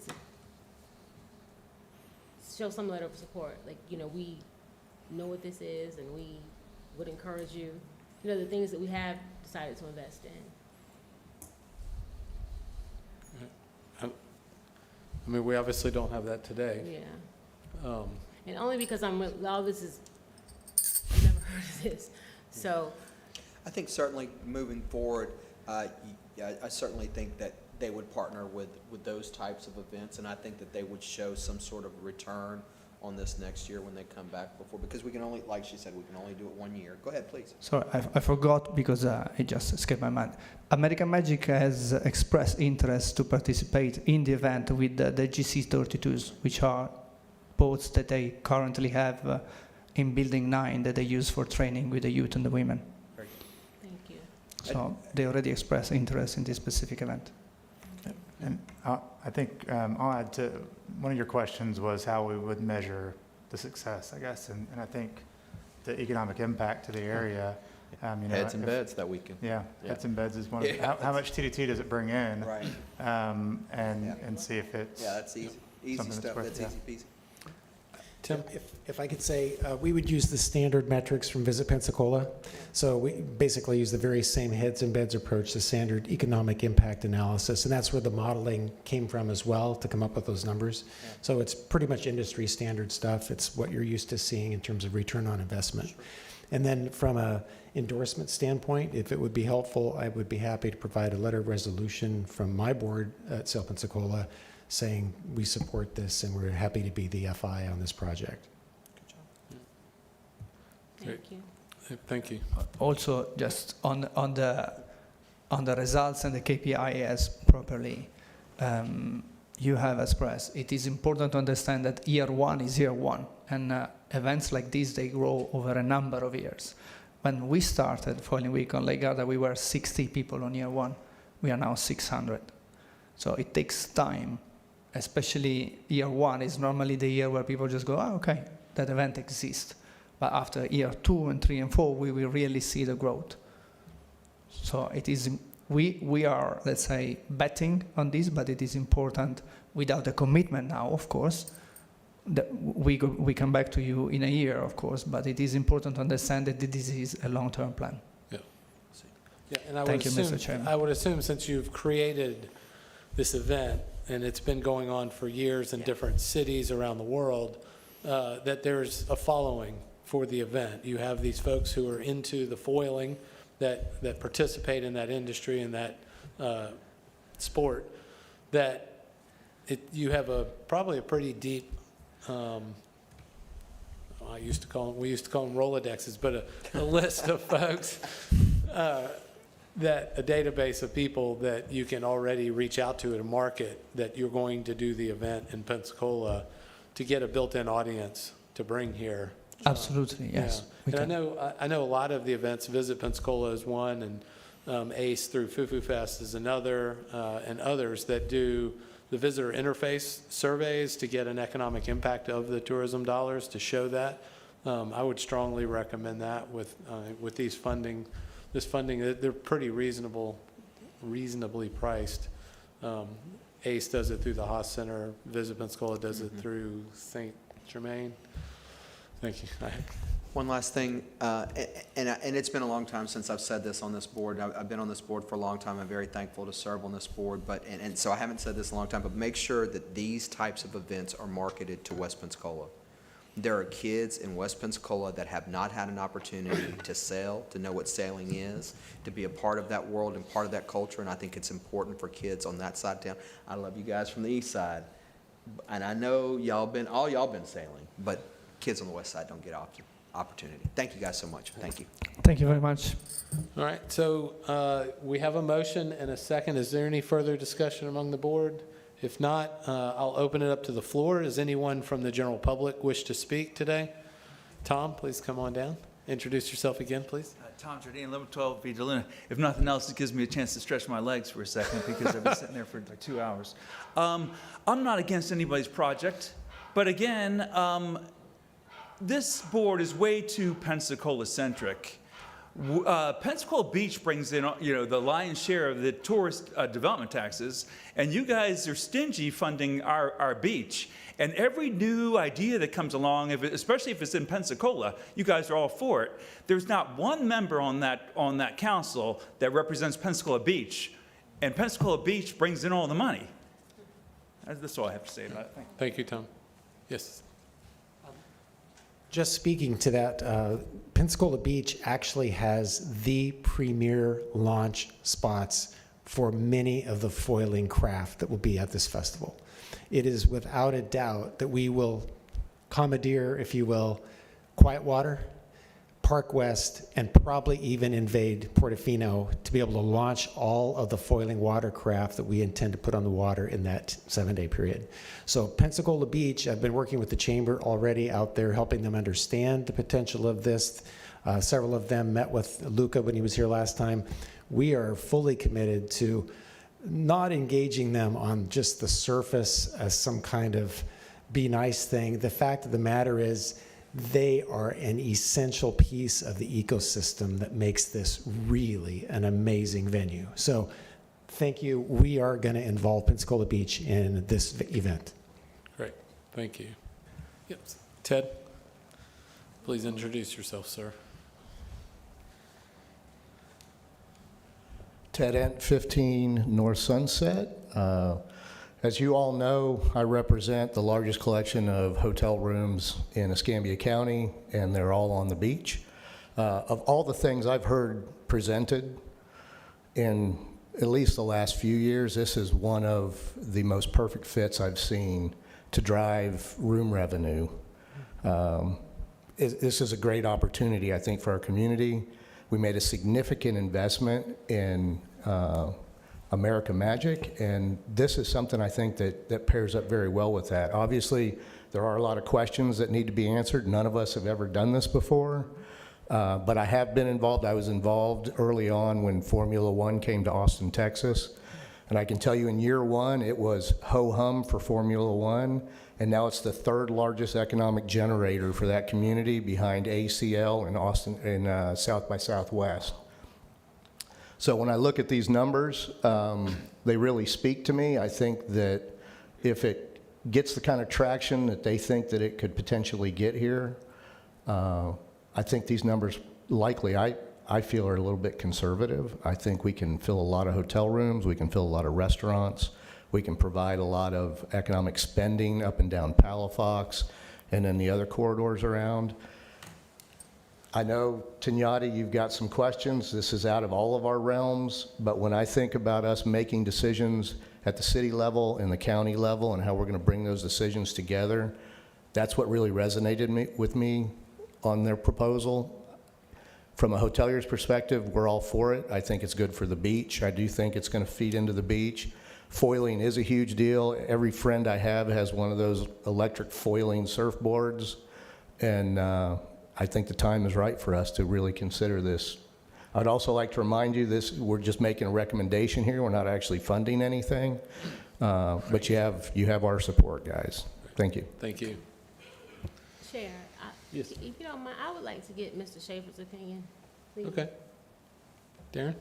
show some letter of support, like, you know, we know what this is and we would encourage you, you know, the things that we have decided to invest in. I mean, we obviously don't have that today. Yeah. And only because all this is, I've never heard of this. So, I think certainly moving forward, I certainly think that they would partner with those types of events, and I think that they would show some sort of return on this next year when they come back before, because we can only, like she said, we can only do it 1 year. Go ahead, please. Sorry, I forgot because it just escaped my mind. American Magic has expressed interest to participate in the event with the GC32s, which are boats that they currently have in Building 9 that they use for training with the youth and the women. Great. thank you. So they already expressed interest in this specific event. And I think I'll add to, one of your questions was how we would measure the success, I guess, and I think the economic impact to the area. You know, Heads and beds that weekend. Yeah, Yeah. heads and beds is one of, Yeah. how much TDT does it bring in? Right. And see if it's. Yeah, that's easy. Easy something that's stuff. worth- That's yeah. easy peasy. Tim? If I could say, we would use the standard metrics from Visit Pensacola. So we basically use the very same heads and beds approach, the standard economic impact analysis, and that's where the modeling came from as well to come up with those numbers. So it's pretty much industry standard stuff. It's what you're used to seeing in terms of return on investment. And then from a endorsement standpoint, if it would be helpful, I would be happy to provide a letter of resolution from my board at Sail Pensacola saying we support this and we're happy to be the FI on this project. Thank you. Thank you. Also, just on the results and the KPIs properly, you have expressed, it is important to understand that year 1 is year 1, and events like this, they grow over a number of years. When we started Foiling Week on Lake Garda, we were 60 people on year 1. We are now 600. So it takes time, especially year 1 is normally the year where people just go, oh, okay, that event exists. But after year 2 and 3 and 4, we will really see the growth. So it is, we are, let's say, betting on this, but it is important without a commitment now, of course. That we come back to you in a year, of course, but it is important to understand that this is a long-term plan. Yeah. Yeah, and I would Thank you, assume, Mr. Chairman. I would assume since you've created this event, and it's been going on for years in different cities around the world, that there's a following for the event. You have these folks who are into the foiling, that participate in that industry and that sport, that you have probably a pretty deep, we used to call them Rolodexes, but a list of folks, a database of people that you can already reach out to at a market that you're going to do the event in Pensacola to get a built-in audience to bring here. Absolutely, yes. Yeah. And I know a lot of the events, Visit Pensacola is one, and ACE through Fufu Fest is another, and others that do the visitor interface surveys to get an economic impact of the tourism dollars to show that. I would strongly recommend that with these funding this funding, they're pretty reasonably priced. ACE does it through the Haas Center, Visit Pensacola does it through St. Germain. Thank you. One last thing, and it's been a long time since I've said this on this board. I've been on this board for a long time. I'm very thankful to serve on this board, and so I haven't said this in a long time, but make sure that these types of events are marketed to West Pensacola. There are kids in West Pensacola that have not had an opportunity to sail, to know what sailing is, to be a part of that world and part of that culture, and I think it's important for kids on that side of town. I love you guys from the east side, and I know all y'all been sailing, but kids on the west side don't get opportunity. Thank you guys so much. Thank you. Thank you very much. All right, so we have a motion and a second. Is there any further discussion among the board? If not, I'll open it up to the floor. Does anyone from the general public wish to speak today? Tom, please come on down. Introduce yourself again, please. Tom Jardine, 1112 V. DeLuna. If nothing else, it gives me a chance to stretch my legs for a second because I've been sitting there for like 2 hours. I'm not against anybody's project, but again, this board is way too Pensacola-centric. Pensacola Beach brings in, the lion's share of the tourist development taxes, and you guys are stingy funding our beach. And every new idea that comes along, especially if it's in Pensacola, you guys are all for it. There's not one member on that council that represents Pensacola Beach, and Pensacola Beach brings in all the money. That's all I have to say about it. Thank you, Tom. Yes. Just speaking to that, Pensacola Beach actually has the premier launch spots for many of the foiling craft that will be at this festival. It is without a doubt that we will commandeer, if you will, Quietwater, Park West, and probably even invade Portofino to be able to launch all of the foiling watercraft that we intend to put on the water in that 7-day period. So Pensacola Beach, I've been working with the chamber already out there, helping them understand the potential of this. Several of them met with Luca when he was here last time. We are fully committed to not engaging them on just the surface as some kind of be nice thing. The fact of the matter is, they are an essential piece of the ecosystem that makes this really an amazing venue. So thank you. We are going to involve Pensacola Beach in this event. Great. Thank you. Yep. Ted, please introduce yourself, sir. Ted Ent, 15 North Sunset. As you all know, I represent the largest collection of hotel rooms in Escambia County, and they're all on the beach. Of all the things I've heard presented in at least the last few years, this is one of the most perfect fits I've seen to drive room revenue. This is a great opportunity, I think, for our community. We made a significant investment in America Magic, and this is something I think that pairs up very well with that. Obviously, there are a lot of questions that need to be answered. None of us have ever done this before, but I have been involved. I was involved early on when Formula One came to Austin, Texas, and I can tell you in year one, it was ho-hum for Formula One, and now it's the third largest economic generator for that community behind ACL in Austin, in South by Southwest. So when I look at these numbers, they really speak to me. I think that if it gets the kind of traction that they think that it could potentially get here, I think these numbers likely, I feel, are a little bit conservative. I think we can fill a lot of hotel rooms, we can fill a lot of restaurants, we can provide a lot of economic spending up and down Palafox and then the other corridors around. I know, Tignati, you've got some questions. This is out of all of our realms, but when I think about us making decisions at the city level and the county level and how we're going to bring those decisions together, that's what really resonated with me on their proposal. From a hotelier's perspective, we're all for it. I think it's good for the beach. I do think it's going to feed into the beach. Foiling is a huge deal. Every friend I have has one of those electric foiling surfboards, and I think the time is right for us to really consider this. I'd also like to remind you we're just making a recommendation here. We're not actually funding anything, but you have our support, guys. Thank you. Thank you. Chair, Yes. if you don't mind, I would like to get Mr. Schaefer's opinion, please. Okay. Darren?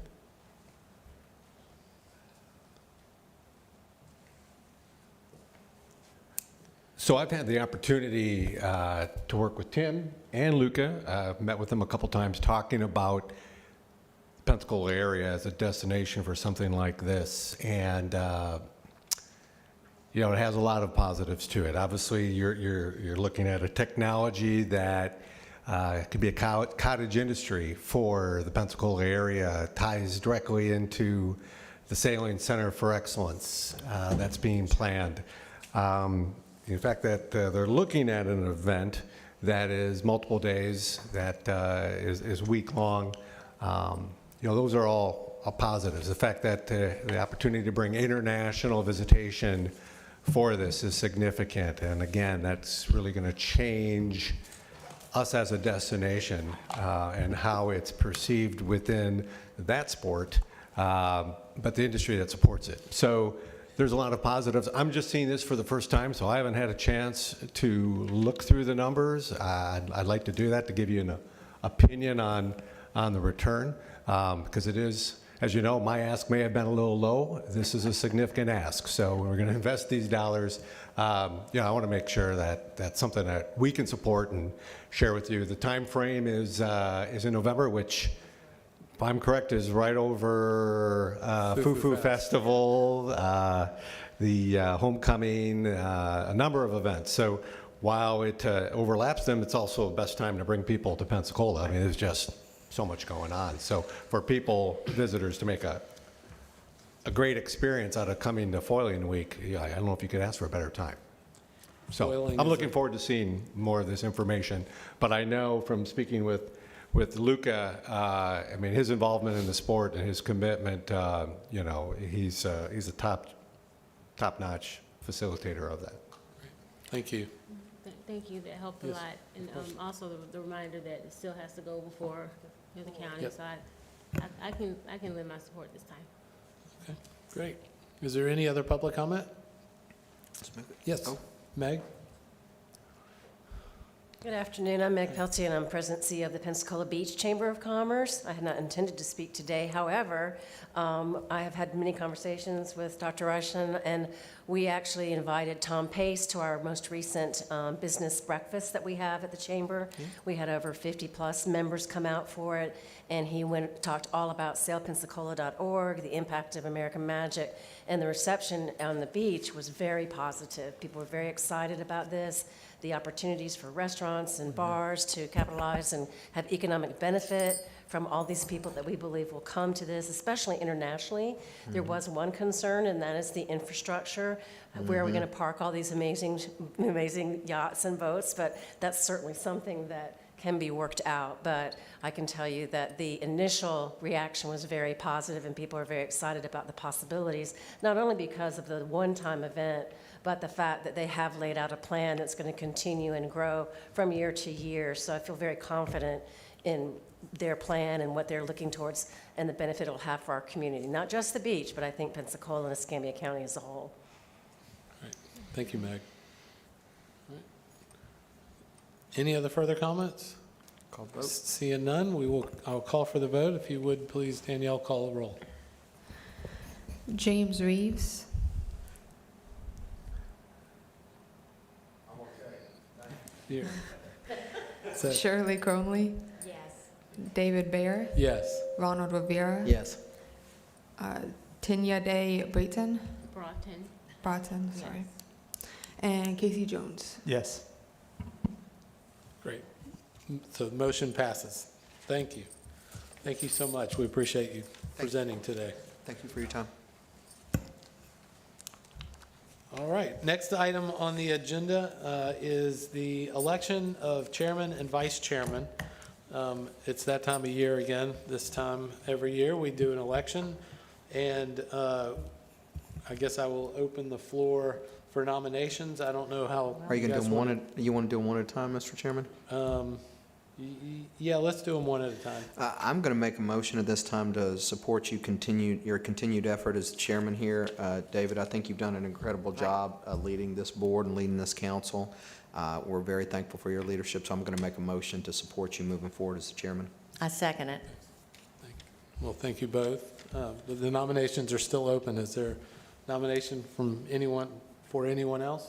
So I've had the opportunity to work with Tim and Luca. I've met with them a couple times talking about the Pensacola area as a destination for something like this. And, you know, it has a lot of positives to it. Obviously, you're looking at a technology that could be a cottage industry for the Pensacola area, ties directly into the Sailing Center for Excellence that's being planned. In fact, that they're looking at an event that is multiple days, that is week-long. You know, those are all positives. The fact that the opportunity to bring international visitation for this is significant. And again, that's really going to change us as a destination and how it's perceived within that sport, but the industry that supports it. So there's a lot of positives. I'm just seeing this for the first time, so I haven't had a chance to look through the numbers. I'd like to do that to give you an opinion on the return, because it is, as you know, my ask may have been a little low. This is a significant ask, so we're going to invest these dollars. I want to make sure that that's something that we can support and share with you. The time frame is in November, which, if I'm correct, is right over Foo Festival, the homecoming, a number of events. So while it overlaps them, it's also the best time to bring people to Pensacola. I mean, there's just so much going on. So for people, visitors, to make a great experience out of coming to Foiling Week, I don't know if you could ask for a better time. So Foiling I'm is looking forward to seeing more of this information. But I know from speaking with Luca, I mean, his involvement in the sport and his commitment, you know, he's a top-notch facilitator of that. Thank you. Thank you, that helped a Yes, lot. And also the reminder that it still has to go before the county, Yep. so I can lend my support this time. Okay, great. Is there any other public comment? Yes, Meg? Good afternoon. I'm Meg Peltier, and I'm President and CEO of the Pensacola Beach Chamber of Commerce. I had not intended to speak today. However, I have had many conversations with Dr. Rushing, and we actually invited Tom Pace to our most recent business breakfast that we have at the Chamber. We had over 50-plus members come out for it, and he talked all about sailpensacola.org, the impact of American Magic, and the reception on the beach was very positive. People were very excited about this. The opportunities for restaurants and bars to capitalize and have economic benefit from all these people that we believe will come to this, especially internationally. There was one concern, and that is the infrastructure. Where are we going to park all these amazing yachts and boats? But that's certainly something that can be worked out. But I can tell you that the initial reaction was very positive, and people are very excited about the possibilities, not only because of the one-time event, but the fact that they have laid out a plan that's going to continue and grow from year to year. So I feel very confident in their plan and what they're looking towards and the benefit it'll have for our community. Not just the beach, but I think Pensacola and Escambia County as a whole. Right. Thank you, Meg. All right. Any other further comments? Call vote. Seeing none, I'll call for the vote. If you would, please, Danielle, call the roll. James Reeves. Here. Shirley Cronley. Yes. David Baer. Yes. Ronald Rivera. Yes. Tinya Day Brayton. Broughton. Sorry. And Casey Jones. Yes. Great. So the motion passes. Thank you. Thank you so much. We appreciate you presenting today. Thank you for your time. All right, next item on the agenda is the election of chairman and vice chairman. It's that time of year again. This time every year we do an election, and I guess I will open the floor for nominations. I don't know how. Are you going to guys do them one? You want to do them one at a time, Mr. Chairman? Yeah, let's do them one at a time. I'm going to make a motion at this time to support your continued effort as chairman here. David, I think you've done an incredible job leading this board and leading this council. We're very thankful for your leadership, so I'm going to make a motion to support you moving forward as the chairman. I second it. Well, thank you both. The nominations are still open. Is there nomination from anyone, for anyone else?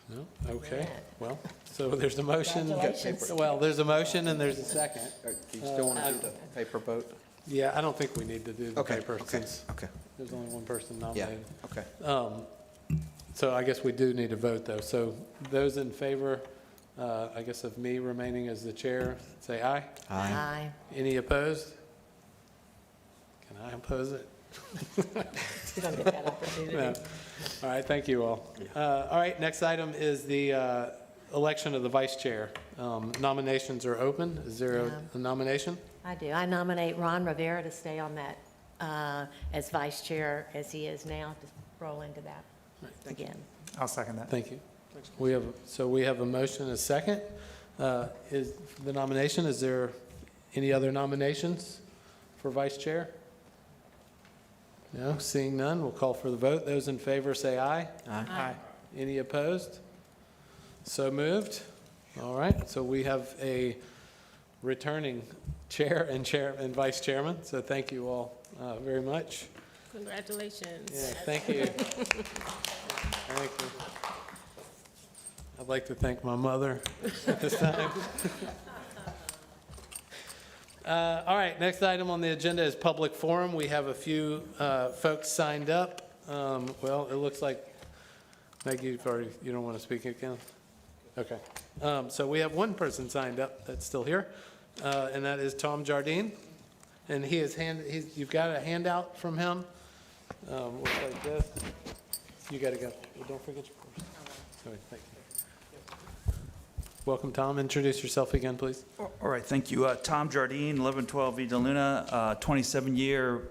No? Okay, well, so there's a motion. Congratulations. Well, there's a motion and there's a second. Do you still want to do the paper vote? Yeah, I don't think we need to do the Okay, paper okay, since okay. there's only one person Yeah, nominated. okay. So I guess we do need to vote, though. So those in favor, I guess, of me remaining as the chair, say aye. Aye. Any opposed? Can I oppose it? You don't get that opportunity. No. All right, thank you all. All right, next item is the election of the vice chair. Nominations are open. Is there a nomination? I do. I nominate Ron Rivera to stay on that as vice chair as he is now, to roll into that again. I'll second that. Thank you. We have a motion and a second. Is the nomination, is there any other nominations for vice chair? No, seeing none, we'll call for the vote. Those in favor say aye. Aye. Any opposed? So moved. All right, so we have a returning chair and vice chairman, so thank you all very much. Congratulations. Yeah, thank you. Thank you. I'd like to thank my mother at this time. All right, next item on the agenda is public forum. We have a few folks signed up. Well, it looks like, Maggie, you don't want to speak again? Okay. So we have one person signed up that's still here, and that is Tom Jardine. And you've got a handout from him. Looks like this. You got to go. Well, don't forget your purse. Sorry, thank you. Welcome, Tom. Introduce yourself again, please. All right, thank you. Tom Jardine, 1112 Villa Luna, 27-year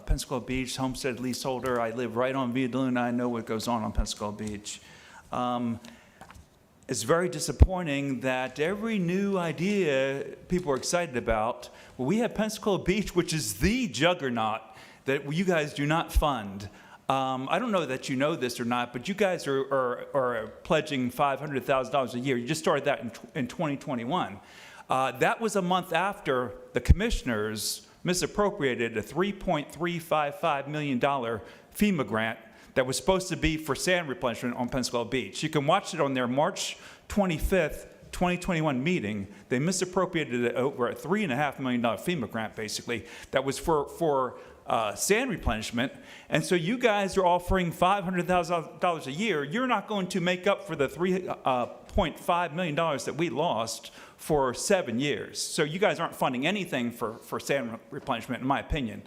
Pensacola Beach homestead leaseholder. I live right on Villa Luna. I know what goes on Pensacola Beach. It's very disappointing that every new idea people are excited about, well, we have Pensacola Beach, which is the juggernaut that you guys do not fund. I don't know that you know this or not, but you guys are pledging $500,000 a year. You just started that in 2021. That was a month after the commissioners misappropriated a $3.355 million FEMA grant that was supposed to be for sand replenishment on Pensacola Beach. You can watch it on their March 25th, 2021 meeting. They misappropriated it over a $3.5 million FEMA grant, basically, that was for sand replenishment. And so you guys are offering $500,000 a year. You're not going to make up for the $3.5 million that we lost for 7 years. So you guys aren't funding anything for sand replenishment, in my opinion.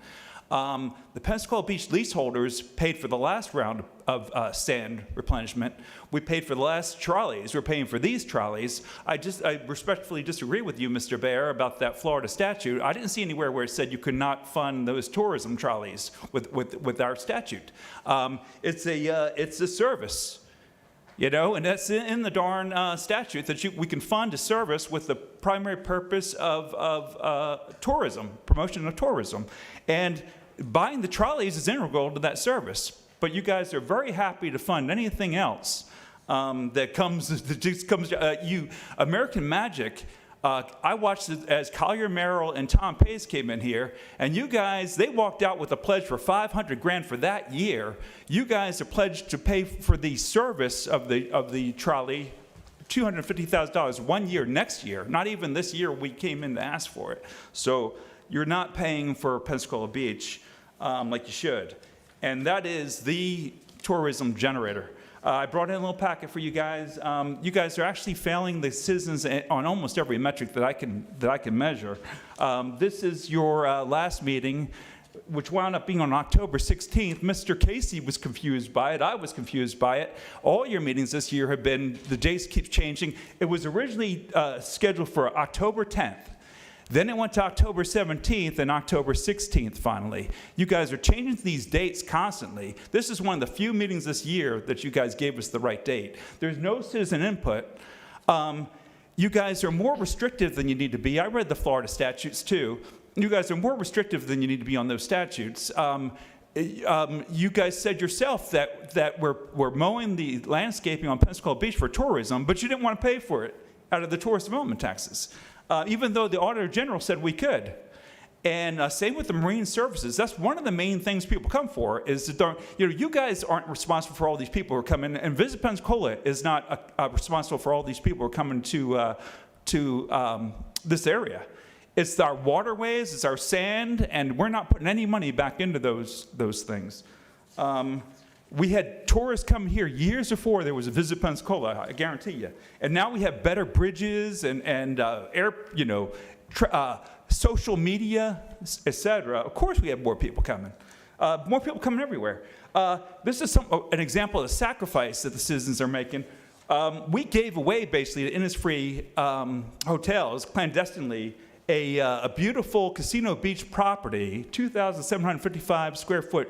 The Pensacola Beach leaseholders paid for the last round of sand replenishment. We paid for the last trolleys. We're paying for these trolleys. I respectfully disagree with you, Mr. Baer, about that Florida statute. I didn't see anywhere where it said you could not fund those tourism trolleys with our statute. It's a service. You know, and that's in the darn statute that we can fund a service with the primary purpose of tourism, promotion of tourism. And buying the trolleys is integral to that service. But you guys are very happy to fund anything else that just comes, American Magic. I watched it as Collier Merrill and Tom Pace came in here, and you guys, they walked out with a pledge for $500,000 for that year. You guys are pledged to pay for the service of the trolley, $250,000 1 year next year. Not even this year we came in to ask for it. So you're not paying for Pensacola Beach like you should. And that is the tourism generator. I brought in a little packet for you guys. You guys are actually failing the citizens on almost every metric that I can measure. This is your last meeting, which wound up being on October 16th. Mr. Casey was confused by it. I was confused by it. All your meetings this year have been, the dates keep changing. It was originally scheduled for October 10th. Then it went to October 17th and October 16th, finally. You guys are changing these dates constantly. This is one of the few meetings this year that you guys gave us the right date. There's no citizen input. You guys are more restrictive than you need to be. I read the Florida statutes, too. You guys are more restrictive than you need to be on those statutes. You guys said yourself that we're mowing the landscaping on Pensacola Beach for tourism, but you didn't want to pay for it out of the tourist development taxes. Even though the Auditor General said we could. And same with the marine services. That's one of the main things people come for is that, you guys aren't responsible for all these people who are coming, and Visit Pensacola is not responsible for all these people who are coming to this area. It's our waterways, it's our sand, and we're not putting any money back into those things. We had tourists come here years before there was a Visit Pensacola, I guarantee you. And now we have better bridges and air, social media, etc. Of course we have more people coming. More people coming everywhere. This is an example of the sacrifice that the citizens are making. We gave away, basically, to Innisfree hotels, clandestinely, a beautiful Casino Beach property, 2,755 square foot,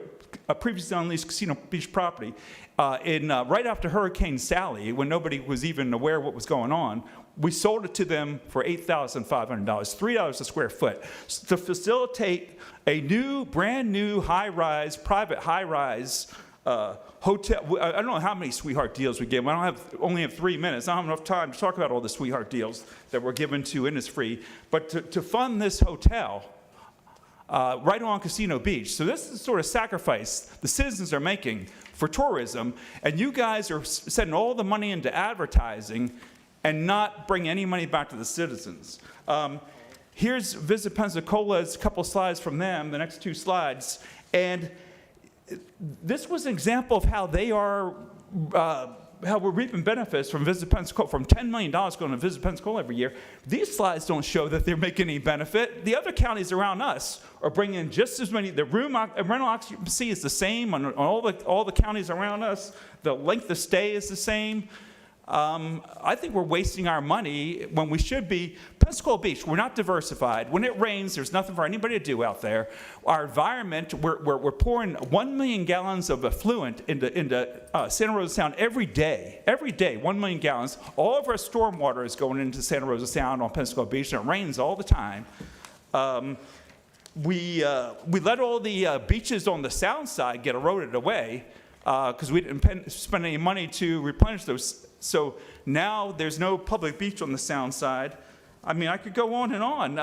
previously unleased Casino Beach property, right after Hurricane Sally, when nobody was even aware what was going on. We sold it to them for $8,500, $3 a square foot, to facilitate a brand new private high-rise hotel. I don't know how many sweetheart deals we gave. I only have 3 minutes. I don't have enough time to talk about all the sweetheart deals that were given to Innisfree. But to fund this hotel right on Casino Beach. So this is the sort of sacrifice the citizens are making for tourism, and you guys are sending all the money into advertising and not bringing any money back to the citizens. Here's Visit Pensacola's, a couple slides from them, the next 2 slides. And this was an example of how they are, how we're reaping benefits from Visit Pensacola, from $10 million going to Visit Pensacola every year. These slides don't show that they're making any benefit. The other counties around us are bringing in just as many. The rental occupancy is the same on all the counties around us. The length of stay is the same. I think we're wasting our money when we should be. Pensacola Beach, we're not diversified. When it rains, there's nothing for anybody to do out there. Our environment, we're pouring 1 million gallons of effluent into Santa Rosa Sound every day. Every day, 1 million gallons. All of our stormwater is going into Santa Rosa Sound on Pensacola Beach, and it rains all the time. We let all the beaches on the sound side get eroded away because we didn't spend any money to replenish those. So now there's no public beach on the sound side. I mean, I could go on and on.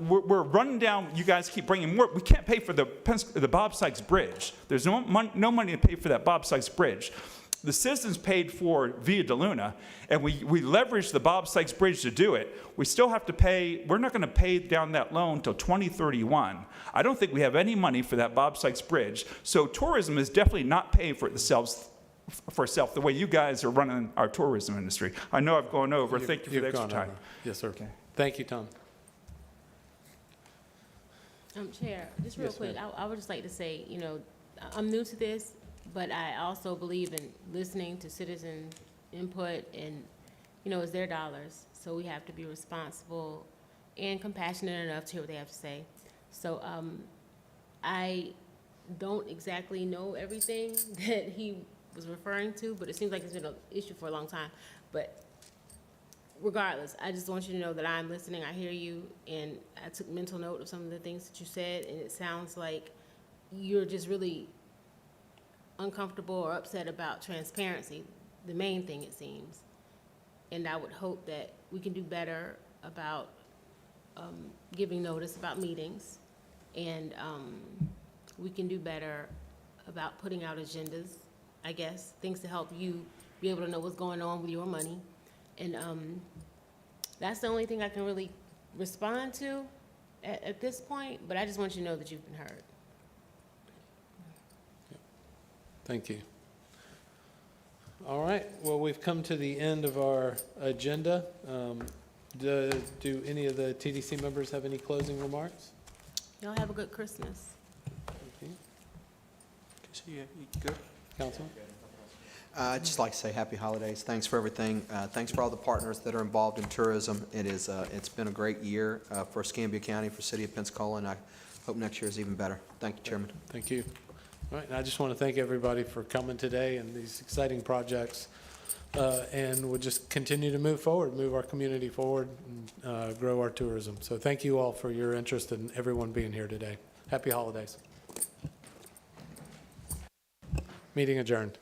We're running down. You guys keep bringing more. We can't pay for the Bob Sykes Bridge. There's no money to pay for that Bob Sykes Bridge. The citizens paid for Via de Luna, and we leveraged the Bob Sykes Bridge to do it. We still have to pay. We're not going to pay down that loan until 2031. I don't think we have any money for that Bob Sykes Bridge. So tourism is definitely not paying for itself. The way you guys are running our tourism industry. I know I've gone over. Thank you for the extra time. Yes, sir. Okay. Thank you, Tom. Chair, just real quick, I would just like to say, I'm new to this, but I also believe in listening to citizen input, and, it's their dollars. So we have to be responsible and compassionate enough to hear what they have to say. So I don't exactly know everything that he was referring to, but it seems like it's been an issue for a long time. But regardless, I just want you to know that I'm listening, I hear you, and I took mental note of some of the things that you said, and it sounds like you're just really uncomfortable or upset about transparency, the main thing it seems. And I would hope that we can do better about giving notice about meetings, and we can do better about putting out agendas, I guess, things to help you be able to know what's going on with your money. And that's the only thing I can really respond to at this point, but I just want you to know that you've been heard. Thank you. All right, well, we've come to the end of our agenda. Do any of the TDC members have any closing remarks? Y'all have a good Christmas. Okay. Good. Councilman? I'd just like to say happy holidays. Thanks for everything. Thanks for all the partners that are involved in tourism. It's been a great year for Escambia County, for City of Pensacola, and I hope next year is even better. Thank you, Chairman. Thank you. All right, and I just want to thank everybody for coming today and these exciting projects. And we'll just continue to move forward, move our community forward, and grow our tourism. So thank you all for your interest and everyone being here today. Happy holidays. Meeting adjourned.